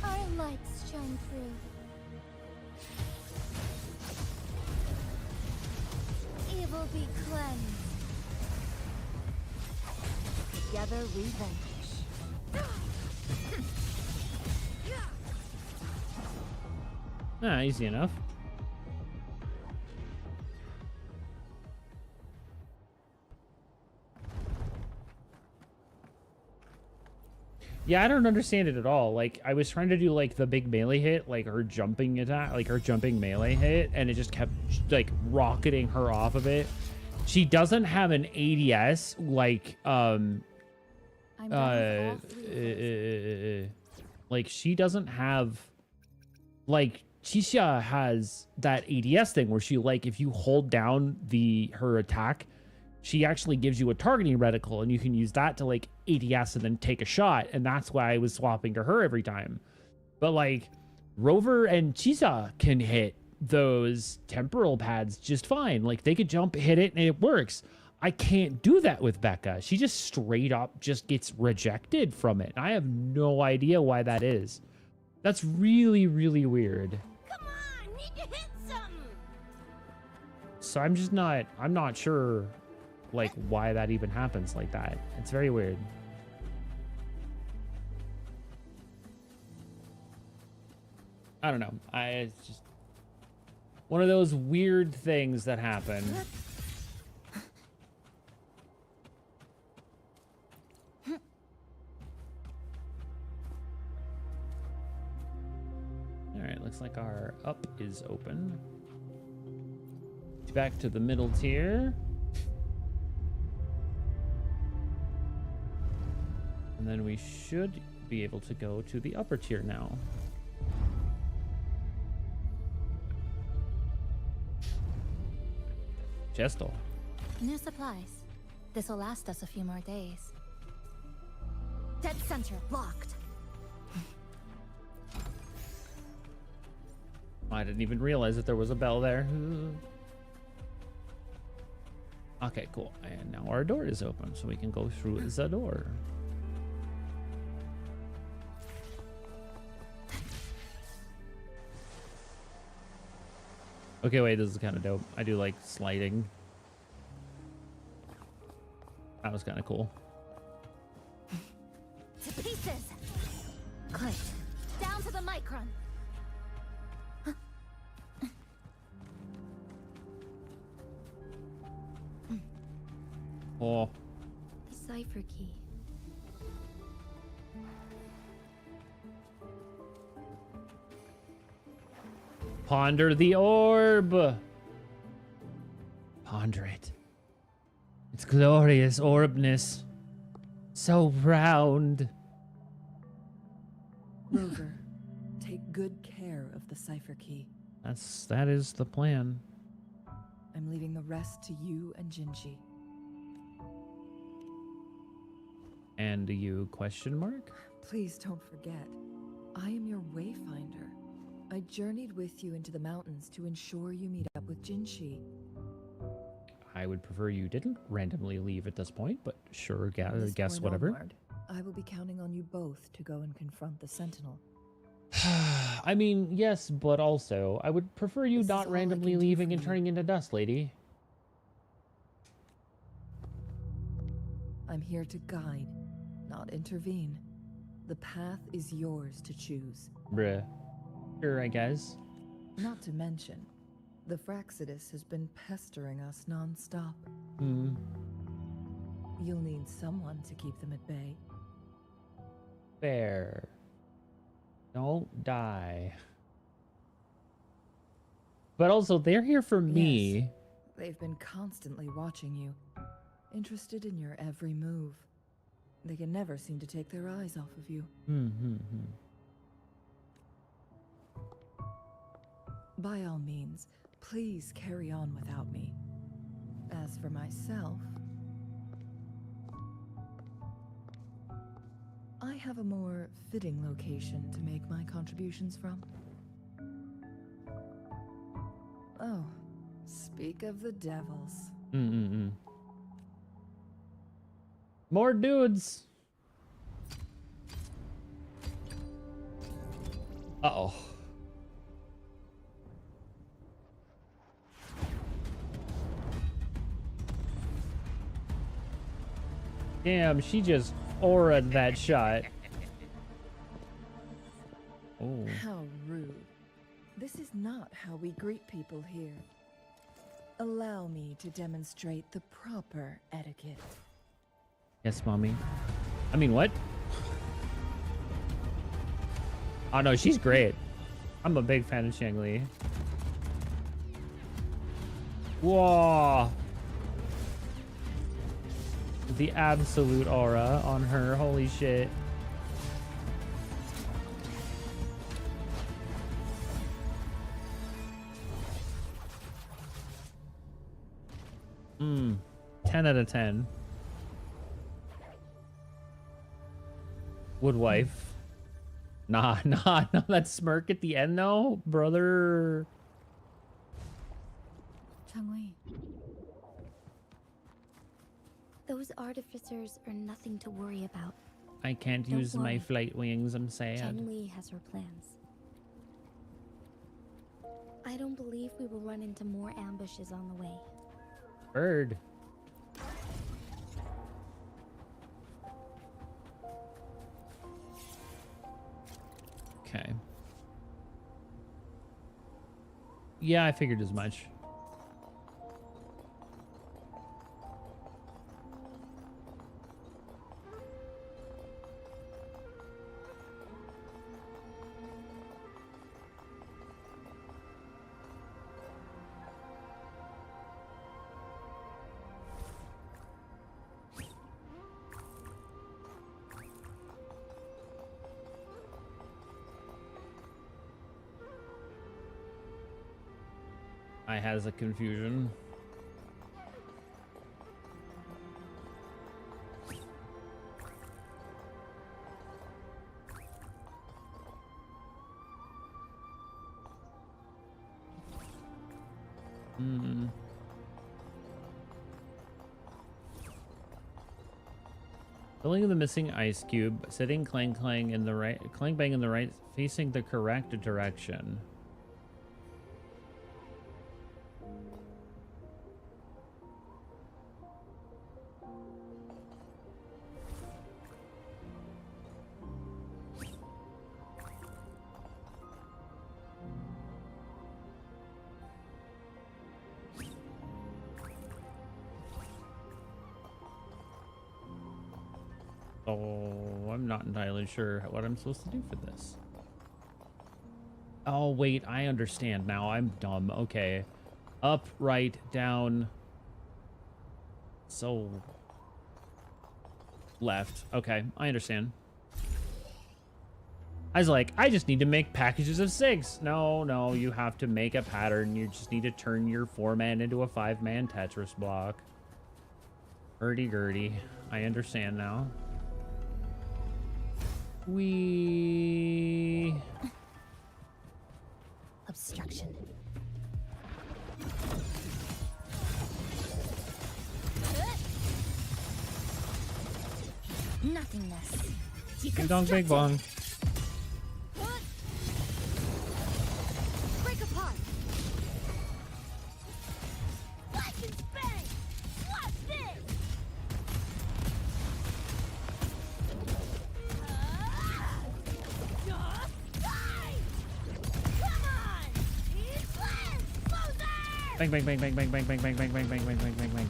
Our lights shine through. Evil be cleansed. Together we vanquish. Ah, easy enough. Yeah, I don't understand it at all. Like, I was trying to do, like, the big melee hit, like, her jumping attack, like, her jumping melee hit, and it just kept, like, rocketing her off of it. She doesn't have an ADS, like, like, she doesn't have, like, Chisha has that ADS thing where she, like, if you hold down her attack, she actually gives you a targeting reticle, and you can use that to, like, ADS and then take a shot, and that's why I was swapping to her every time. But, like, Rover and Chisa can hit those temporal pads just fine. Like, they could jump, hit it, and it works. I can't do that with Becca. She just straight up just gets rejected from it. I have no idea why that is. That's really, really weird. Come on, need to hit something. So I'm not sure, like, why that even happens like that. It's very weird. I don't know. It's just one of those weird things that happen. All right, looks like our up is open. Back to the middle tier. And then we should be able to go to the upper tier now. Gestal. New supplies. This'll last us a few more days. Dead center blocked. I didn't even realize that there was a bell there. Okay, cool. And now our door is open, so we can go through the door. Okay, wait, this is kind of dope. I do like sliding. That was kind of cool. To pieces. Click. Down to the micron. Oh. The cipher key. Ponder the orb. Ponder it. Its glorious orbness. So round. Rover, take good care of the cipher key. That is the plan. I'm leaving the rest to you and Jinji. And you question mark? Please don't forget, I am your wayfinder. I journeyed with you into the mountains to ensure you meet up with Jinshi. I would prefer you didn't randomly leave at this point, but sure, From this guess point whatever. onward, I will be counting on you both to go and confront the Sentinel. I mean, yes, but also, I would prefer you This is not all I randomly can do leaving for and you. turning into dust, lady. I'm here to guide, not intervene. The path is yours to choose. Bruh. Sure, I guess. Not to mention, the Fraxidus has been pestering us non-stop. Hmm. You'll need someone to keep them at bay. Fair. Don't die. But also, they're here for me. Yes, they've been constantly watching you, interested in your every move. They can never seem to take their eyes off of you. By all means, please carry on without me. As for myself, I have a more fitting location to make my contributions from. Oh, speak of the devils. More dudes. Uh-oh. Damn, she just aura'd that shot. Oh. How rude. This is not how we greet people here. Allow me to demonstrate the proper etiquette. Yes, mommy. I mean, what? Oh, no, she's great. I'm a big fan of Shang Li. Whoa. The absolute aura on her. Holy shit. Hmm. 10 out of 10. Woodwife. Nah, that smirk at the end though, brother. Changli. Those artificers are nothing to worry about. I can't Don't use my worry. flight wings, I'm sad. Changli has her plans. I don't believe we will run into more ambushes on the way. Bird. Okay. Yeah, I figured as much. I has a confusion. Filling the missing ice cube, sitting clang clang in the right, clang bang in the right, facing the correct direction. Oh, I'm not entirely sure what I'm supposed to do for this. Oh, wait, I understand now. I'm dumb. Okay. Up, right, down. So... left. Okay, I understand. I was like, I just need to make packages of 6. No, you have to make a pattern. You just need to turn your 4-man into a 5-man Tetris block. Hurdy-gurdy. I understand now. Obstruction. Nothingness. Ding dong, big bong. Break apart. Slash and bang. Slash this. Bang, bang, bang, bang, bang, bang, bang, bang, bang, bang, bang, bang, bang, bang, bang.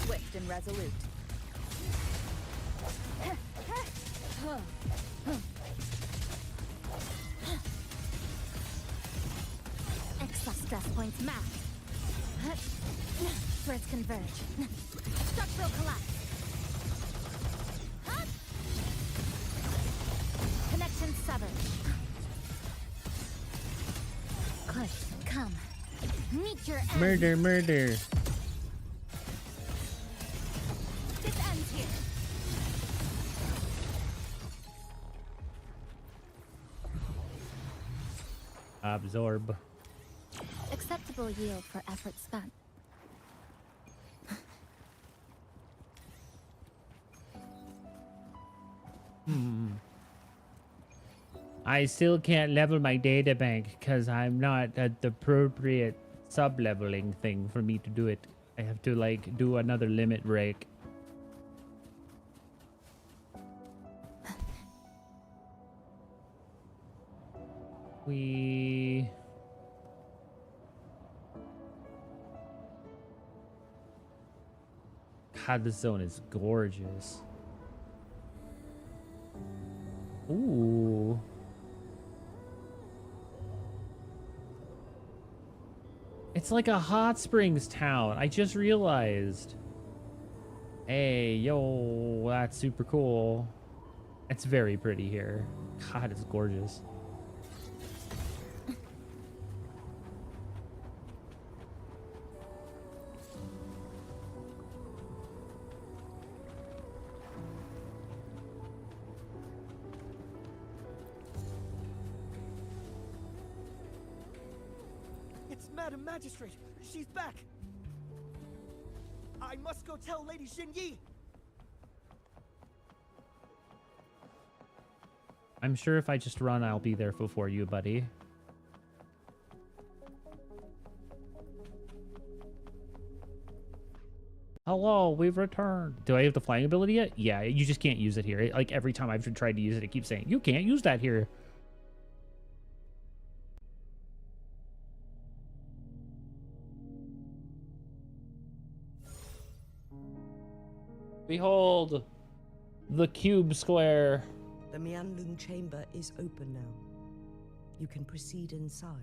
Swift and resolute. Extra stress points mapped. Threads converge. Structural collapse. Meet your end. Murder, murder. This ends here. Absorb. Acceptable yield for effort spent. I still can't level my data bank because I'm not at the appropriate sub-leveling thing for me to do it. I have to like do another limit break. God, this zone is gorgeous. Ooh. It's like a hot springs town. I just realized. Hey, yo, that's super cool. It's very pretty here. God, it's gorgeous. It's Madam Magistrate. She's back. I must go tell Lady Xinyi. I'm sure if I just run, I'll be there before you, buddy. Hello, we've returned. Do I have the flying ability yet? Yeah, you just can't use it here. Like every time I've tried to use it, it keeps saying, you can't use that here. Behold, the cube square. The Mianlun chamber is open now. You can proceed inside.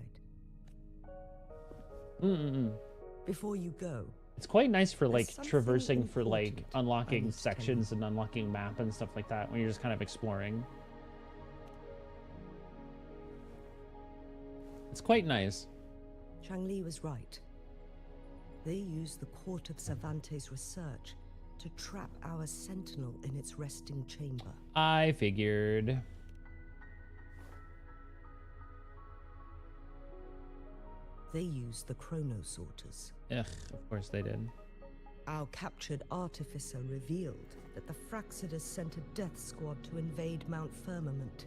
Before you go, it's quite nice for like something traversing, for like important unlocking sections and unlocking map and stuff like that when you're just kind of exploring. It's quite nice. Changli was right. They used the Court of Cervantes' research to trap our sentinel in its resting chamber. I figured. They used the chronosorters. Ugh, of course they did. Our captured artificer revealed that the Fraxidus sent a death squad to invade Mount Firmament.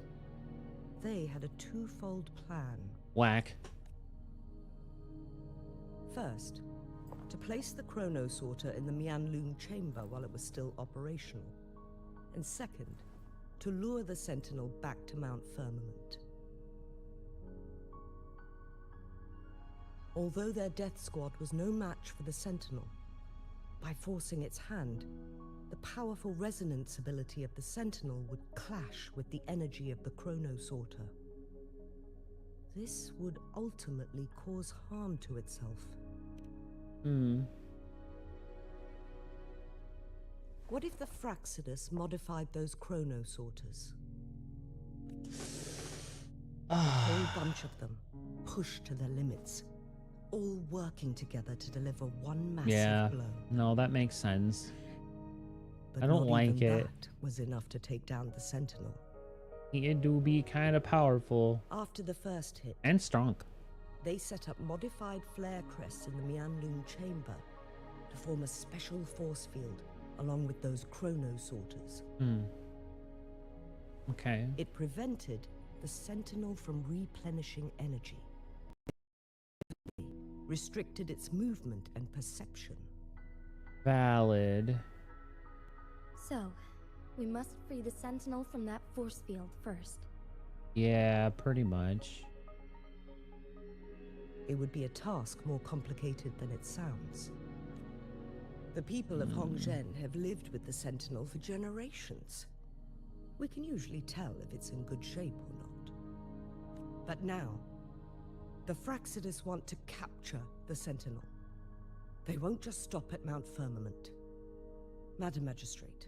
They had a twofold plan. Whack. First, to place the chronosorter in the Mianlun chamber while it was still operational. And second, to lure the sentinel back to Mount Firmament. Although their death squad was no match for the sentinel, by forcing its hand, the powerful resonance ability of the sentinel would clash with the energy of the chronosorter. This would ultimately cause harm to itself. What if the Fraxidus modified those chronosorters? A whole bunch of them, pushed to their limits, all working together to deliver one massive blow. No, that makes sense. But I don't not like even it. That was enough to take down the sentinel. It do be kind of powerful. After the first hit, and strong. They set up modified flare crests in the Mianlun chamber to form a special force field along with those chronosorters. Okay. It prevented the sentinel from replenishing energy, restricted its movement and perception. Valid. So, we must free the sentinel from that force field first. Yeah, pretty much. It would be a task more complicated than it sounds. The people of Hongzhen have lived with the sentinel for generations. We can usually tell if it's in good shape or not. But now, the Fraxidus want to capture the sentinel. They won't just stop at Mount Firmament. Madam Magistrate,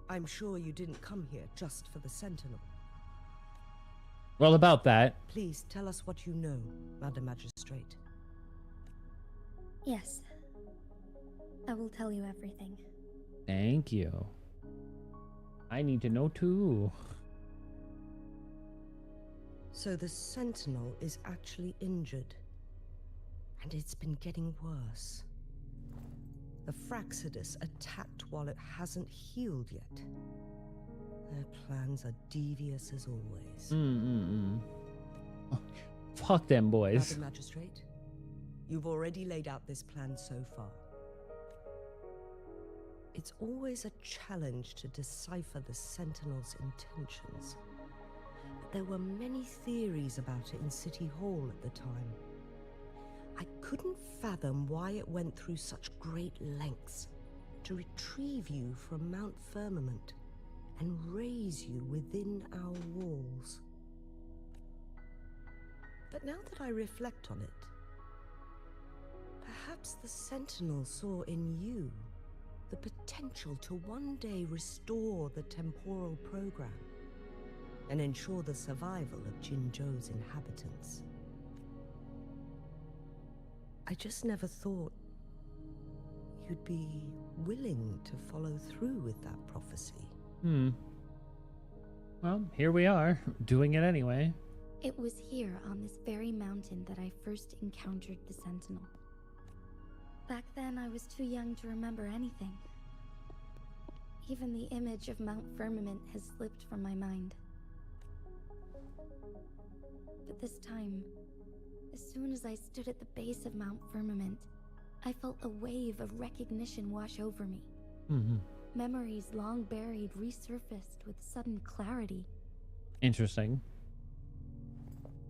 I'm sure you didn't come here just for the sentinel. Well, about that. Please tell us what you know, Madam Magistrate. Yes. I will tell you everything. Thank you. I need to know too. So the Sentinel is actually injured. And it's been getting worse. The Fraxidus attacked while it hasn't healed yet. Their plans are devious as always. Oh, fuck them boys. Madam Magistrate, you've already laid out this plan so far. It's always a challenge to decipher the Sentinel's intentions. But there were many theories about it in City Hall at the time. I couldn't fathom why it went through such great lengths to retrieve you from Mount Firmament and raise you within our walls. But now that I reflect on it, perhaps the Sentinel saw in you the potential to one day restore the temporal program and ensure the survival of Jinzhou's inhabitants. I just never thought you'd be willing to follow through with that prophecy. Well, here we are, doing it anyway. It was here on this very mountain that I first encountered the Sentinel. Back then, I was too young to remember anything. Even the image of Mount Firmament has slipped from my mind. But this time, as soon as I stood at the base of Mount Firmament, I felt a wave of recognition wash over me. Memories long buried resurfaced with sudden clarity. Interesting.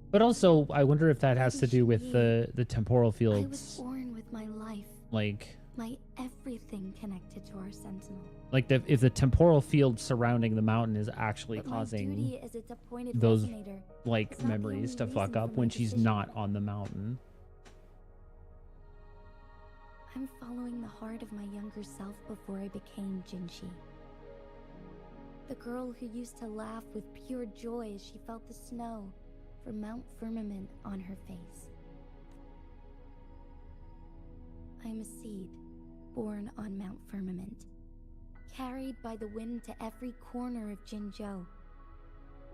But also, I wonder if that has to do with the temporal fields. I was born with my life. Like... my everything connected to our Sentinel. Like, if the temporal field surrounding the mountain is actually But causing my duty as its appointed those, resonator like, is not the memories to only fuck reason up for my when she's decision. not on the mountain. I'm following the heart of my younger self before I became Jinshi. The girl who used to laugh with pure joy as she felt the snow from Mount Firmament on her face. I'm a seed, born on Mount Firmament, carried by the wind to every corner of Jinzhou.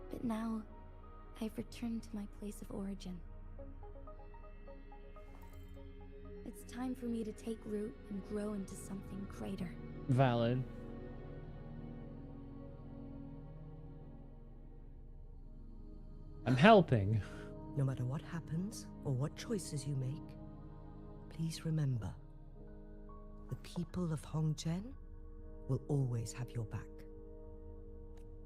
But now, I've returned to my place of origin. It's time for me to take root and grow into something greater. Valid. I'm helping. No matter what happens or what choices you make, please remember, the people of Hongzhen will always have your back.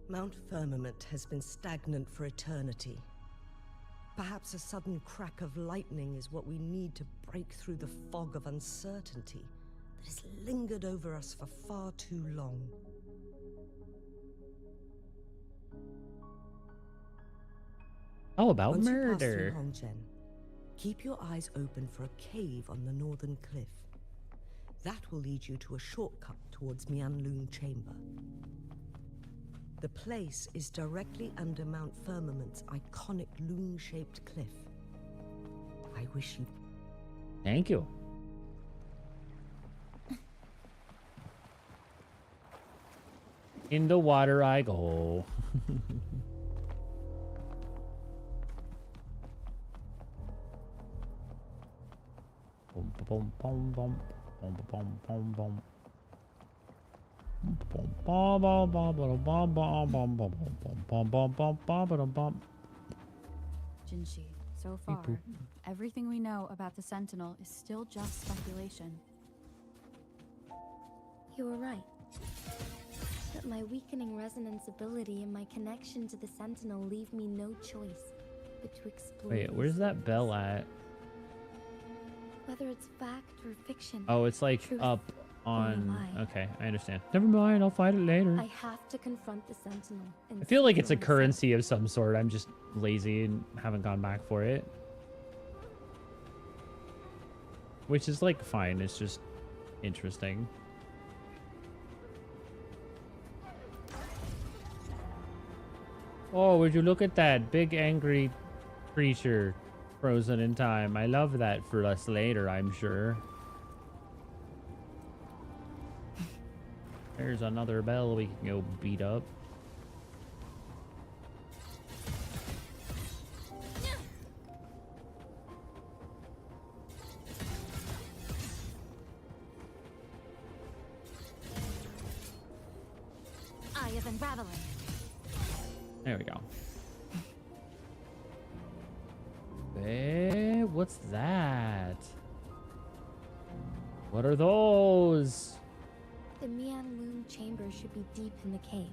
Mount Firmament has been stagnant for eternity. Perhaps a sudden crack of lightning is what we need to break through the fog of uncertainty that has lingered over us for far too long. Oh, about Once murder. you pass through Hongzhen, keep your eyes open for a cave on the northern cliff. That will lead you to a shortcut towards Mianlun Chamber. The place is directly under Mount Firmament's iconic loon-shaped cliff. I wish you... Thank you. In the water I go. Boom, boom, boom, boom, boom, boom, boom, boom. Jinshi, so far, everything we know about the Sentinel is still just speculation. You were right. But my weakening resonance ability and my connection to the Sentinel leave me no choice but to explore. Wait, where's that bell at? Whether it's fact or fiction. Oh, it's like truth up or on... lie. Okay, I understand. Never mind, I'll fight it later. I have to confront the Sentinel. And I feel like see it's a for myself. currency of some sort. I'm just lazy and haven't gone back for it. Which is like fine, it's just interesting. Oh, would you look at that big angry creature frozen in time? I love that for us later, I'm sure. There's another bell we can go beat up. Eye of Unraveling. There we go. Hey, what's that? What are those? The Mianlun chamber should be deep in the cave.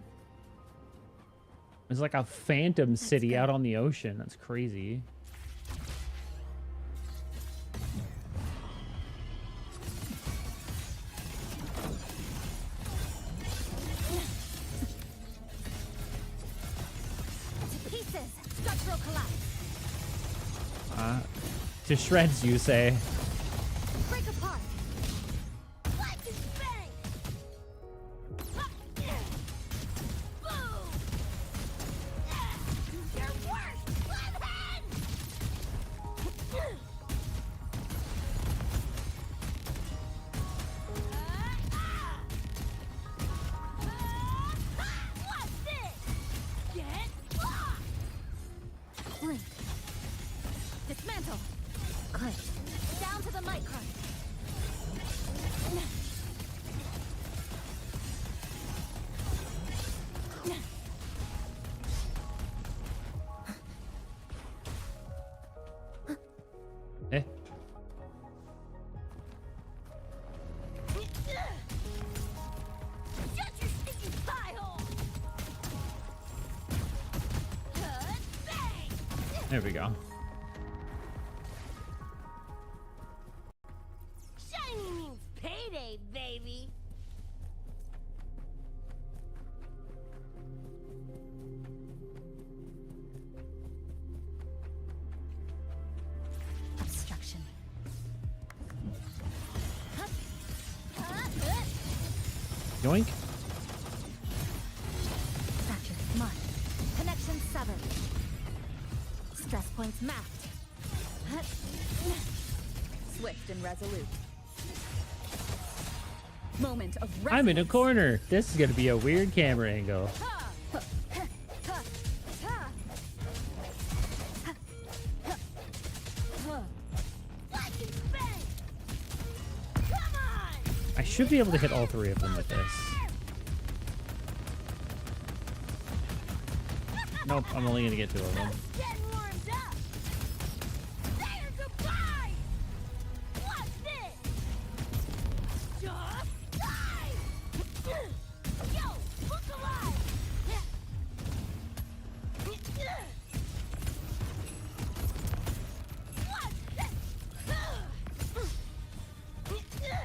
It's like a phantom city good. out on the ocean. That's crazy. To pieces. Structural collapse. To shreds, you say. Break apart. Lightning bang. Boom. Your worst. Left hand. What's this? Get lost. Blink. Dismantle. Click. Down to the micron. Eh. Shut your sticky pie hole. Bang. There we go. Shiny means payday, baby. Obstruction. Yoink. Fractured mark. Connection severed. Stress points mapped. Swift and resolute. Moment of I'm in a corner. This is gonna be a weird camera angle. I should be able to hit all three of them with this. Nope, I'm only gonna get two of them. Getting warmed up. Say your goodbye. What's this? Just die. Yo, look alive. What's this? Eat this.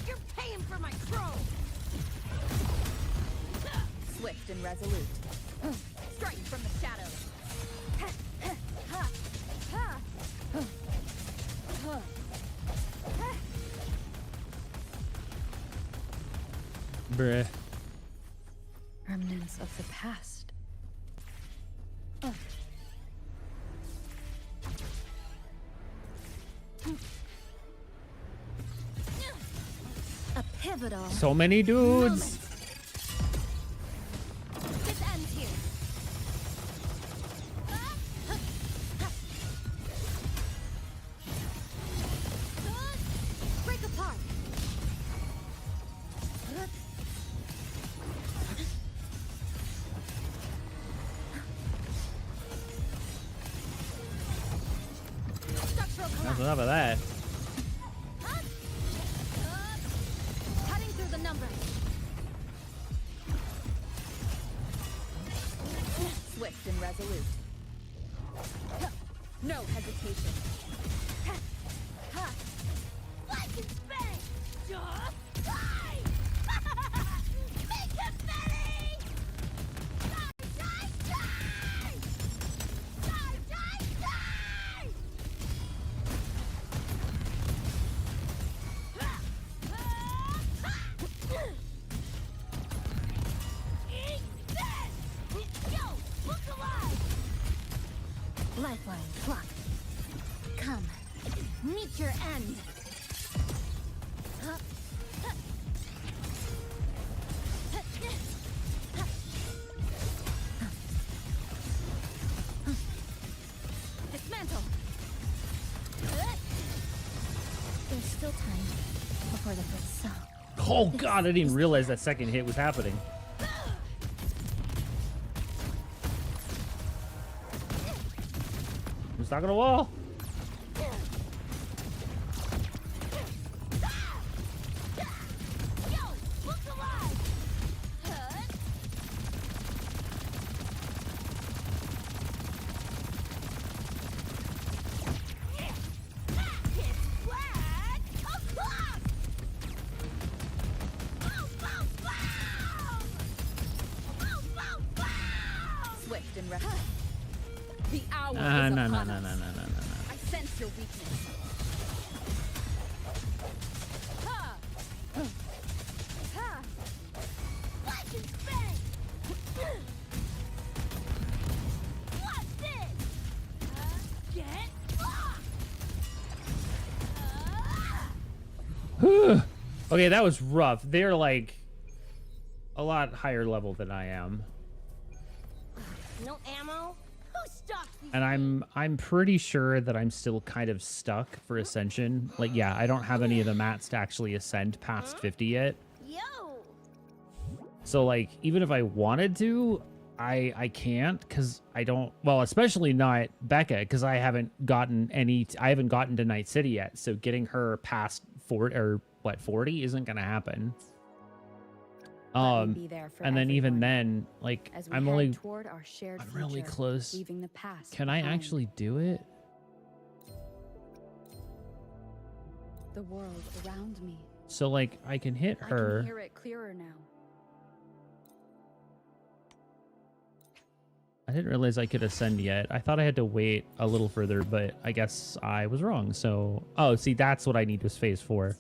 You're paying for my crow. Swift and resolute. Strike from the shadows. Bruh. Remnants of the past. A pivotal. So many dudes. Moment. This ends here. Break apart. Structural That's collapse. enough of that. Cutting through the numbers. Swift and resolute. No hesitation. Like and bang! Just die! Make confetti! Die, die, die! Die, die, die! Eat this! Yo, look alive! Lifeline, clock. Come, meet your end. Oh god, I didn't realize that second hit was happening. I'm stuck on a wall. Swift and rapid. The hour is No. upon us. I sense your weakness. Ha! Ha! Lightning bang! What's this? Get locked! Okay, that was rough. They're like a lot higher level than I am. No ammo? Who stopped these? And I'm pretty sure that I'm still kind of stuck for ascension. Like, yeah, I don't have any of the mats to actually ascend past 50 yet. Yo! So like, even if I wanted to, I can't, because I don't, well, especially not Becca, because I haven't gotten to Night City yet. So getting her past 40 or what, 40 isn't gonna happen. Be there for And then even everyone. then, like, As we I'm head only toward our shared I'm really future, close. leaving the past Can I behind. actually do it? The world around me. So like, I can hit I her. can hear it clearer now. I didn't realize I could ascend yet. I thought I had to wait a little further, but I guess I was wrong. So, oh, see, that's what I need was phase 4.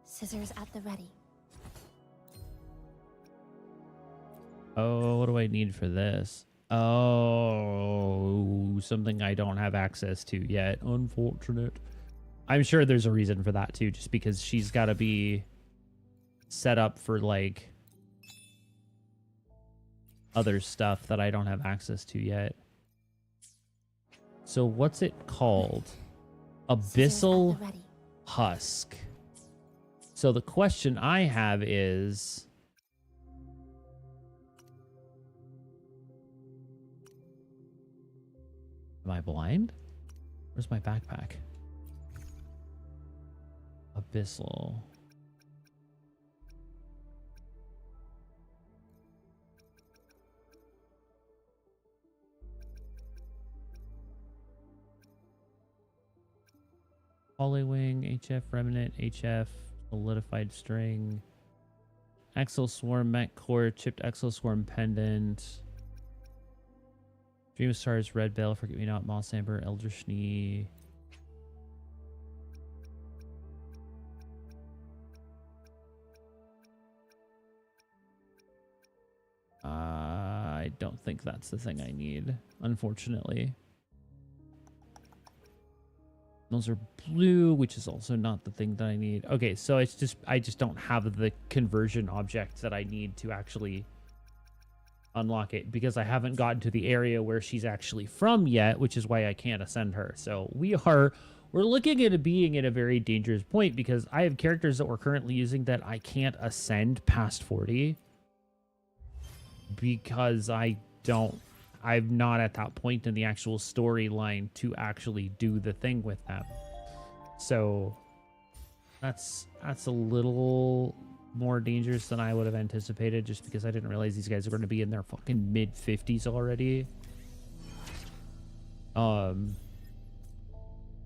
Scissors at the ready. Oh, what do I need for this? Oh, something I don't have access to yet. Unfortunate. I'm sure there's a reason for that too, just because she's got to be set up for like other stuff that I don't have access to yet. So what's it called? Abyssal Husk. So the question I have is, am I blind? Where's my backpack? Abyssal. Polywing, HF Remnant, HF Solidified String, Exo Swarm Mech Core, Chipped Exo Swarm Pendant, Dream of Stars, Red Bell, Forget Me Not, Moss Amber, Elder Schnee. I don't think that's the thing I need, unfortunately. Those are blue, which is also not the thing that I need. Okay, so it's just I just don't have the conversion object that I need to actually unlock it, because I haven't gotten to the area where she's actually from yet, which is why I can't ascend her. So we're looking at it being at a very dangerous point, because I have characters that we're currently using that I can't ascend past 40 because I'm not at that point in the actual storyline to actually do the thing with them. So that's a little more dangerous than I would have anticipated, just because I didn't realize these guys are going to be in their fucking mid 50s already.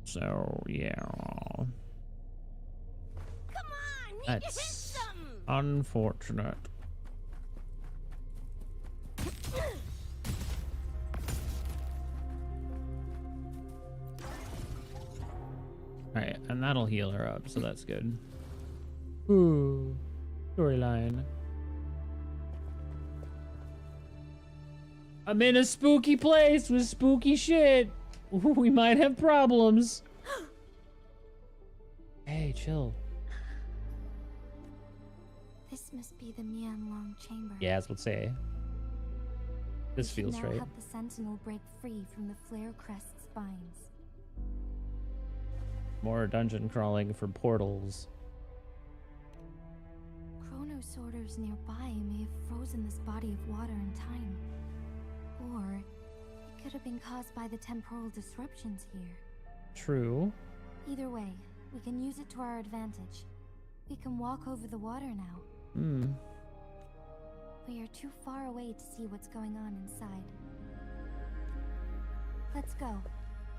So yeah. Come on, need That's to hit something. unfortunate. Alright, and that'll heal her up, so that's good. Ooh, storyline. I'm in a spooky place with spooky shit. Ooh, we might have problems. Hey, chill. This must be the Mianlong chamber. Yeah, I was about to say. This We should feels now right. help the sentinel break free from the flare crest spines. More dungeon crawling for portals. Chronos sorters nearby may have frozen this body of water in time. Or it could have been caused by the temporal disruptions here. True. Either way, we can use it to our advantage. We can walk over the water now. Hmm. We are too far away to see what's going on inside. Let's go.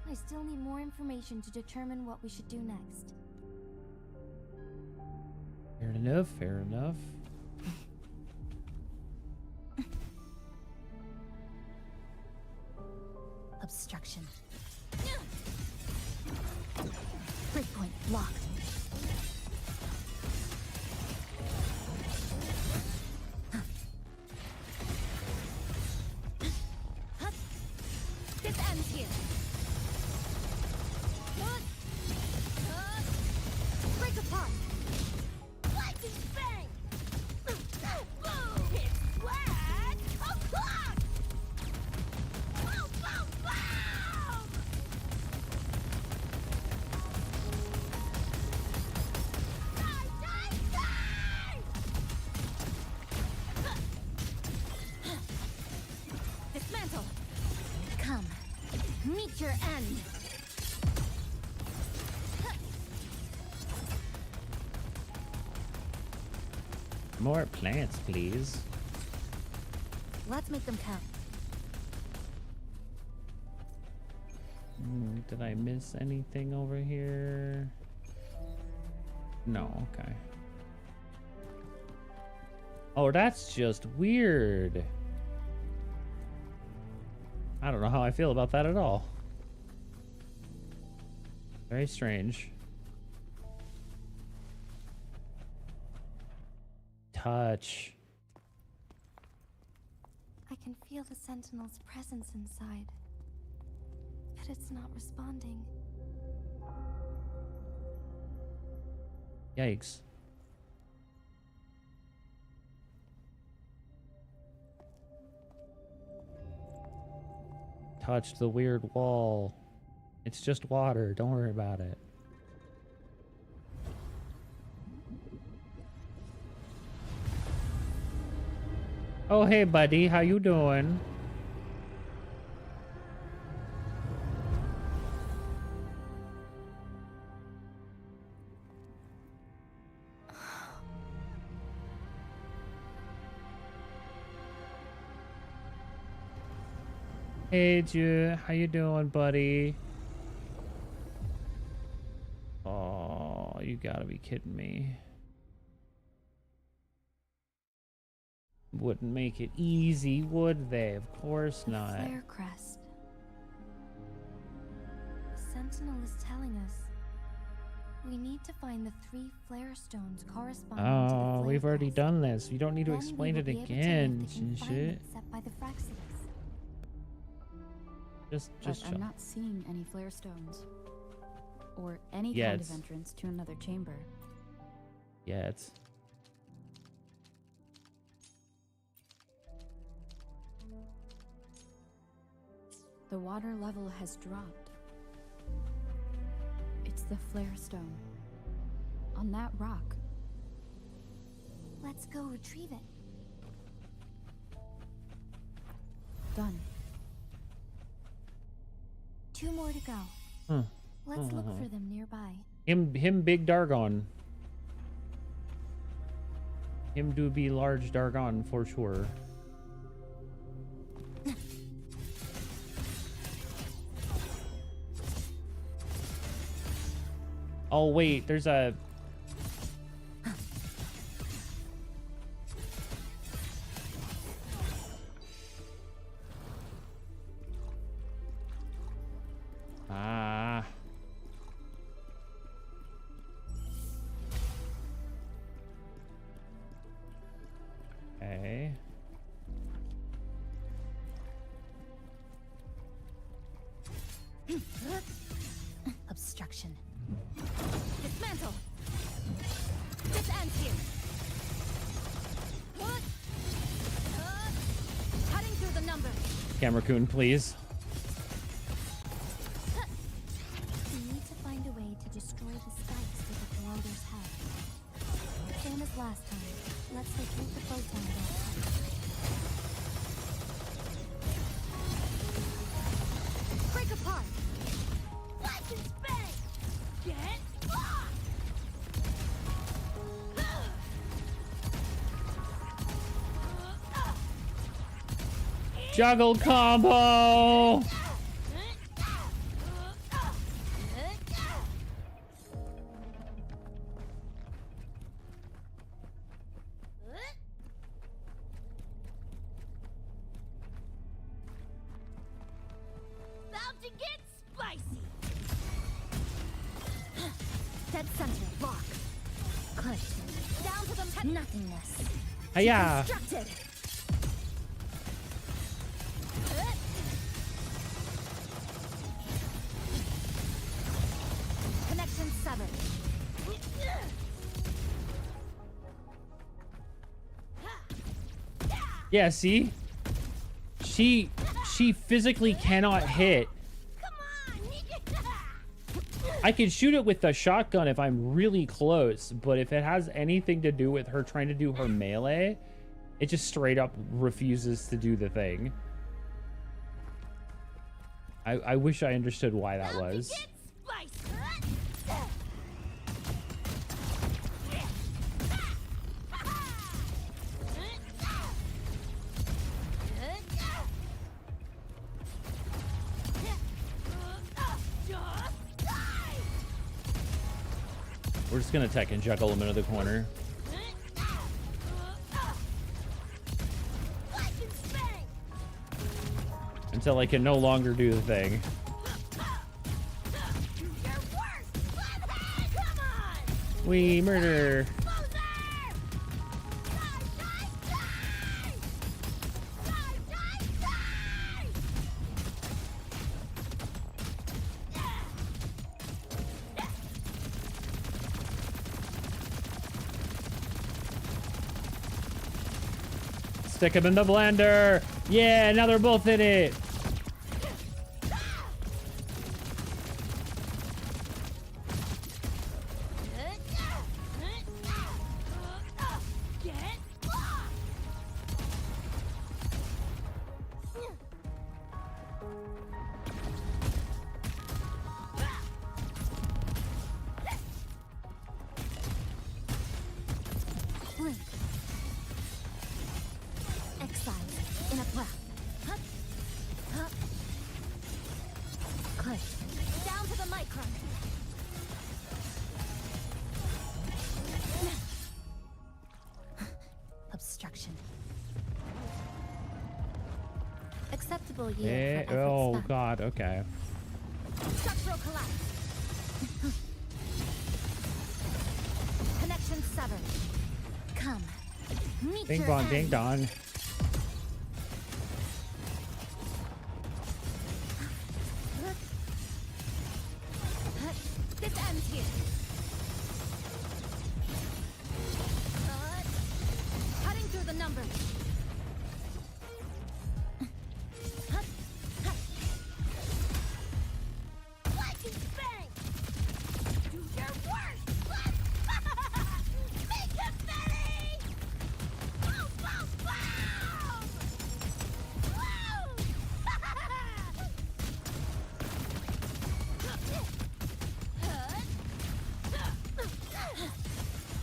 I still need more information to determine what we should do next. Fair enough, fair enough. Obstruction. Breakpoint locked. This ends here. Break apart. Lightning bang! Boom! It's flat! O'clock! Boom, boom, boom! Die, die, die! Dismantle. Come. Meet your end. More plants, please. Let's make them count. Did I miss anything over here? No, okay. Oh, that's just weird. I don't know how I feel about that at all. Very strange. Touch. I can feel the Sentinel's presence inside, but it's not responding. Yikes. Touched the weird wall. It's just water. Don't worry about it. Oh, hey, buddy. How you doing? Hey, Ju. How you doing, buddy? Oh, you gotta be kidding me. Wouldn't make it easy, would they? Of course not. Flare crest. The Sentinel is telling us we need to find the 3 flare stones corresponding to the flare we've already crest. done this. You don't need to Then we explain will it be able to again lift the and shit. confinement set by the Fraxidus. Just But chill. I'm not seeing any flare stones. Or any Yeah, kind of it's- entrance to another chamber. Yeah, it's... The water level has dropped. It's the flare stone. On that rock. Let's go retrieve it. Done. 2 more to go. Huh. Let's look for them nearby. Him big Dargon. Him do be large Dargon for sure. Oh wait, there's a... Ah. Okay. Obstruction. Dismantle. This ends here. Cutting through the numbers. Camera-coon, please. We need to find a way to destroy like last time. Let's locate the photon belt. Break apart. Let's spin. Get off. Juggle combo. About to get spicy. Dead center. Lock. Good. Down to the nothingness. Hiya. Constructed. Connection severed. Yeah, see? She physically cannot hit. I can shoot it with the shotgun if I'm really close, but if it has anything to do with her trying to do her melee, it just straight up refuses to do the thing. I wish I understood why that was. We're just gonna tech and juggle him into the corner. Until I can no longer do the thing. We murder. Stick him in the blender. Yeah, now they're both in it. Down to the micron. Obstruction. Acceptable yield. Oh god, okay. Structural collapse. Connection severed. Come. Meet Ding your dong, end. ding dong. This ends here. Cutting through the numbers. Lightning bang! Do your worst! Make it Betty! Boom, boom, boom!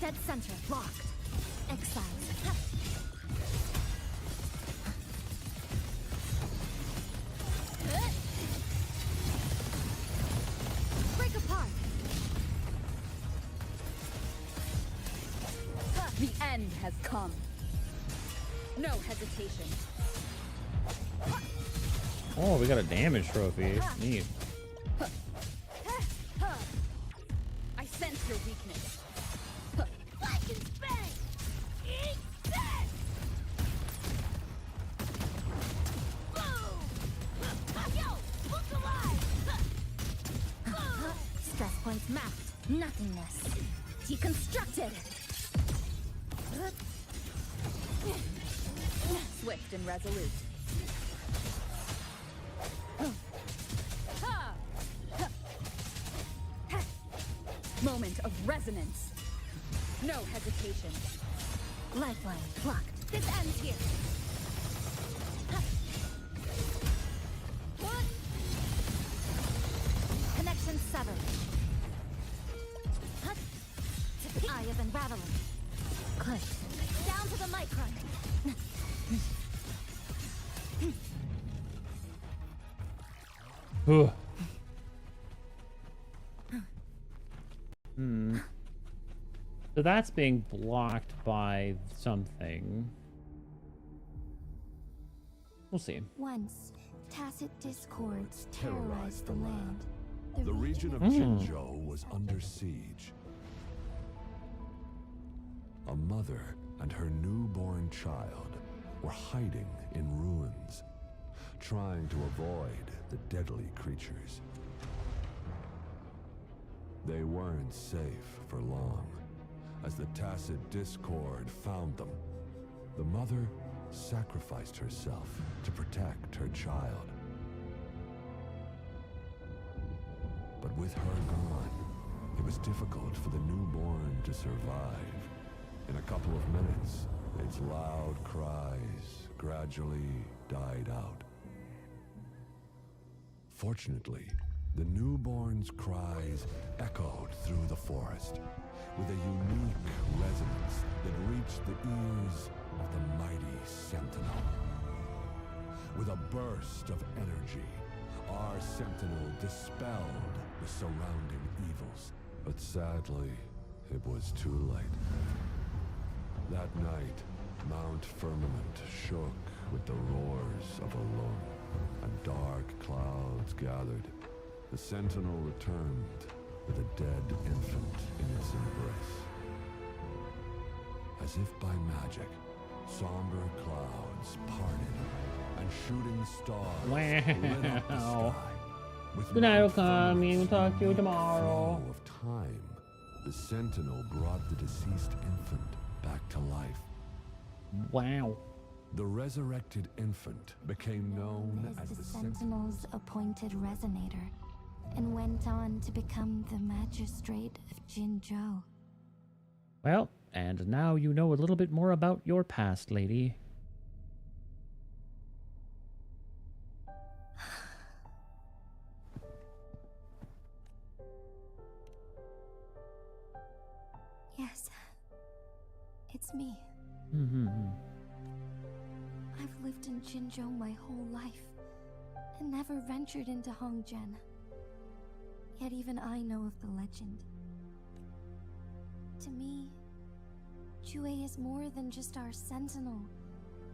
Dead center locked. Exiled. Break apart. The end has come. No hesitation. Oh, we got a damage trophy. Neat. I sense your weakness. Lightning bang! Eat this! Boom! Yo! Look alive! Stress points mapped. Nothingness. Deconstructed. Swift and resolute. Moment of resonance. No hesitation. Lifeline blocked. This ends here. What? Connection severed. Eye of unraveling. Click. Down to the micron. So that's being blocked by something. We'll see. Once, tacit discords terrorized the land. The region of Jinzhou was under siege. A mother and her newborn child were hiding in ruins, trying to avoid the deadly creatures. They weren't safe for long, as the tacit discord found them. The mother sacrificed herself to protect her child. But with her gone, it was difficult for the newborn to survive. In a couple of minutes, its loud cries gradually died out. Fortunately, the newborn's cries echoed through the forest with a unique resonance that reached the ears of the mighty Sentinel. With a burst of energy, our Sentinel dispelled the surrounding evils. But sadly, it was too late. That night, Mount Firmament shook with the roars of a lung, and dark clouds gathered. The Sentinel returned with a dead infant in its embrace. As if by magic, somber clouds parted, and shooting stars lit up the sky. With Good night, Mount Okami. We'll Firmament's talk to you unique tomorrow. flow of time, the Sentinel brought the deceased infant back to life. Wow. The resurrected infant became known as the Sentinel's appointed resonator, and went on to become the magistrate of Jinzhou. Well, and now you know a little bit more about your past, lady. Yes, it's me. I've lived in Jinzhou my whole life, and never ventured into Hongzhen. Yet even I know of the legend. To me, Jue is more than just our sentinel,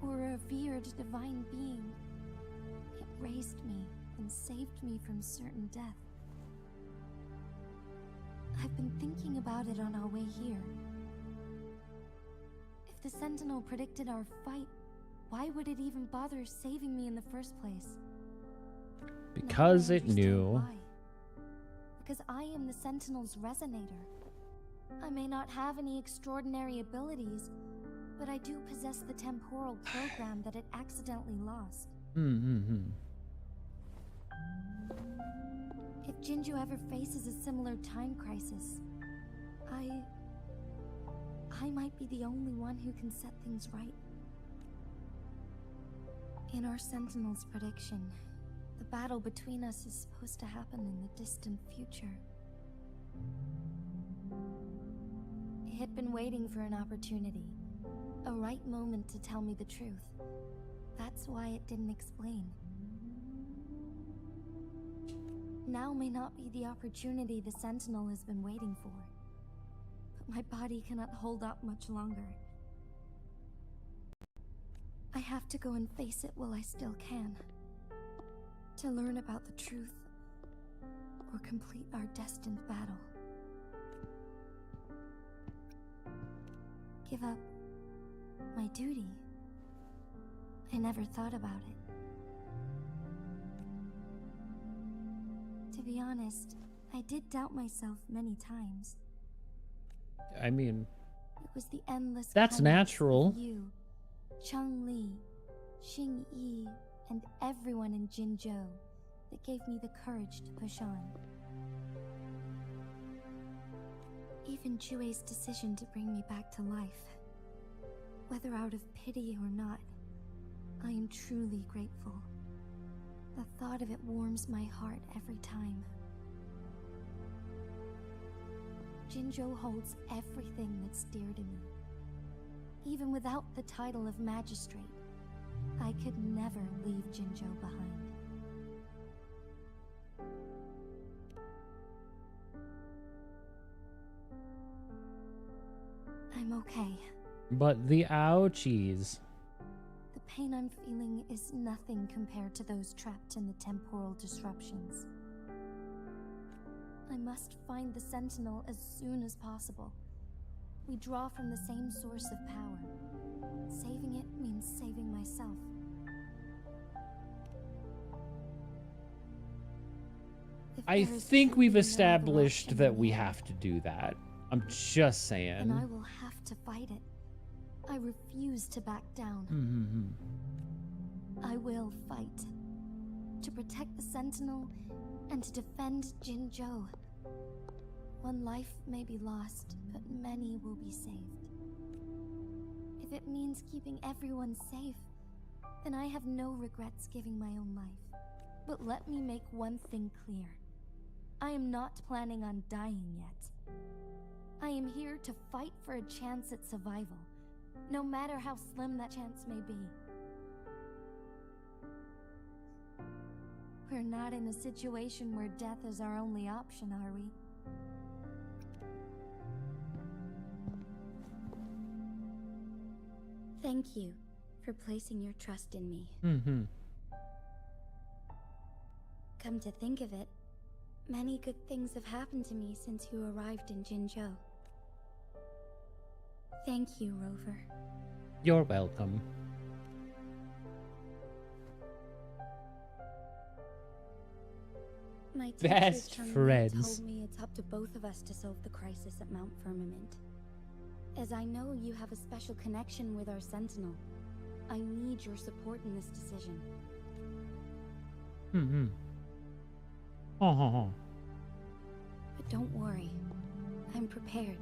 or a revered divine being. It raised me and saved me from certain death. I've been thinking about it on our way here. If the sentinel predicted our fight, why would it even bother saving me in the first place? Because it knew. Why. Because I am the Sentinel's resonator. I may not have any extraordinary abilities, but I do possess the temporal program that it accidentally lost. If Jinzhou ever faces a similar time crisis, I might be the only one who can set things right. In our Sentinel's prediction, the battle between us is supposed to happen in the distant future. It had been waiting for an opportunity, a right moment to tell me the truth. That's why it didn't explain. Now may not be the opportunity the Sentinel has been waiting for, but my body cannot hold up much longer. I have to go and face it while I still can. To learn about the truth, or complete our destined battle. Give up my duty. I never thought about it. To be honest, I did doubt myself many times. I mean, it was the endless that's natural. You, Cheng Li, Xing Yi, and everyone in Jinzhou that gave me the courage to push on. Even Jue's decision to bring me back to life, whether out of pity or not, I am truly grateful. The thought of it warms my heart every time. Jinzhou holds everything that's dear to me. Even without the title of magistrate, I could never leave Jinzhou behind. I'm okay. But the ouchies. The pain I'm feeling is nothing compared to those trapped in the temporal disruptions. I must find the Sentinel as soon as possible. We draw from the same source of power. Saving it means saving myself. I think we've established that we have to do that. I'm just saying. And I will have to fight it. I refuse to back down. I will fight. To protect the Sentinel and to defend Jinzhou. One life may be lost, but many will be saved. If it means keeping everyone safe, then I have no regrets giving my own life. But let me make one thing clear. I am not planning on dying yet. I am here to fight for a chance at survival, no matter how slim that chance may be. We're not in a situation where death is our only option, are we? Thank you for placing your trust in me. Come to think of it, many good things have happened to me since you arrived in Jinzhou. Thank you, Rover. You're welcome. My teacher Best Chun-Li friends. told me it's up to both of us to solve the crisis at Mount Firmament. As I know you have a special connection with our Sentinel, I need your support in this decision. But don't worry, I'm prepared.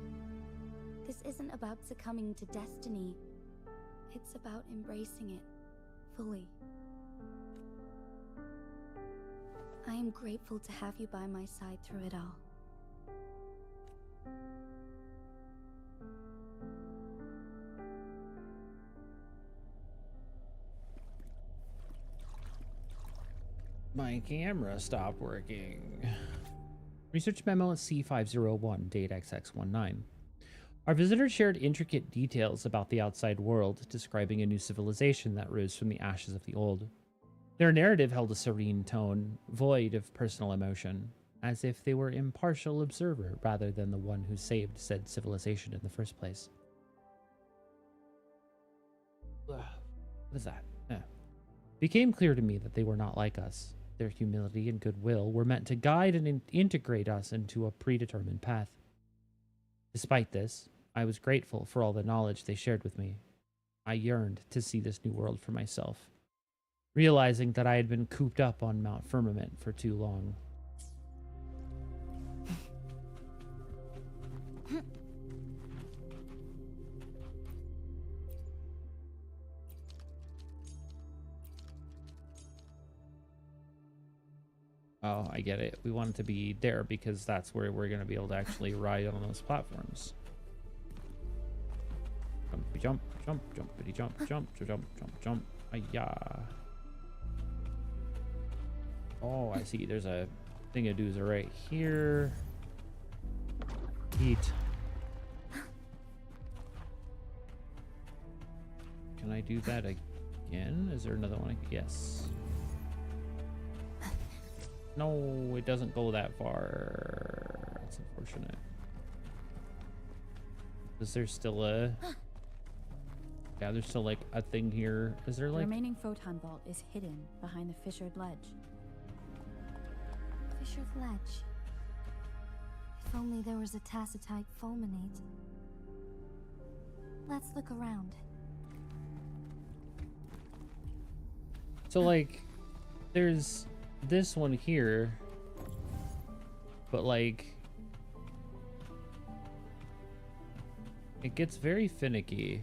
This isn't about succumbing to destiny. It's about embracing it fully. I am grateful to have you by my side through it all. My camera stopped working. Research memo at C501, date XX19. Our visitor shared intricate details about the outside world, describing a new civilization that rose from the ashes of the old. Their narrative held a serene tone, void of personal emotion, as if they were impartial observer rather than the one who saved said civilization in the first place. What is that? It became clear to me that they were not like us. Their humility and goodwill were meant to guide and integrate us into a predetermined path. Despite this, I was grateful for all the knowledge they shared with me. I yearned to see this new world for myself, realizing that I had been cooped up on Mount Firmament for too long. Oh, I get it. We want it to be there because that's where we're going to be able to actually ride on those platforms. Jumpy jump, jump, jumpity jump, jump, jump, jump, jump. Ayah. Oh, I see. There's a thing of do's right here. Eat. Can I do that again? Is there another one? Yes. No, it doesn't go that far. That's unfortunate. Is there still a... Yeah, there's still like a thing here. Is there The like... remaining photon vault is hidden behind the fissured ledge. Fissured ledge. If only there was a tacitite fulminate. Let's look around. So like, there's this one here, but like, It gets very finicky.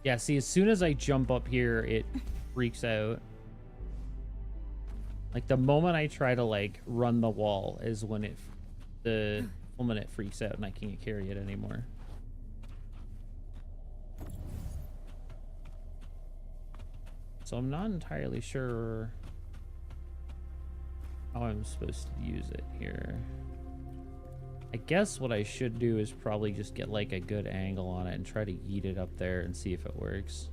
Yeah, see, as soon as I jump up here, it freaks out. Like, the moment I try to, like, run the wall is when the moment it freaks out and I can't carry it anymore. So I'm not entirely sure how I'm supposed to use it here. I guess what I should do is probably just get like a good angle on it and try to yeet it up there and see if it works.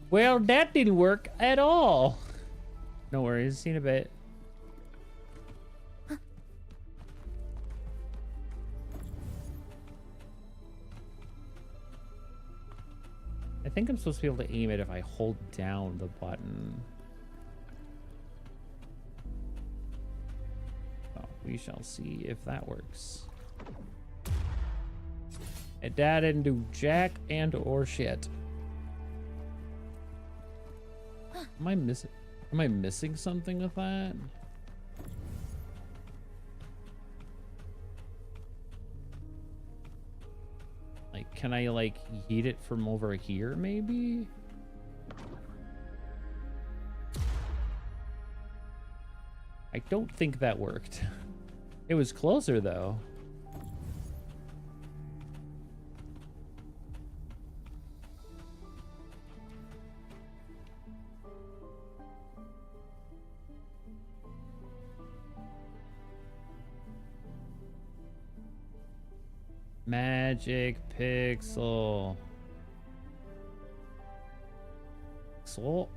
Well, that didn't work at all. No worries, see you in a bit. I think I'm supposed to be able to aim it if I hold down the button. Oh, we shall see if that works. That didn't do jack and or shit. Am I missing something with that? Like, can I like yeet it from over here maybe? I don't think that worked. It was closer though. Magic pixel. Axel.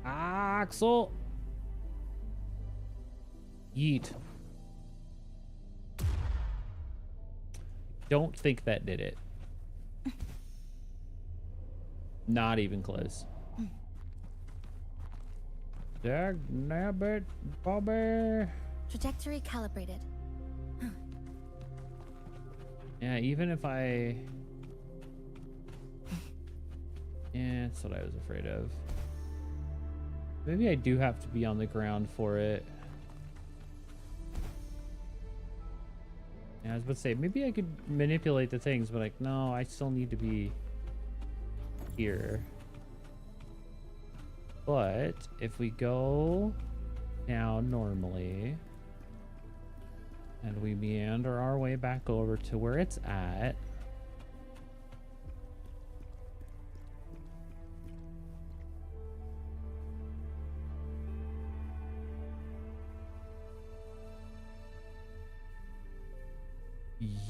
Axel. Yeet. Don't think that did it. Not even close. Dag nabbit, Bobby. Trajectory calibrated. Yeah, even if I... Yeah, that's what I was afraid of. Maybe I do have to be on the ground for it. Yeah, I was about to say, maybe I could manipulate the things, but like, no, I still need to be here. But if we go down normally and we meander our way back over to where it's at,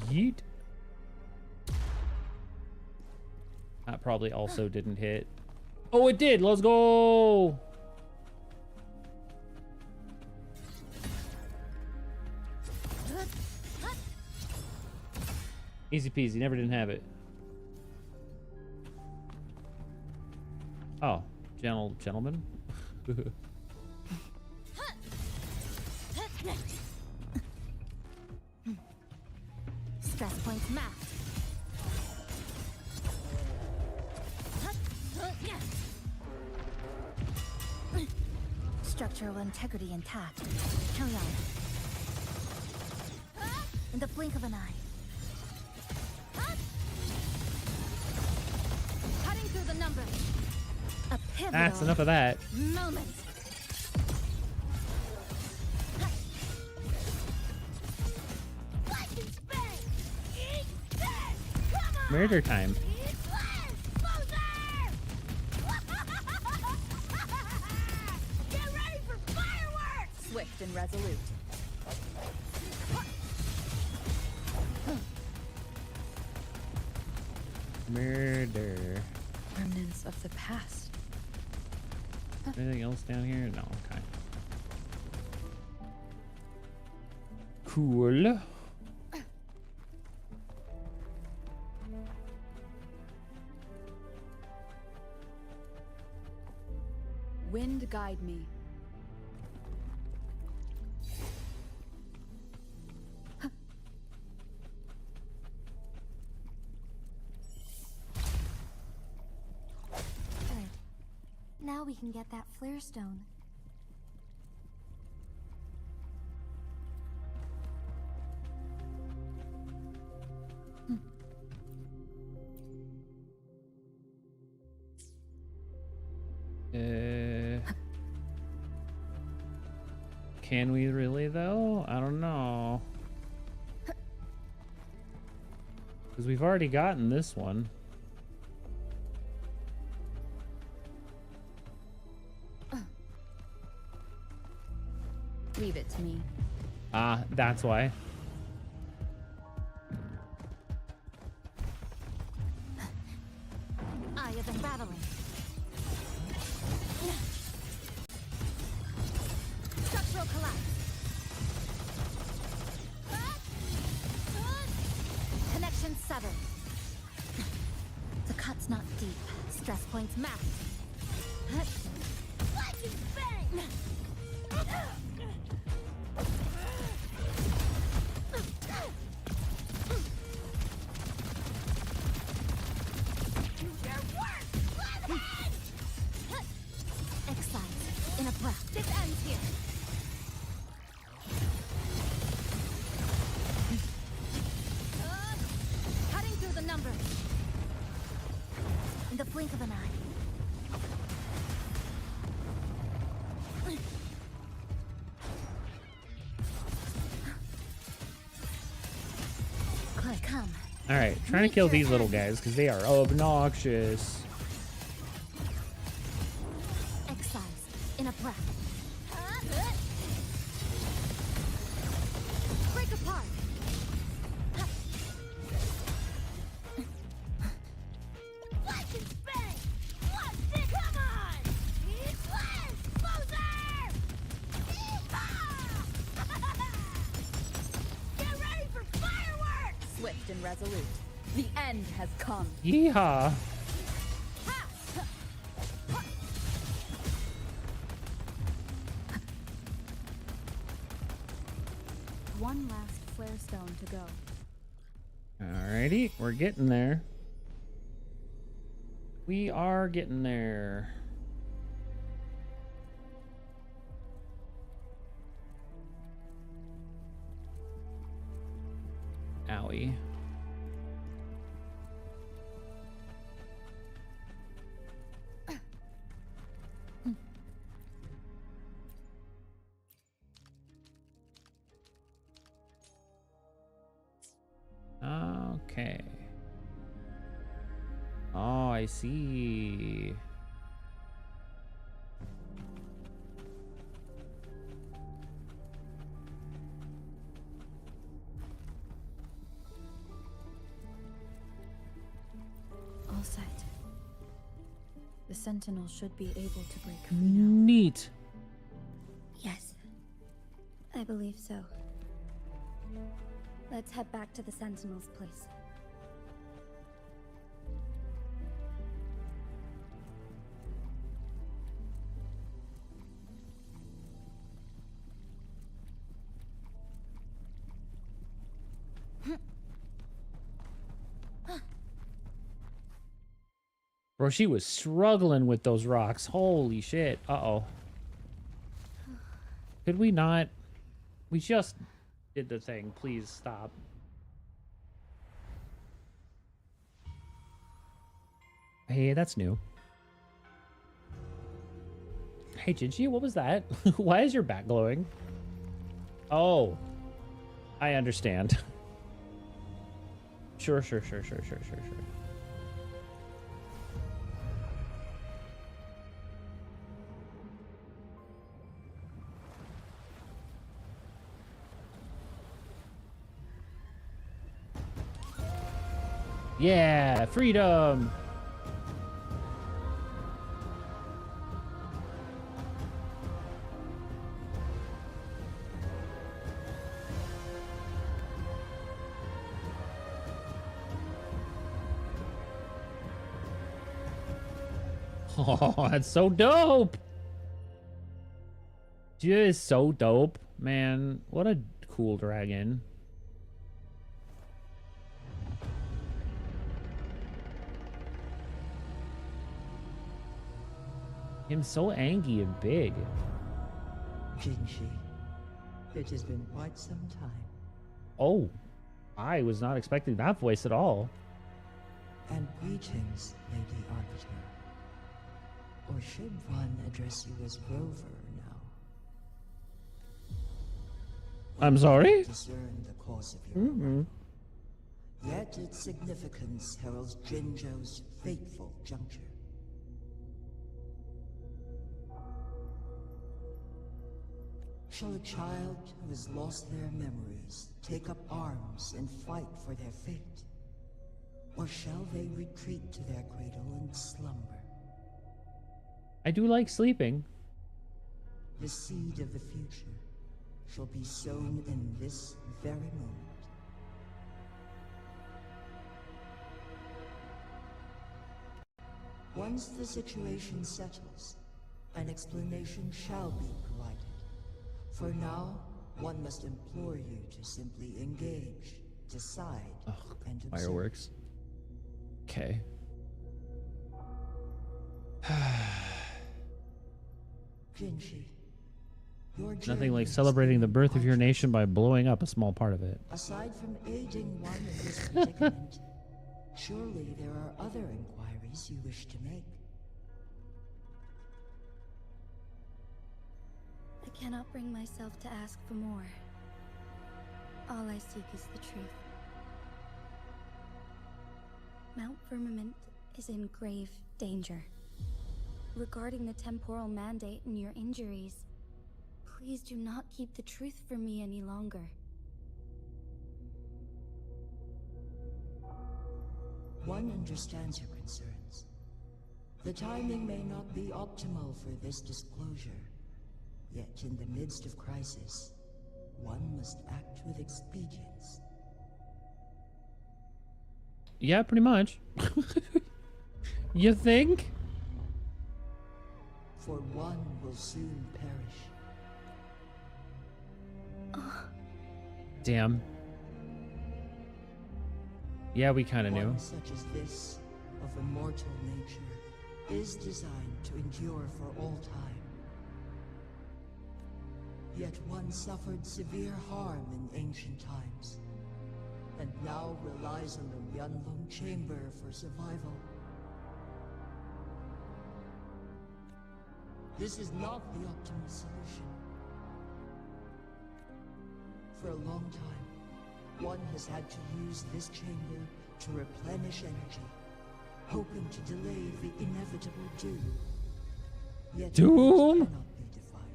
yeet. That probably also didn't hit. Oh, it did. Let's go. Easy peasy. Never didn't have it. Oh, gentlemen. Stress points mapped. Structural integrity intact. Carry on. In the blink of an eye. Cutting through the numbers. A pivotal That's enough of that. moment. Murder time. Get ready for fireworks! Swift and resolute. Murder. Remnants of the past. Anything else down here? No, okay. Cool. Wind guide me. we can get that flare stone. Can we really though? I don't know. Because we've already gotten this one. Leave it to me. Ah, that's why. Eye of unraveling. Structural collapse. Connection severed. The cut's not deep. Stress points mapped. Lightning bang! Excised in a breath. This ends here. Cutting through the numbers. In the blink of an eye. Come. All right, trying to kill these little guys because they are obnoxious. Excised in a breath. Break apart. Lightning bang! What's it? Come on! It's Exploser! Get ready for fireworks! Swift and resolute. The end has come. Yeehaw. One last flare stone to go. Alrighty, we're getting there. We are getting there. Owie. Okay. Oh, I see. All set. The Sentinel should be able to break free now. Neat. Yes. I believe so. Let's head back to the Sentinel's place. Bro, she was struggling with those rocks. Holy shit. Uh-oh. Could we not? We just did the thing. Please stop. Hey, that's new. Hey, Gingy, what was that? Why is your back glowing? Oh, I understand. Sure. Yeah, freedom. Oh, that's so dope. Just so dope, man. What a cool dragon. Him so angry and big. Jinshi, it has been quite some time. Oh, I was not expecting that voice at all. And greetings, Lady Arbiter. Or should one address you as Rover now? I'm sorry? Discern the cause of your arrival. Yet its significance heralds Jinzhou's fateful juncture. Shall a child who has lost their memories take up arms and fight for their fate? Or shall they retreat to their cradle and slumber? I do like sleeping. The seed of the future shall be sown in this very moment. Once the situation settles, an explanation shall be provided. For now, one must implore you to simply engage, decide, and observe. Fireworks. Okay. Jinshi, your Nothing journey like has celebrating been the birth of your arduous. nation by blowing up a small part of it. Aside from aiding one in this predicament, surely there are other inquiries you wish to make. I cannot bring myself to ask for more. All I seek is the truth. Mount Firmament is in grave danger. Regarding the temporal mandate and your injuries, please do not keep the truth from me any longer. One understands your concerns. The timing may not be optimal for this disclosure. Yet in the midst of crisis, one must act with expedience. Yeah, pretty much. You think? For one will soon perish. Damn. Yeah, we kind of knew. One such as this, of immortal nature, is designed to endure for all time. Yet one suffered severe harm in ancient times, and now relies on the Mianlong Chamber for survival. This is not the optimal solution. For a long time, one has had to use this chamber to replenish energy, hoping to delay the inevitable doom. Yet Doom? it cannot be defied.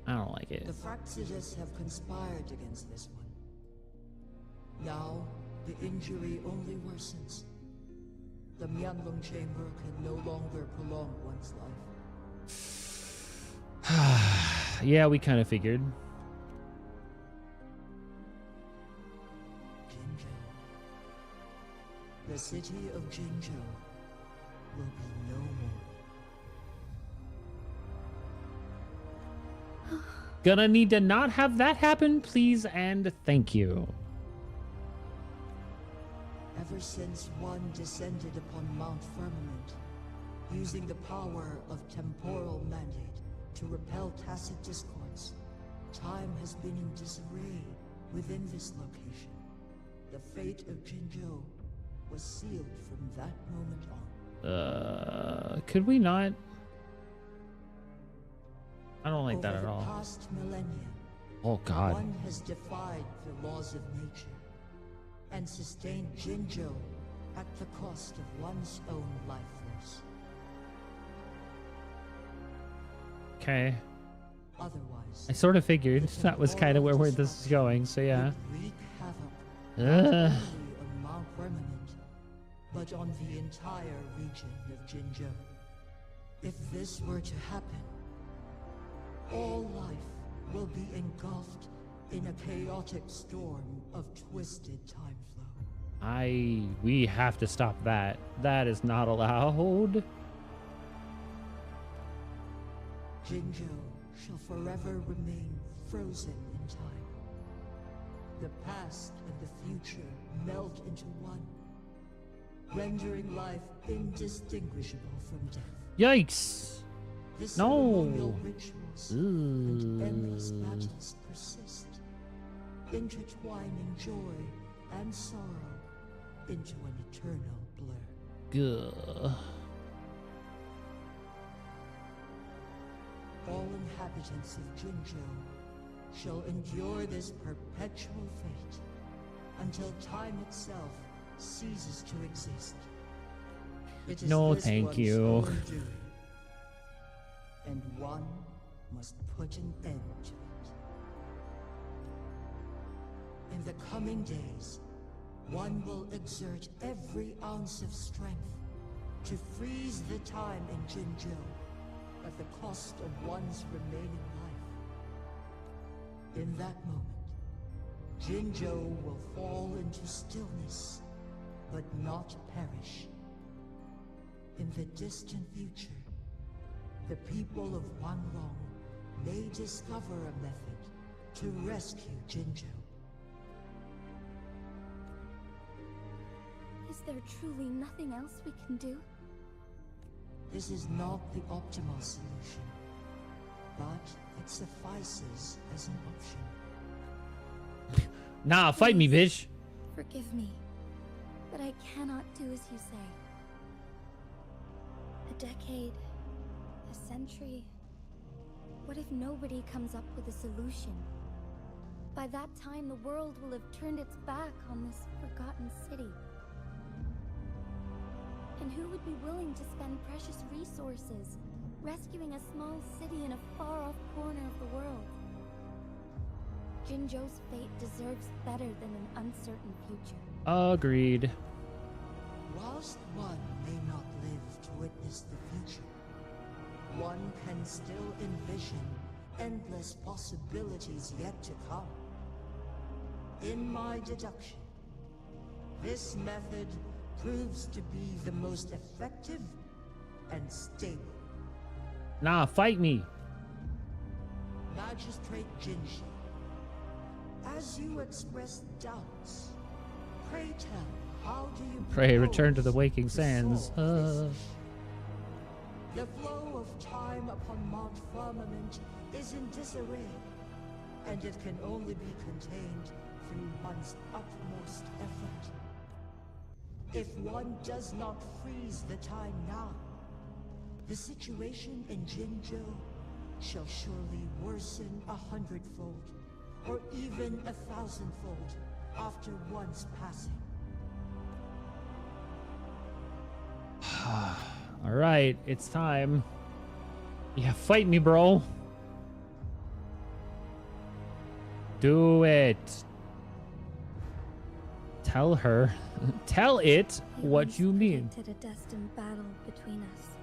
I don't like it. The Fraxidus have conspired against this one. Now, the injury only worsens. The Mianlong Chamber can no longer prolong one's life. Yeah, we kind of figured. Jinzhou. The city of Jinzhou will be no more. Gonna need to not have that happen, please and thank you. Ever since one descended upon Mount Firmament, using the power of temporal mandate to repel tacit discords, time has been in disarray within this location. The fate of Jinzhou was sealed from that moment on. Could we not? I don't like that Over at the all. past millennia, Oh God. one has defied the laws of nature and sustained Jinzhou at the cost of one's own life force. Okay. Otherwise, I sort of figured that was kind of where this is going, so yeah. would wreak havoc not Ugh. only on Mount Firmament, but on the entire region of Jinzhou. If this were to happen, all life will be engulfed in a chaotic storm of twisted time flow. We have to stop that. That is not allowed. Jinzhou shall forever remain frozen in time. The past and the future melt into one, rendering life indistinguishable from death. Yikes. The No. ceremonial rituals and endless battles persist, intertwining joy and sorrow into an eternal blur. Gah. All inhabitants of Jinzhou shall endure this perpetual fate until time itself ceases to exist. It is No, this thank one's you. own doing, and one must put an end to it. In the coming days, one will exert every ounce of strength to freeze the time in Jinzhou at the cost of one's remaining life. In that moment, Jinzhou will fall into stillness, but not perish. In the distant future, the people of Wanlong may discover a method to rescue Jinzhou. Is there truly nothing else we can do? This is not the optimal solution, but it suffices as an option. Nah, fight me, bitch. Forgive me, but I cannot do as you say. A decade, a century. What if nobody comes up with a solution? By that time, the world will have turned its back on this forgotten city. And who would be willing to spend precious resources rescuing a small city in a far-off corner of the world? Jinzhou's fate deserves better than an uncertain future. Agreed. Whilst one may not live to witness the future, one can still envision endless possibilities yet to come. In my deduction, this method proves to be the most effective and stable. Nah, fight me. Magistrate Jinshi, as you express doubts, pray tell, how do you Pray, propose return to the waking to sands. solve this issue? The flow of time upon Mount Firmament is in disarray, and it can only be contained through one's utmost effort. If one does not freeze the time now, the situation in Jinzhou shall surely worsen 100-fold, or even 1,000-fold after one's passing. All right, it's time. Yeah, fight me, bro. Do it. Tell her. Tell it what you mean. Predicted a destined battle between us.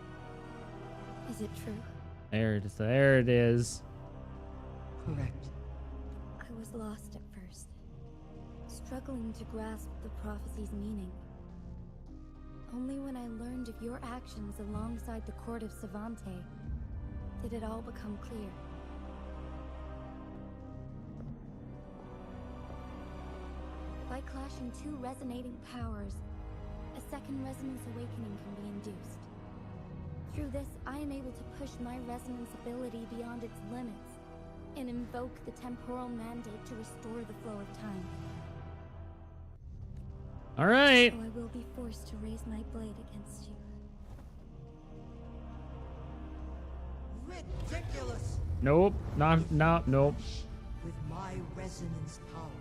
Is it true? There it is. There it is. Correct. I was lost at first, struggling to grasp the prophecy's meaning. Only when I learned of your actions alongside the court of Savante did it all become clear. By clashing two resonating powers, a second resonance awakening can be induced. Through this, I am able to push my resonance ability beyond its limits and invoke the temporal mandate to restore the flow of time. All right. So I will be forced to raise my blade against you. Ridiculous! Nope. Nope. With my resonance power,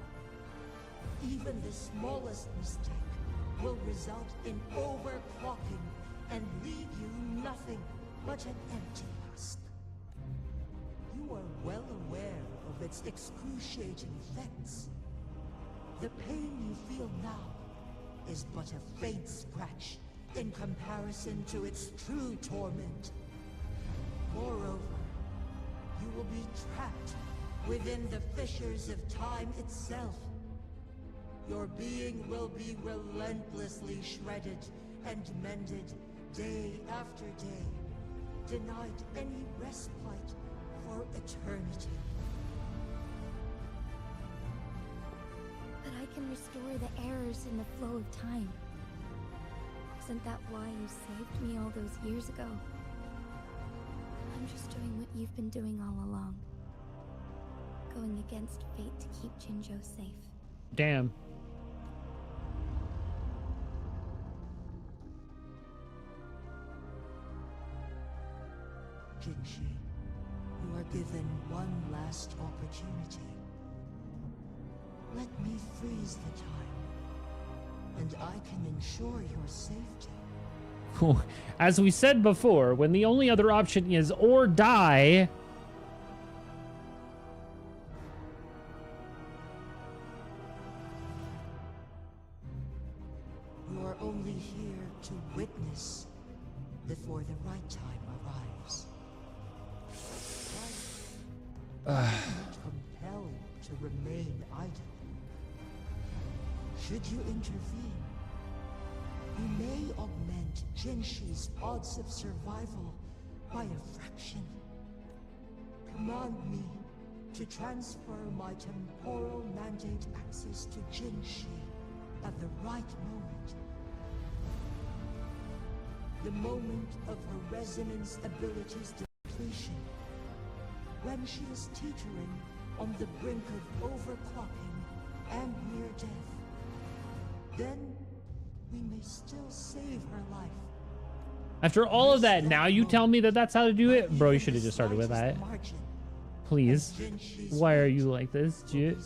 even the smallest mistake will result in overclocking and leave you nothing but an empty husk. You are well aware of its excruciating effects. The pain you feel now is but a faint scratch in comparison to its true torment. Moreover, you will be trapped within the fissures of time itself. Your being will be relentlessly shredded and mended day after day, denied any respite for eternity. But I can restore the errors in the flow of time. Isn't that why you saved me all those years ago? I'm I'm just doing what you've been doing all along. Going against fate to keep Jinzhou safe. Damn. Jinshi, you are given one last opportunity. Let me freeze the time, and I can ensure your safety. As we said before, when the only other option is or die. You are only here to witness before the right time arrives. I am not compelled to remain idle. Should you intervene, you may augment Jinshi's odds of survival by a fraction. Command me to transfer my temporal mandate access to Jinshi at the right moment. The moment of her resonance abilities depletion. When she is teetering on the brink of overclocking and near death. Then we may still save her life. After all of that, now you tell me that that's how to do it? Bro, you should have just started with that. Please. Why are you like this, Jit?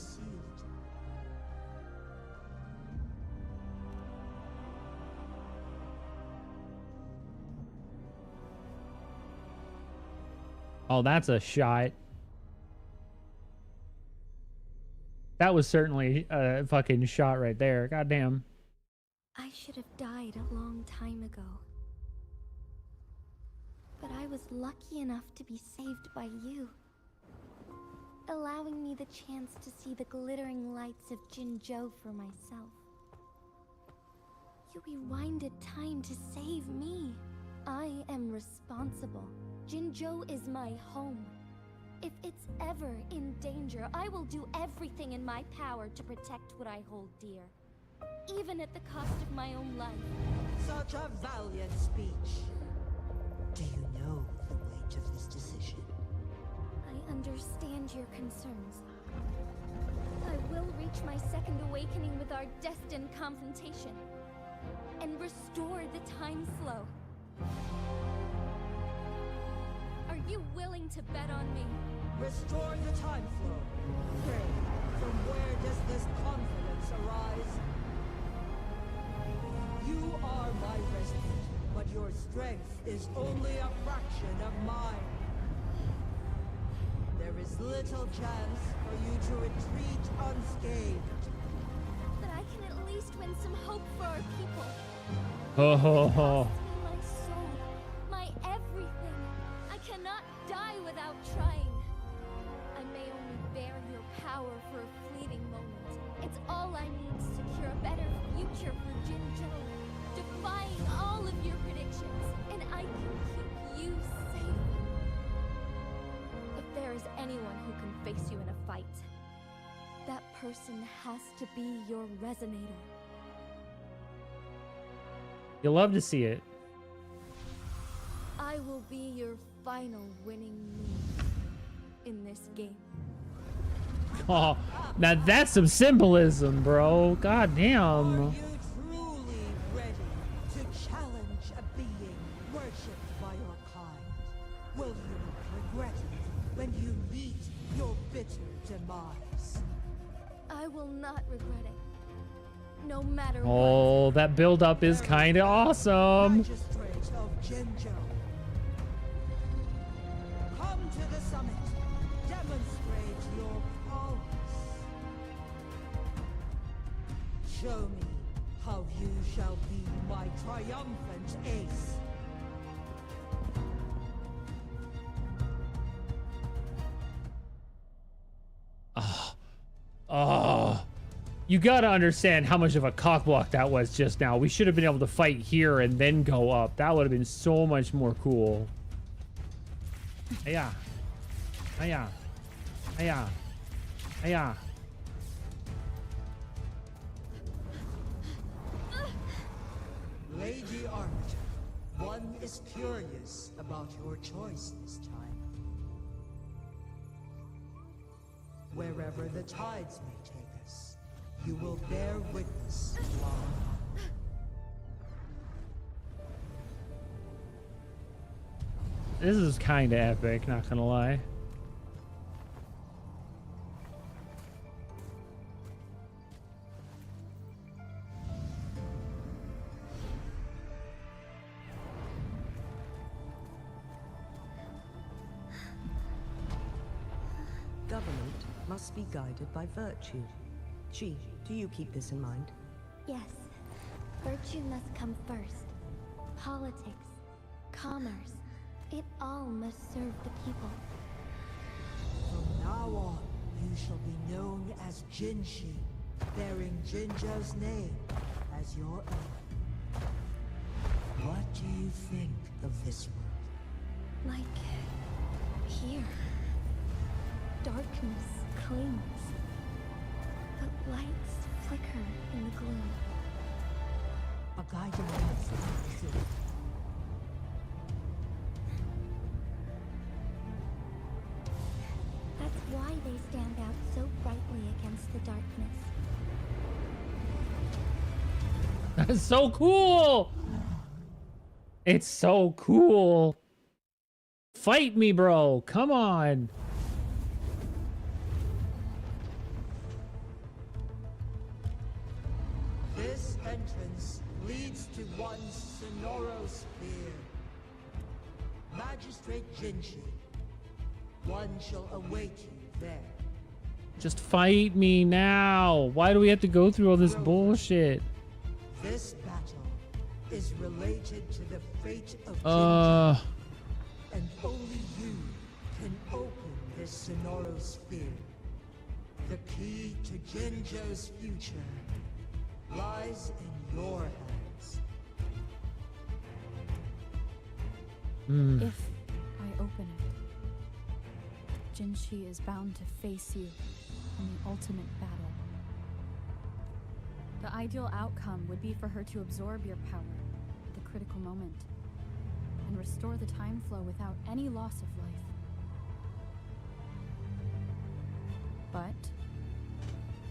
Oh, that's a shot. That was certainly a fucking shot right there. Goddamn. I should have died a long time ago. But I was lucky enough to be saved by you. Allowing me the chance to see the glittering lights of Jinzhou for myself. You rewinded time to save me. I am responsible. Jinzhou is my home. If it's ever in danger, I will do everything in my power to protect what I hold dear. Even at the cost of my own life. Such a valiant speech. Do you know the weight of this decision? I understand your concerns. I will reach my second awakening with our destined confrontation. And restore the time flow. Are you willing to bet on me? Restore the time flow. Pray, from where does this confidence arise? You are my resident, but your strength is only a fraction of mine. There is little chance for you to retreat unscathed. But I can at least win some hope for our people. Ho ho ho. My soul, my everything. I cannot die without trying. I may only bear your power for a fleeting moment. It's all I need to secure a better future for Jinzhou. Defying all of your predictions, and I can keep you safe. If there is anyone who can face you in a fight, that person has to be your resonator. You'll love to see it. I will be your final winning move in this game. Oh, now that's some symbolism, bro. God Are damn. you truly ready to challenge a being worshipped by your kind? Will you regret it when you meet your bitter demise? I will not regret it. No matter what. Oh, that build-up is kind of awesome. Magistrate of Jinzhou. Come to the summit. Demonstrate your prowess. Show me how you shall be my triumphant ace. Oh, you gotta understand how much of a cockblock that was just now. We should have been able to fight here and then go up. That would have been so much more cool. Hiya. Hiya. Hiya. Hiya. Lady Arbiter, one is curious about your choice this time. Wherever the tides may take us, you will bear witness to our This is kind of epic, not gonna lie. Government must be guided by virtue. Chi, do you keep this in mind? Yes. Virtue must come first. Politics, commerce, it all must serve the people. From now on, you shall be known as Jinshi, bearing Jinzhou's name as your own. What do you think of this world? Like here. Darkness clings, but lights flicker in the gloom. A guiding light from the That's why they stand out so brightly against the darkness. That's so cool! It's so cool! Fight me, bro! Come on! This entrance leads to one Sonoro Sphere. Magistrate Jinshi, one shall await you there. Just fight me now! Why do we have to go through all this bullshit? This battle is related to the fate of Jinji, and only you can open this Sonoro Sphere. The key to Jinjo's future lies in your hands. If I open it, Jinshi is bound to face you in the ultimate battle. The ideal outcome would be for her to absorb your power at the critical moment and restore the time flow without any loss of life. But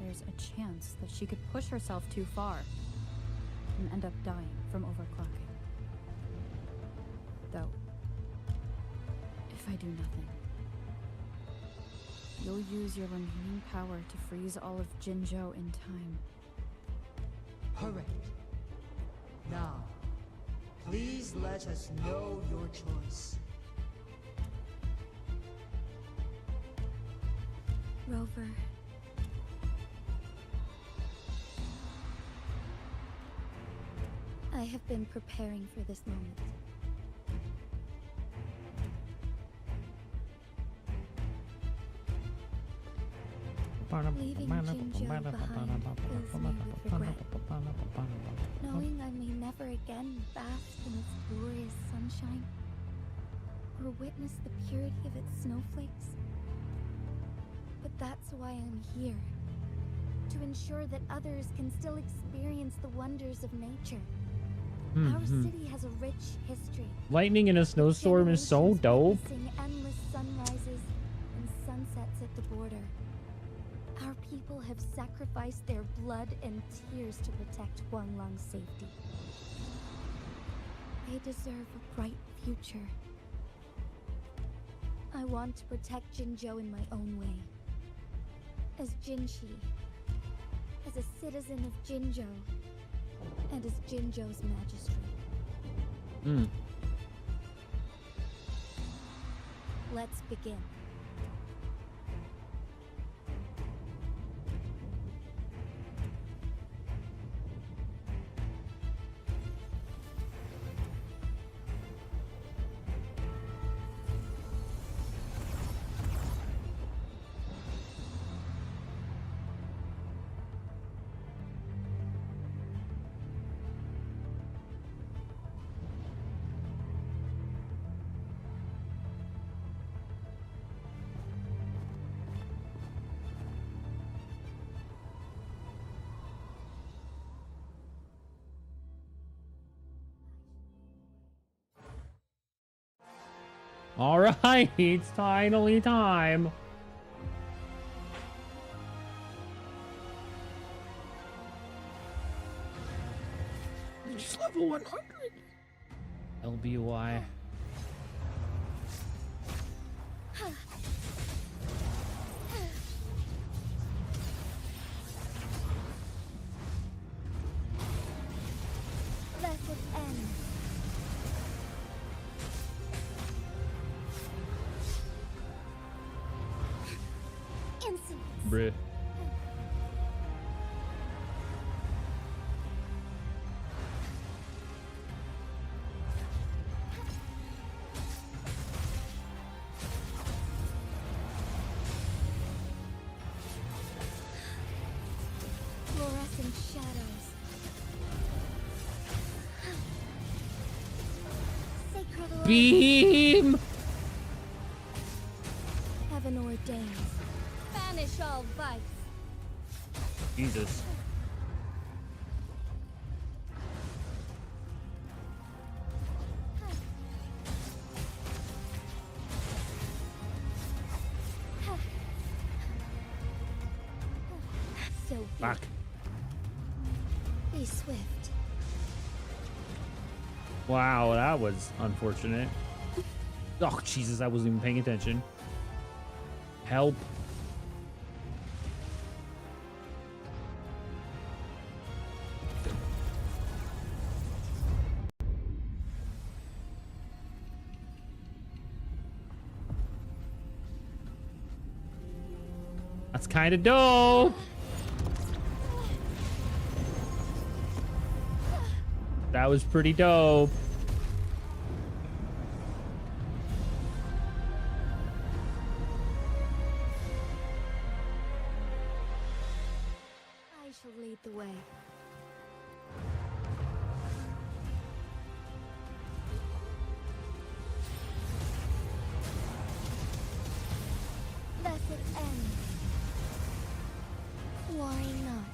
there's a chance that she could push herself too far and end up dying from overclocking. Though, if I do nothing, you'll use your remaining power to freeze all of Jinzhou in time. Correct. Now, please let us know your choice. Rover. I have been preparing for this moment. Leaving Jinzhou behind fills me with regret. Knowing I may never again bask in its glorious sunshine, or witness the purity of its snowflakes. But that's why I'm here. To ensure that others can still experience the wonders of nature. Our city has a rich history. Lightning in a snowstorm is so dope. Endless sunrises and sunsets at the border. Our people have sacrificed their blood and tears to protect Huanglang's safety. They deserve a bright future. I want to protect Jinzhou in my own way. As Jinshi. As a citizen of Jinzhou. And as Jinzhou's magistrate. Let's begin. All right, it's finally time. level 100. LBY. Let it end. Insolence. Bruh. Fluorescent shadows. Sacred light. Beam! Heaven ordains. Banish all vice. Jesus. So be. Fuck. Be swift. Wow, that was unfortunate. Oh, Jesus, I wasn't even paying attention. Help. That's kind of dope. That was pretty dope. I shall lead the way. Let it end. Why not?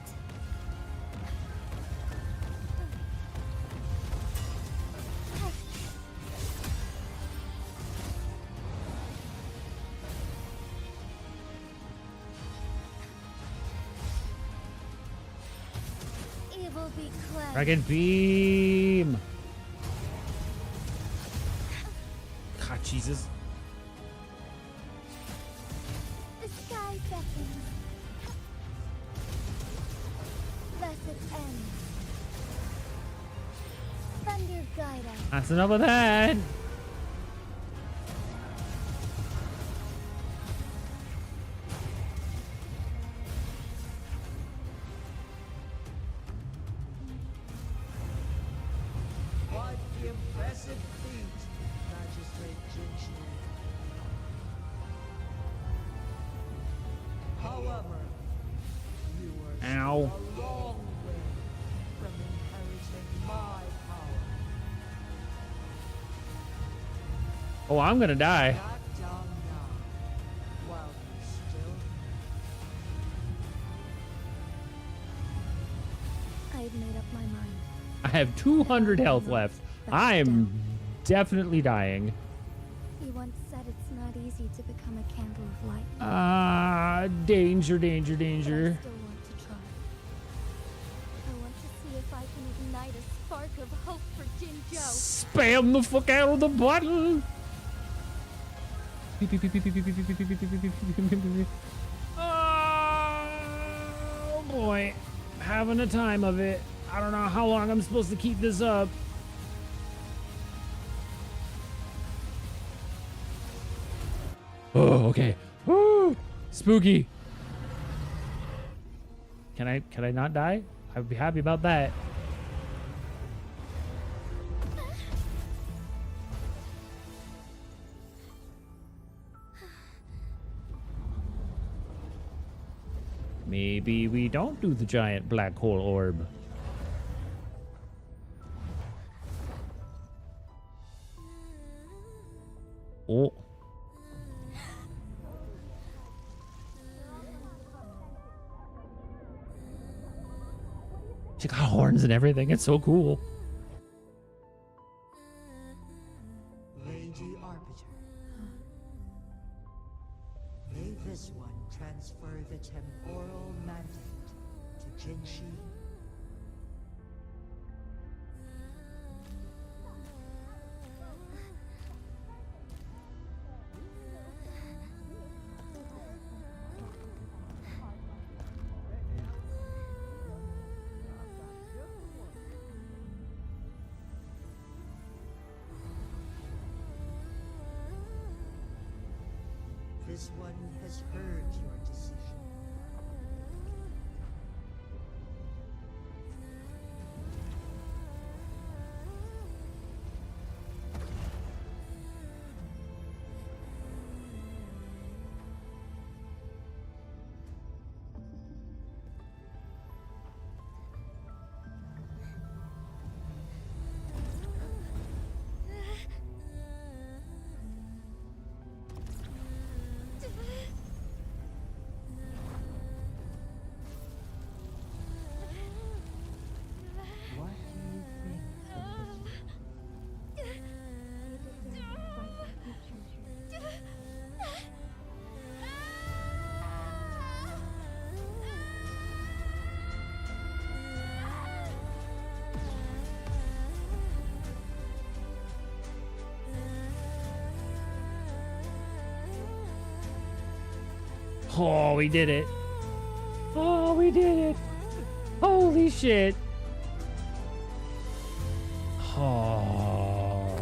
Evil be cleansed. Dragon beam. God, Jesus. The sky beckons. Let it end. Thunder guide us. That's enough of that. Quite the impressive feat, Magistrate Jinshi. However, you were Ow. still a long way from inheriting my power. Oh, I'm gonna die. Back down now, while you still I've made up my mind. I have 200 health left. I'm definitely dying. You once said it's not easy to become a candle of light. Danger, danger, But I danger. still want to try. I want to see if I can ignite a spark of hope for Jinzhou. Spam the fuck out of the button. Oh boy, having a time of it. I don't know how long I'm supposed to keep this up. Oh, okay. Woo! Spooky. Can I not die? I'd be happy about that. Maybe we don't do the giant black hole orb. Oh. She got horns and everything. It's so cool. Lady Arbiter. May this one transfer the temporal mandate to Jinshi. This one has heard your decision. What do you think of this? Oh, we did it. Oh, we did it. Holy shit. Oh.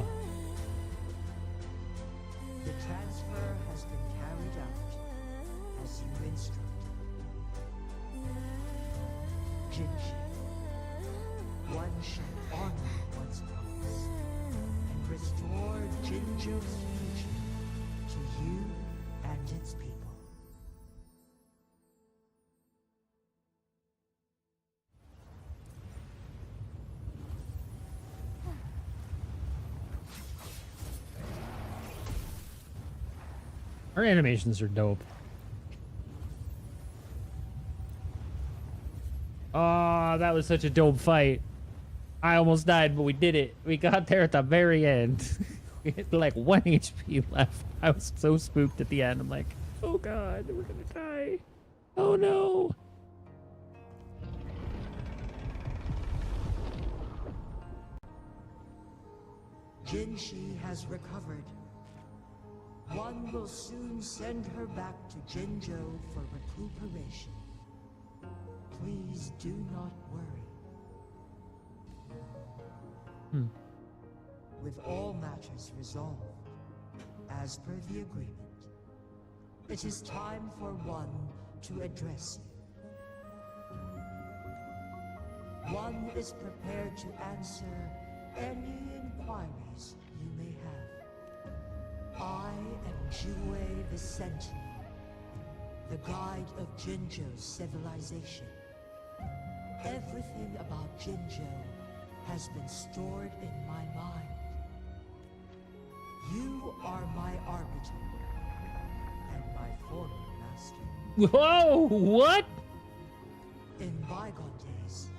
The transfer has been carried out as you instructed. Jinji, one shall honor one's promise and restore Jinjo's future to you and its people. Our animations are dope. Oh, that was such a dope fight. I almost died, but we did it. We got there at the very end. We had like 1 HP left. I was so spooked at the end. I'm like, oh god, we're gonna die. Oh no. Jinshi has recovered. One will soon send her back to Jinjo for recuperation. Please do not worry. With all matters resolved, as per the agreement, it is time for one to address you. One is prepared to answer any inquiries you may have. I am WuWa the Sentinel, the guide of Jinjo's civilization. Everything about Jinjo has been stored in my mind. You are my arbiter, and my former master. Whoa, what? In bygone days,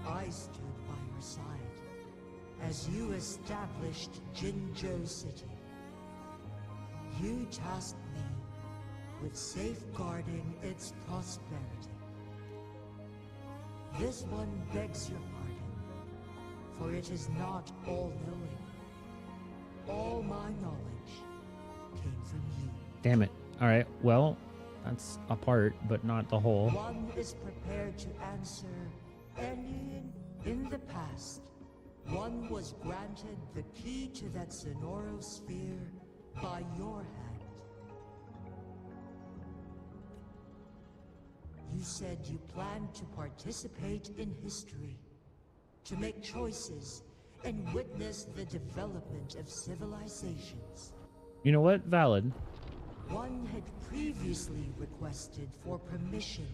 I stood by your side as you established Jinjo City. You tasked me with safeguarding its prosperity. This one begs your pardon, for it is not all-knowing. All my knowledge came from you. Damn it. All right. Well, that's a part, but not the whole. One is prepared to answer any in the past. One was granted the key to that Sonoro sphere by your hand. You said you planned to participate in history, to make choices and witness the development of civilizations. You know what? Valid. One had previously requested for permission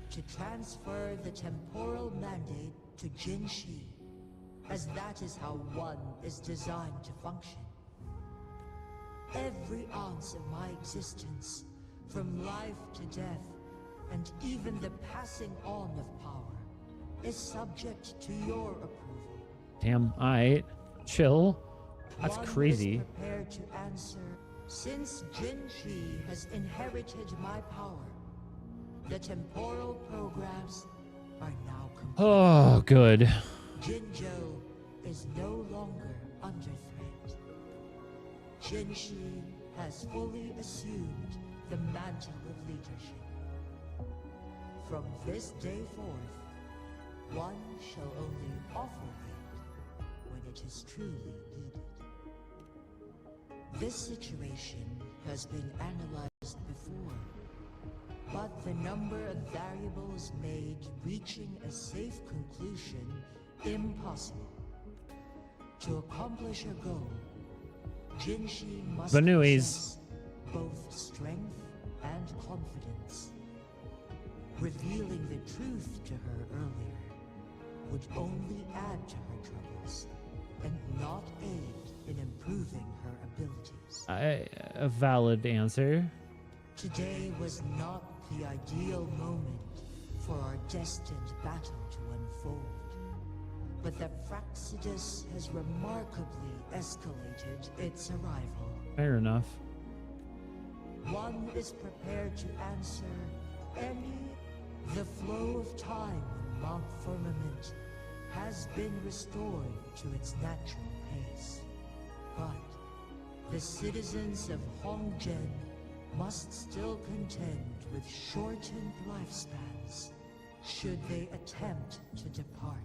to transfer the temporal mandate to Jinshi, as that is how one is designed to function. Every ounce of my existence, from life to death, and even the passing on of power, is subject to your approval. Damn, alright. Chill. That's One crazy. is prepared to answer, since Jinshi has inherited my power, the temporal programs are now complete. Oh, good. Jinjo is no longer under threat. Jinshi has fully assumed the mantle of leadership. From this day forth, one shall only offer aid when it is truly needed. This situation has been analyzed before. But the number of variables made reaching a safe conclusion impossible. To accomplish her goal, Jinshi must possess both strength and confidence. Revealing the truth to her earlier would only add to her troubles and not aid in improving her abilities. A valid answer. Today was not the ideal moment for our destined battle to unfold. But the Fractsidus has remarkably escalated its arrival. Fair enough. One is prepared to answer any. The flow of time in Mount Firmament has been restored to its natural pace. But the citizens of Hongzhen must still contend with shortened lifespans should they attempt to depart.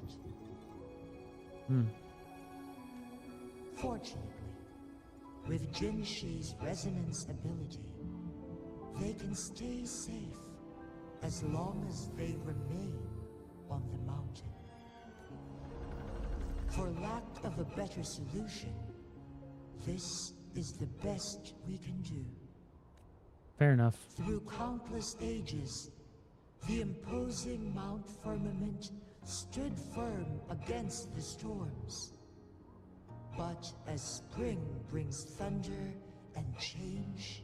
Fortunately, with Jinshi's resonance ability, they can stay safe as long as they remain on the mountain. For lack of a better solution, this is the best we can do. Fair enough. Through countless ages, the imposing Mount Firmament stood firm against the storms. But as spring brings thunder and change,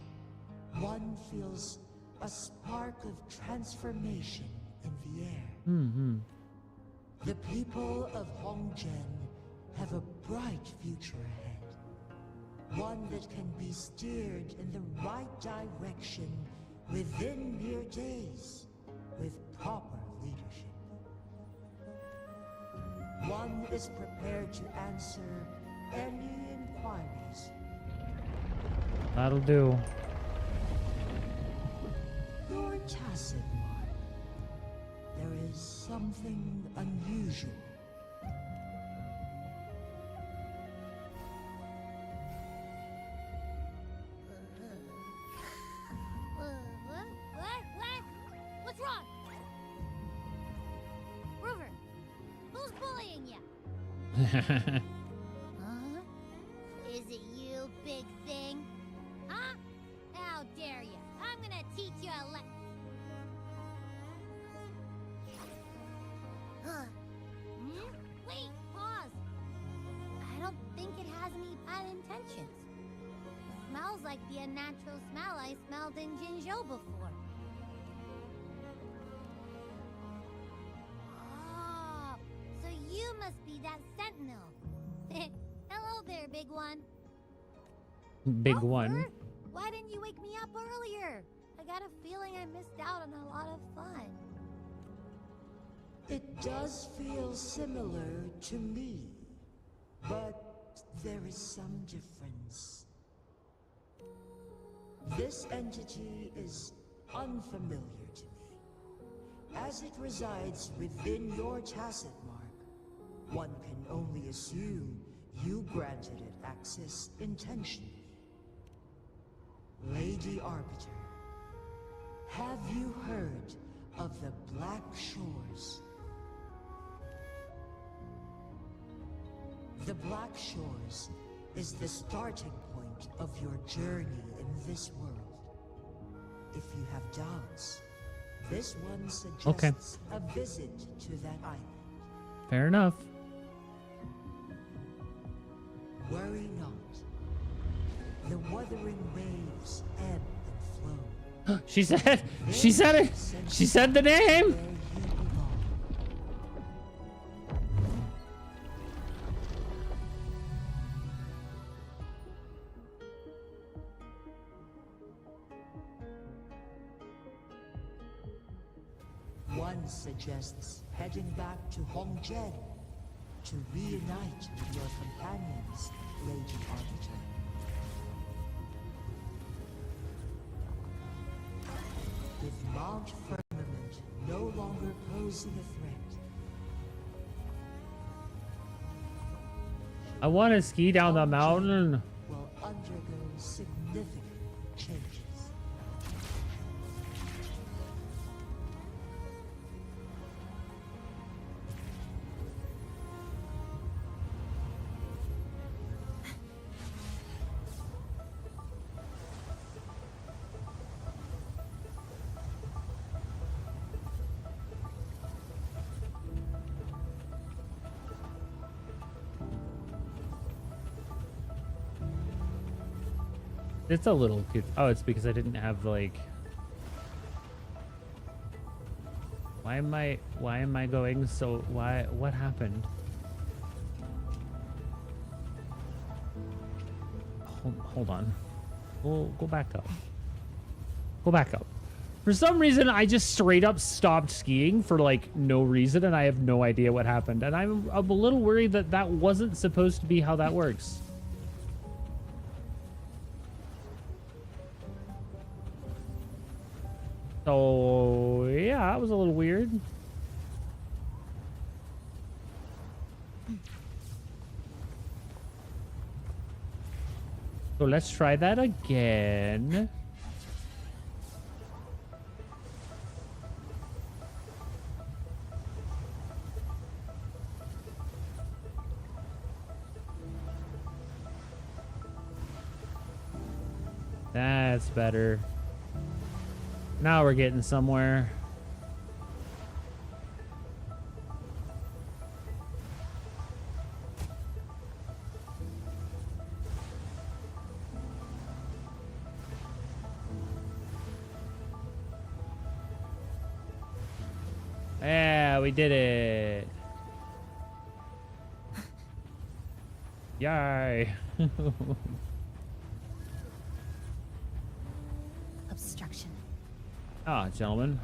one feels a spark of transformation in the air. The people of Hongzhen have a bright future ahead. One that can be steered in the right direction within mere days with proper leadership. One is prepared to answer any inquiries. That'll do. Your tacit mark. There is something unusual. What? What's wrong? Rover, who's bullying you? Huh? Is it you, big thing? Huh? How dare you? I'm gonna teach you a lesson. Wait, pause. I don't think it has any bad intentions. It smells like the unnatural smell I smelled in Jinzhou before. Oh, so you must be that sentinel. Hello there, big one. Big one. Why didn't you wake me up earlier? I got a feeling I missed out on a lot of fun. It does feel similar to me, but there is some difference. This entity is unfamiliar to me. As it resides within your tacit mark, one can only assume you granted it access intentionally. Lady Arbiter, have you heard of the Black Shores? The Black Shores is the starting point of your journey in this world. If you have doubts, this one suggests a visit to that island. Fair enough. Worry not. The wuthering waves ebb and flow. She said it. She said the name. One suggests heading back to Hongzhen to reunite with your companions, Lady Arbiter. With Mount Firmament no longer posing a threat. I want to ski down the mountain. Will undergo significant changes. It's a little cute. Oh, it's because I didn't have like. Why am I going so? What happened? Hold on. We'll go back up. Go back up. For some reason, I just straight up stopped skiing for like no reason, and I have no idea what happened. And I'm a little worried that that wasn't supposed to be how that works. So yeah, that was a little weird. So let's try that again. That's better. Now we're getting somewhere. Yeah, we did it. Yay. Obstruction. Ah, gentlemen.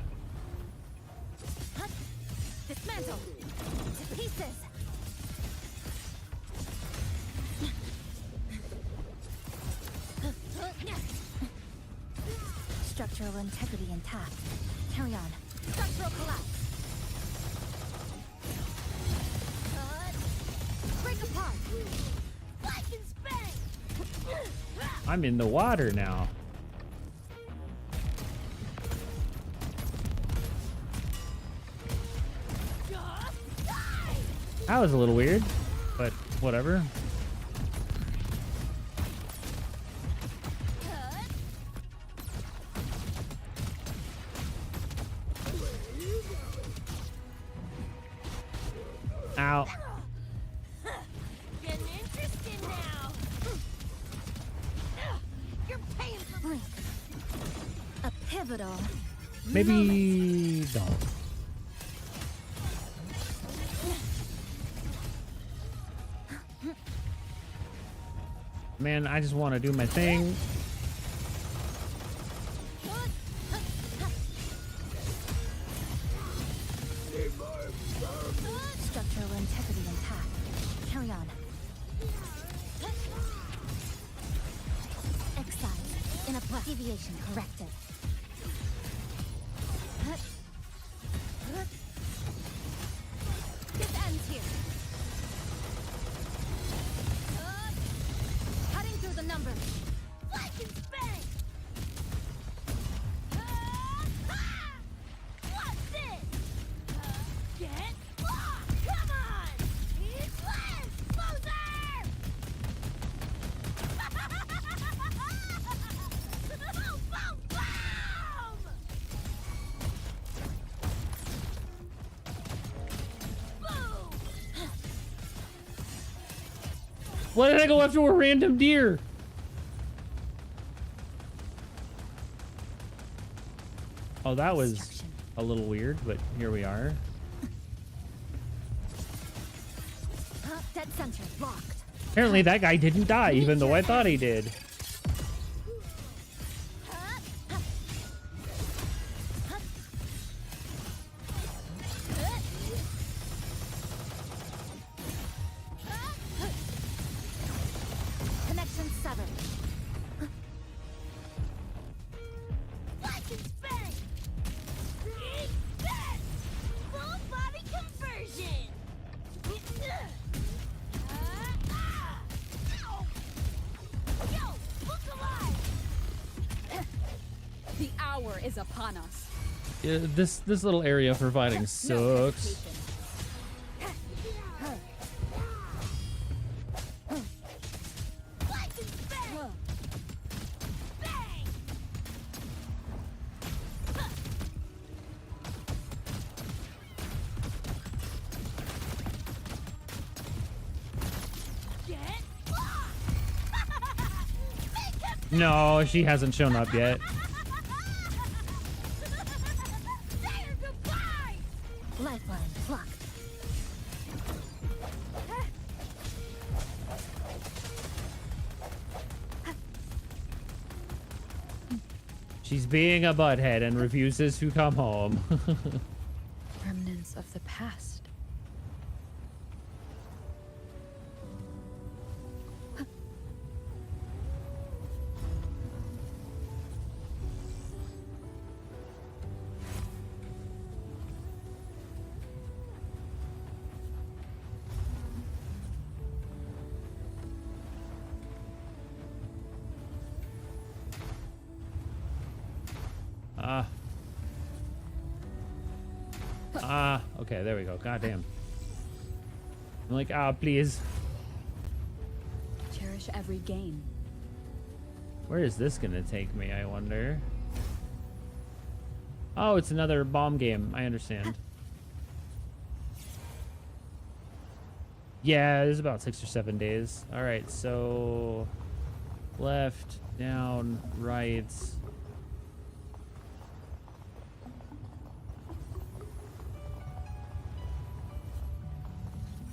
Dismantle. To pieces. Structural integrity intact. Carry on. Structural collapse. Break apart. Black and spang. I'm in the water now. That was a little weird, but whatever. Ow. Getting interested now. You're paying for Blink. A pivotal. Maybe don't. Man, I just want to do my thing. Structural integrity intact. Carry on. Excise. In a black. Deviation corrected. This ends here. Cutting through the numbers. Black and spang. What's it? Get lost. Come on. It's less. Closer. Boom, boom, boom. Boom. Why did I go after a random deer? Oh, that was a little weird, but here we are. Dead center locked. Apparently that guy didn't die, even though I thought he did. Connection severed. Black and spang. Eat this. Full body conversion. Yo, look alive. The hour is upon us. Yeah, this little area for fighting sucks. Black and spang. Bang. Get lost. No, she hasn't shown up yet. Lifeline plucked. She's being a butthead and refuses to come home. Remnants of the past. Okay, there we go. God damn. I'm like, please. Cherish every gain. Where is this gonna take me, I wonder? Oh, it's another bomb game. I understand. Yeah, there's about 6 or 7 days. All right, so left, down, right.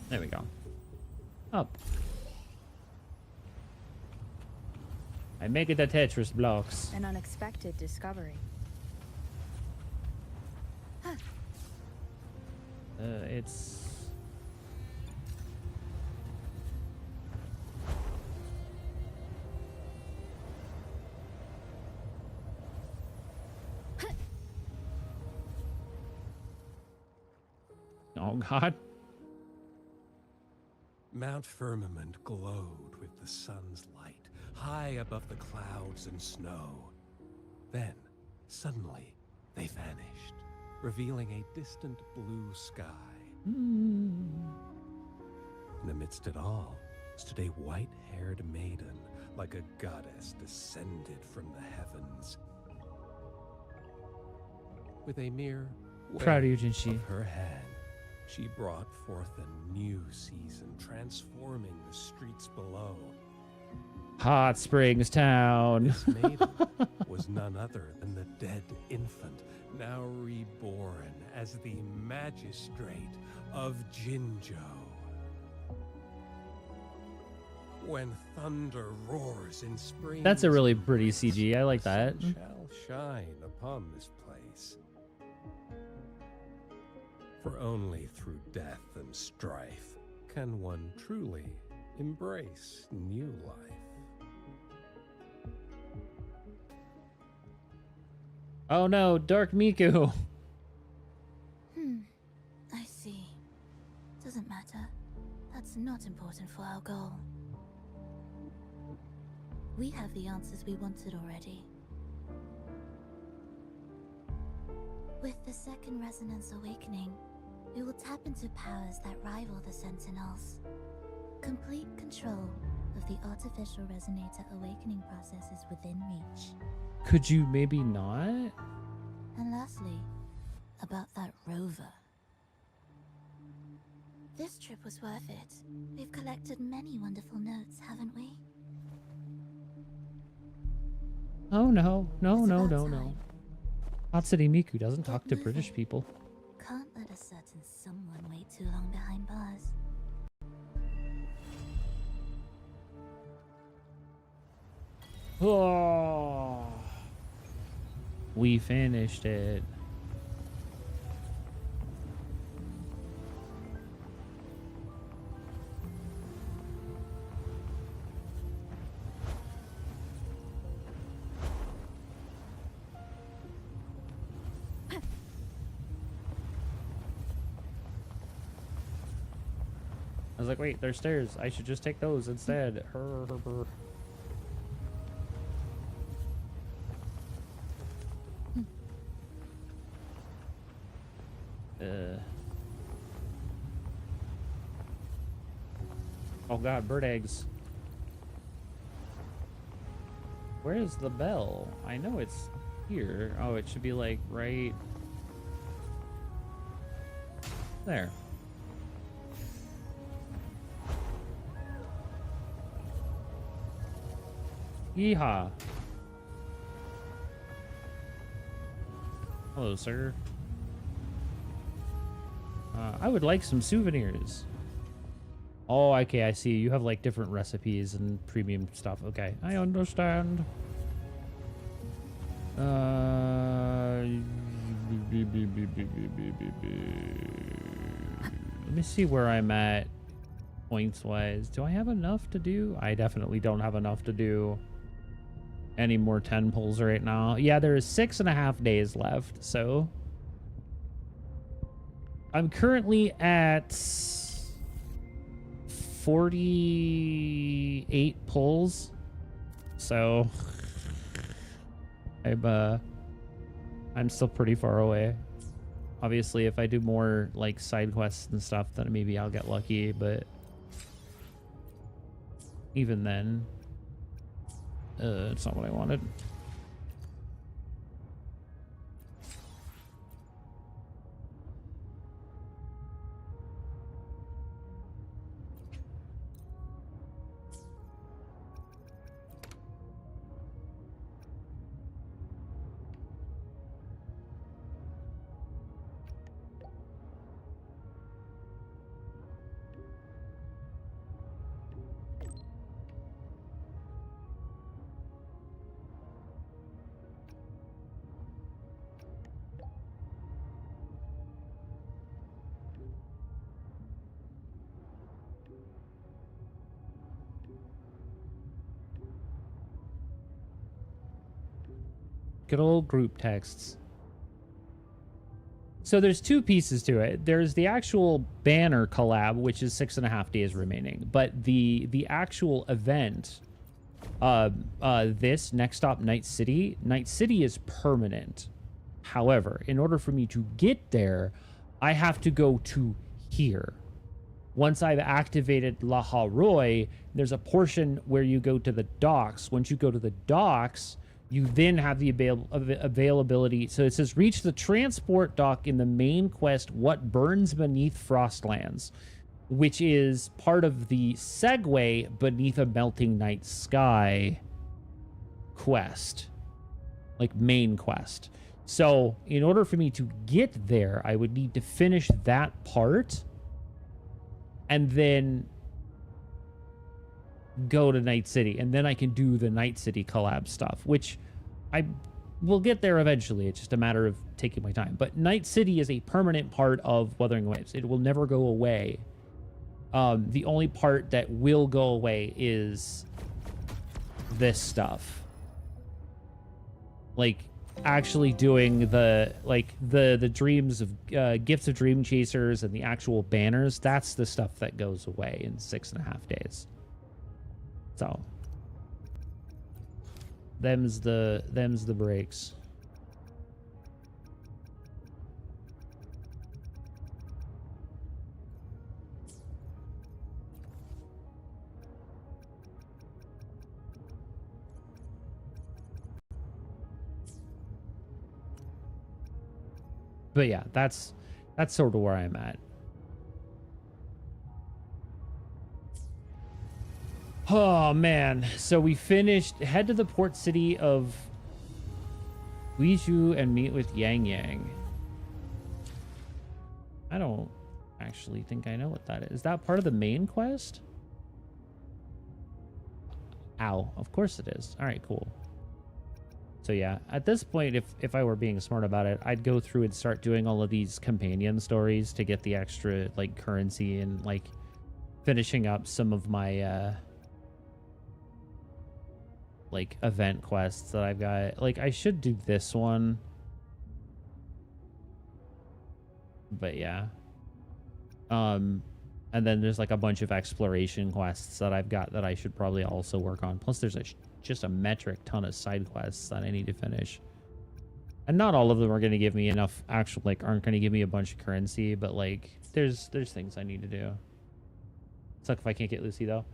There we go. Up. I make it the Tetris blocks. An unexpected discovery. It's... Oh, God. Mount Firmament glowed with the sun's light, high above the clouds and snow. Then, suddenly, they vanished, revealing a distant blue sky. In amidst it all stood a white-haired maiden, like a goddess descended from the heavens. With a mere Proud of you, wave Jinshi. of her hand, she brought forth a new season, transforming the streets below. Hot Springs Town. This maiden was none other than the dead infant, now reborn as the magistrate of Jinzhou. When thunder roars in spring, That's a really pretty CG. I like that. shall shine upon this place. For only through death and strife can one truly embrace new life. Oh no, Dark Miku. I see. Doesn't matter. That's not important for our goal. We have the answers we wanted already. With the second resonance awakening, we will tap into powers that rival the Sentinels. Complete control of the artificial resonator awakening process is within reach. Could you maybe not? And lastly, about that rover. This trip was worth it. We've collected many wonderful notes, haven't we? Oh no, no, It's no, about no, no. time. Hot City Miku doesn't talk to moving. British people. Can't let a certain someone wait too long behind bars. Oh, we finished it. I was like, wait, there's stairs. I should just take those instead. Oh god, bird eggs. Where is the bell? I know it's here. Oh, it should be like right there. Yeehaw. Hello, sir. I would like some souvenirs. Oh, okay, I see. You have like different recipes and premium stuff. Okay, I understand. Let me see where I'm at points-wise. Do I have enough to do? I definitely don't have enough to do any more 10 pulls right now. Yeah, there is 6.5 days left, so I'm currently at 48 pulls, so I'm still pretty far away. Obviously, if I do more like side quests and stuff, then maybe I'll get lucky, but even then, it's not what I wanted. Good old group texts. So there's two pieces to it. There's the actual banner collab, which is 6.5 days remaining. But the actual event, this next stop Night City is permanent. However, in order for me to get there, I have to go to here. Once I've activated La Roy, there's a portion where you go to the docks. Once you go to the docks, you then have the availability. So it says, reach the transport dock in the main quest, What Burns Beneath Frostlands, which is part of the segue Beneath a Melting Night Sky quest, like main quest. So in order for me to get there, I would need to finish that part and then go to Night City, and then I can do the Night City collab stuff, which I will get there eventually. It's just a matter of taking my time. But Night City is a permanent part of Wuthering Waves. It will never go away. The only part that will go away is this stuff. Like actually doing the dreams of Gifts of Dream Chasers and the actual banners. That's the stuff that goes away in 6.5 days. So them's the breaks. But yeah, that's sort of where I'm at. Oh man, so we finished, head to the port city of Guizhou and meet with Yang Yang. I don't actually think I know what that is. Is that part of the main quest? Ow, of course it is. All right, cool. So yeah, at this point, if I were being smart about it, I'd go through and start doing all of these companion stories to get the extra like currency and like finishing up some of my like event quests that I've got. Like I should do this one. But yeah. And then there's like a bunch of exploration quests that I've got that I should probably also work on. Plus there's just a metric ton of side quests that I need to finish. And not all of them are going to give me enough actual, like, aren't going to give me a bunch of currency, but like there's things I need to do. Suck if I can't get Lucy though.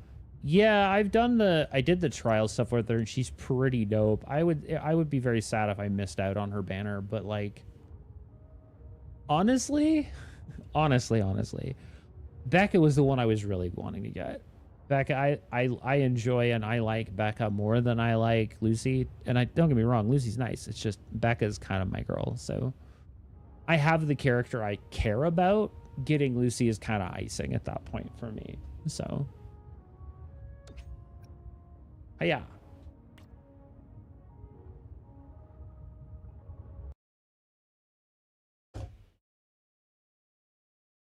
Yeah, I did the trial stuff with her and she's pretty dope. I would be very sad if I missed out on her banner, but like honestly, Becca was the one I was really wanting to get. Becca, I enjoy and I like Becca more than I like Lucy. And don't get me wrong, Lucy's nice. It's just Becca's kind of my girl. So I have the character I care about, getting Lucy is kind of icing at that point for me. So, yeah.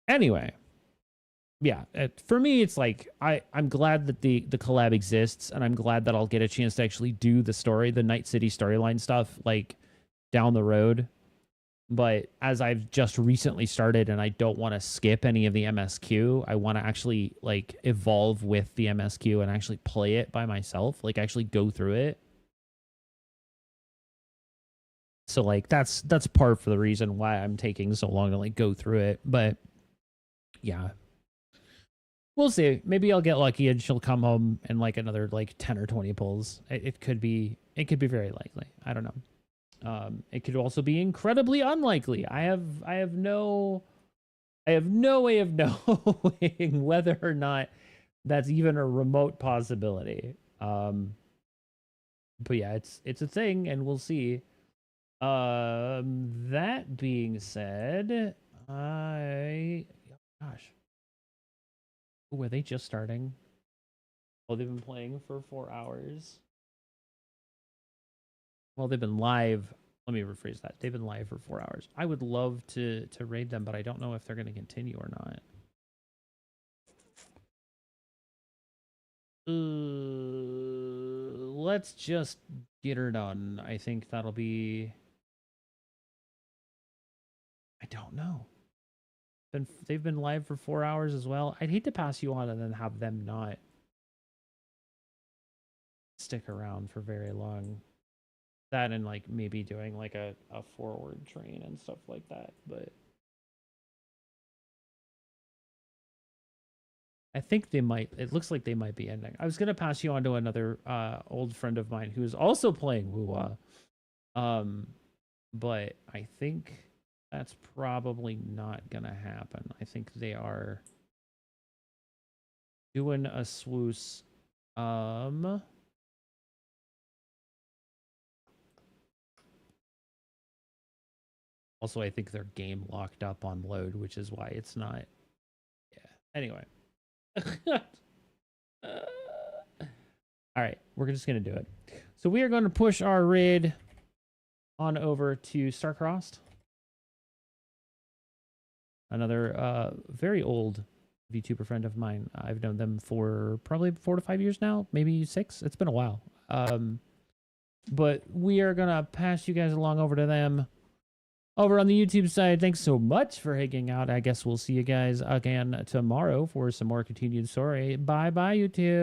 Anyway, yeah, for me, it's like I'm glad that the collab exists, and I'm glad that I'll get a chance to actually do the story, the Night City storyline stuff, like down the road. But as I've just recently started, and I don't want to skip any of the MSQ, I want to actually like evolve with the MSQ and actually play it by myself, like actually go through it. So like that's part of the reason why I'm taking so long to like go through it. But yeah, we'll see. Maybe I'll get lucky and she'll come home in like another like 10 or 20 pulls. It could be very likely. I don't know. It could also be incredibly unlikely. I have no way of knowing whether or not that's even a remote possibility. But yeah, it's a thing, and we'll see. That being said, gosh, were they just starting? Oh, they've been playing for 4 hours. Well, they've been live. Let me rephrase that. They've been live for 4 hours. I would love to raid them, but I don't know if they're going to continue or not. Let's just get her done. I think that'll be... I don't know. They've been live for 4 hours as well. I'd hate to pass you on and then have them not stick around for very long. That and like maybe doing like a forward train and stuff like that, but I think they might. It looks like they might be ending. I was gonna pass you on to another old friend of mine who's also playing WuWa, but I think that's probably not gonna happen. I think they are doing a swoosh. Also, I think their game locked up on load, which is why it's not. Yeah. Anyway. All right, we're just gonna do it. So we are going to push our raid on over to Starcrossed, another very old VTuber friend of mine. I've known them for probably 4 to 5 years now, maybe 6. It's been a while. But we are gonna pass you guys along over to them over on the YouTube side. Thanks so much for hanging out. I guess we'll see you guys again tomorrow for some more continued story. Bye bye, YouTube.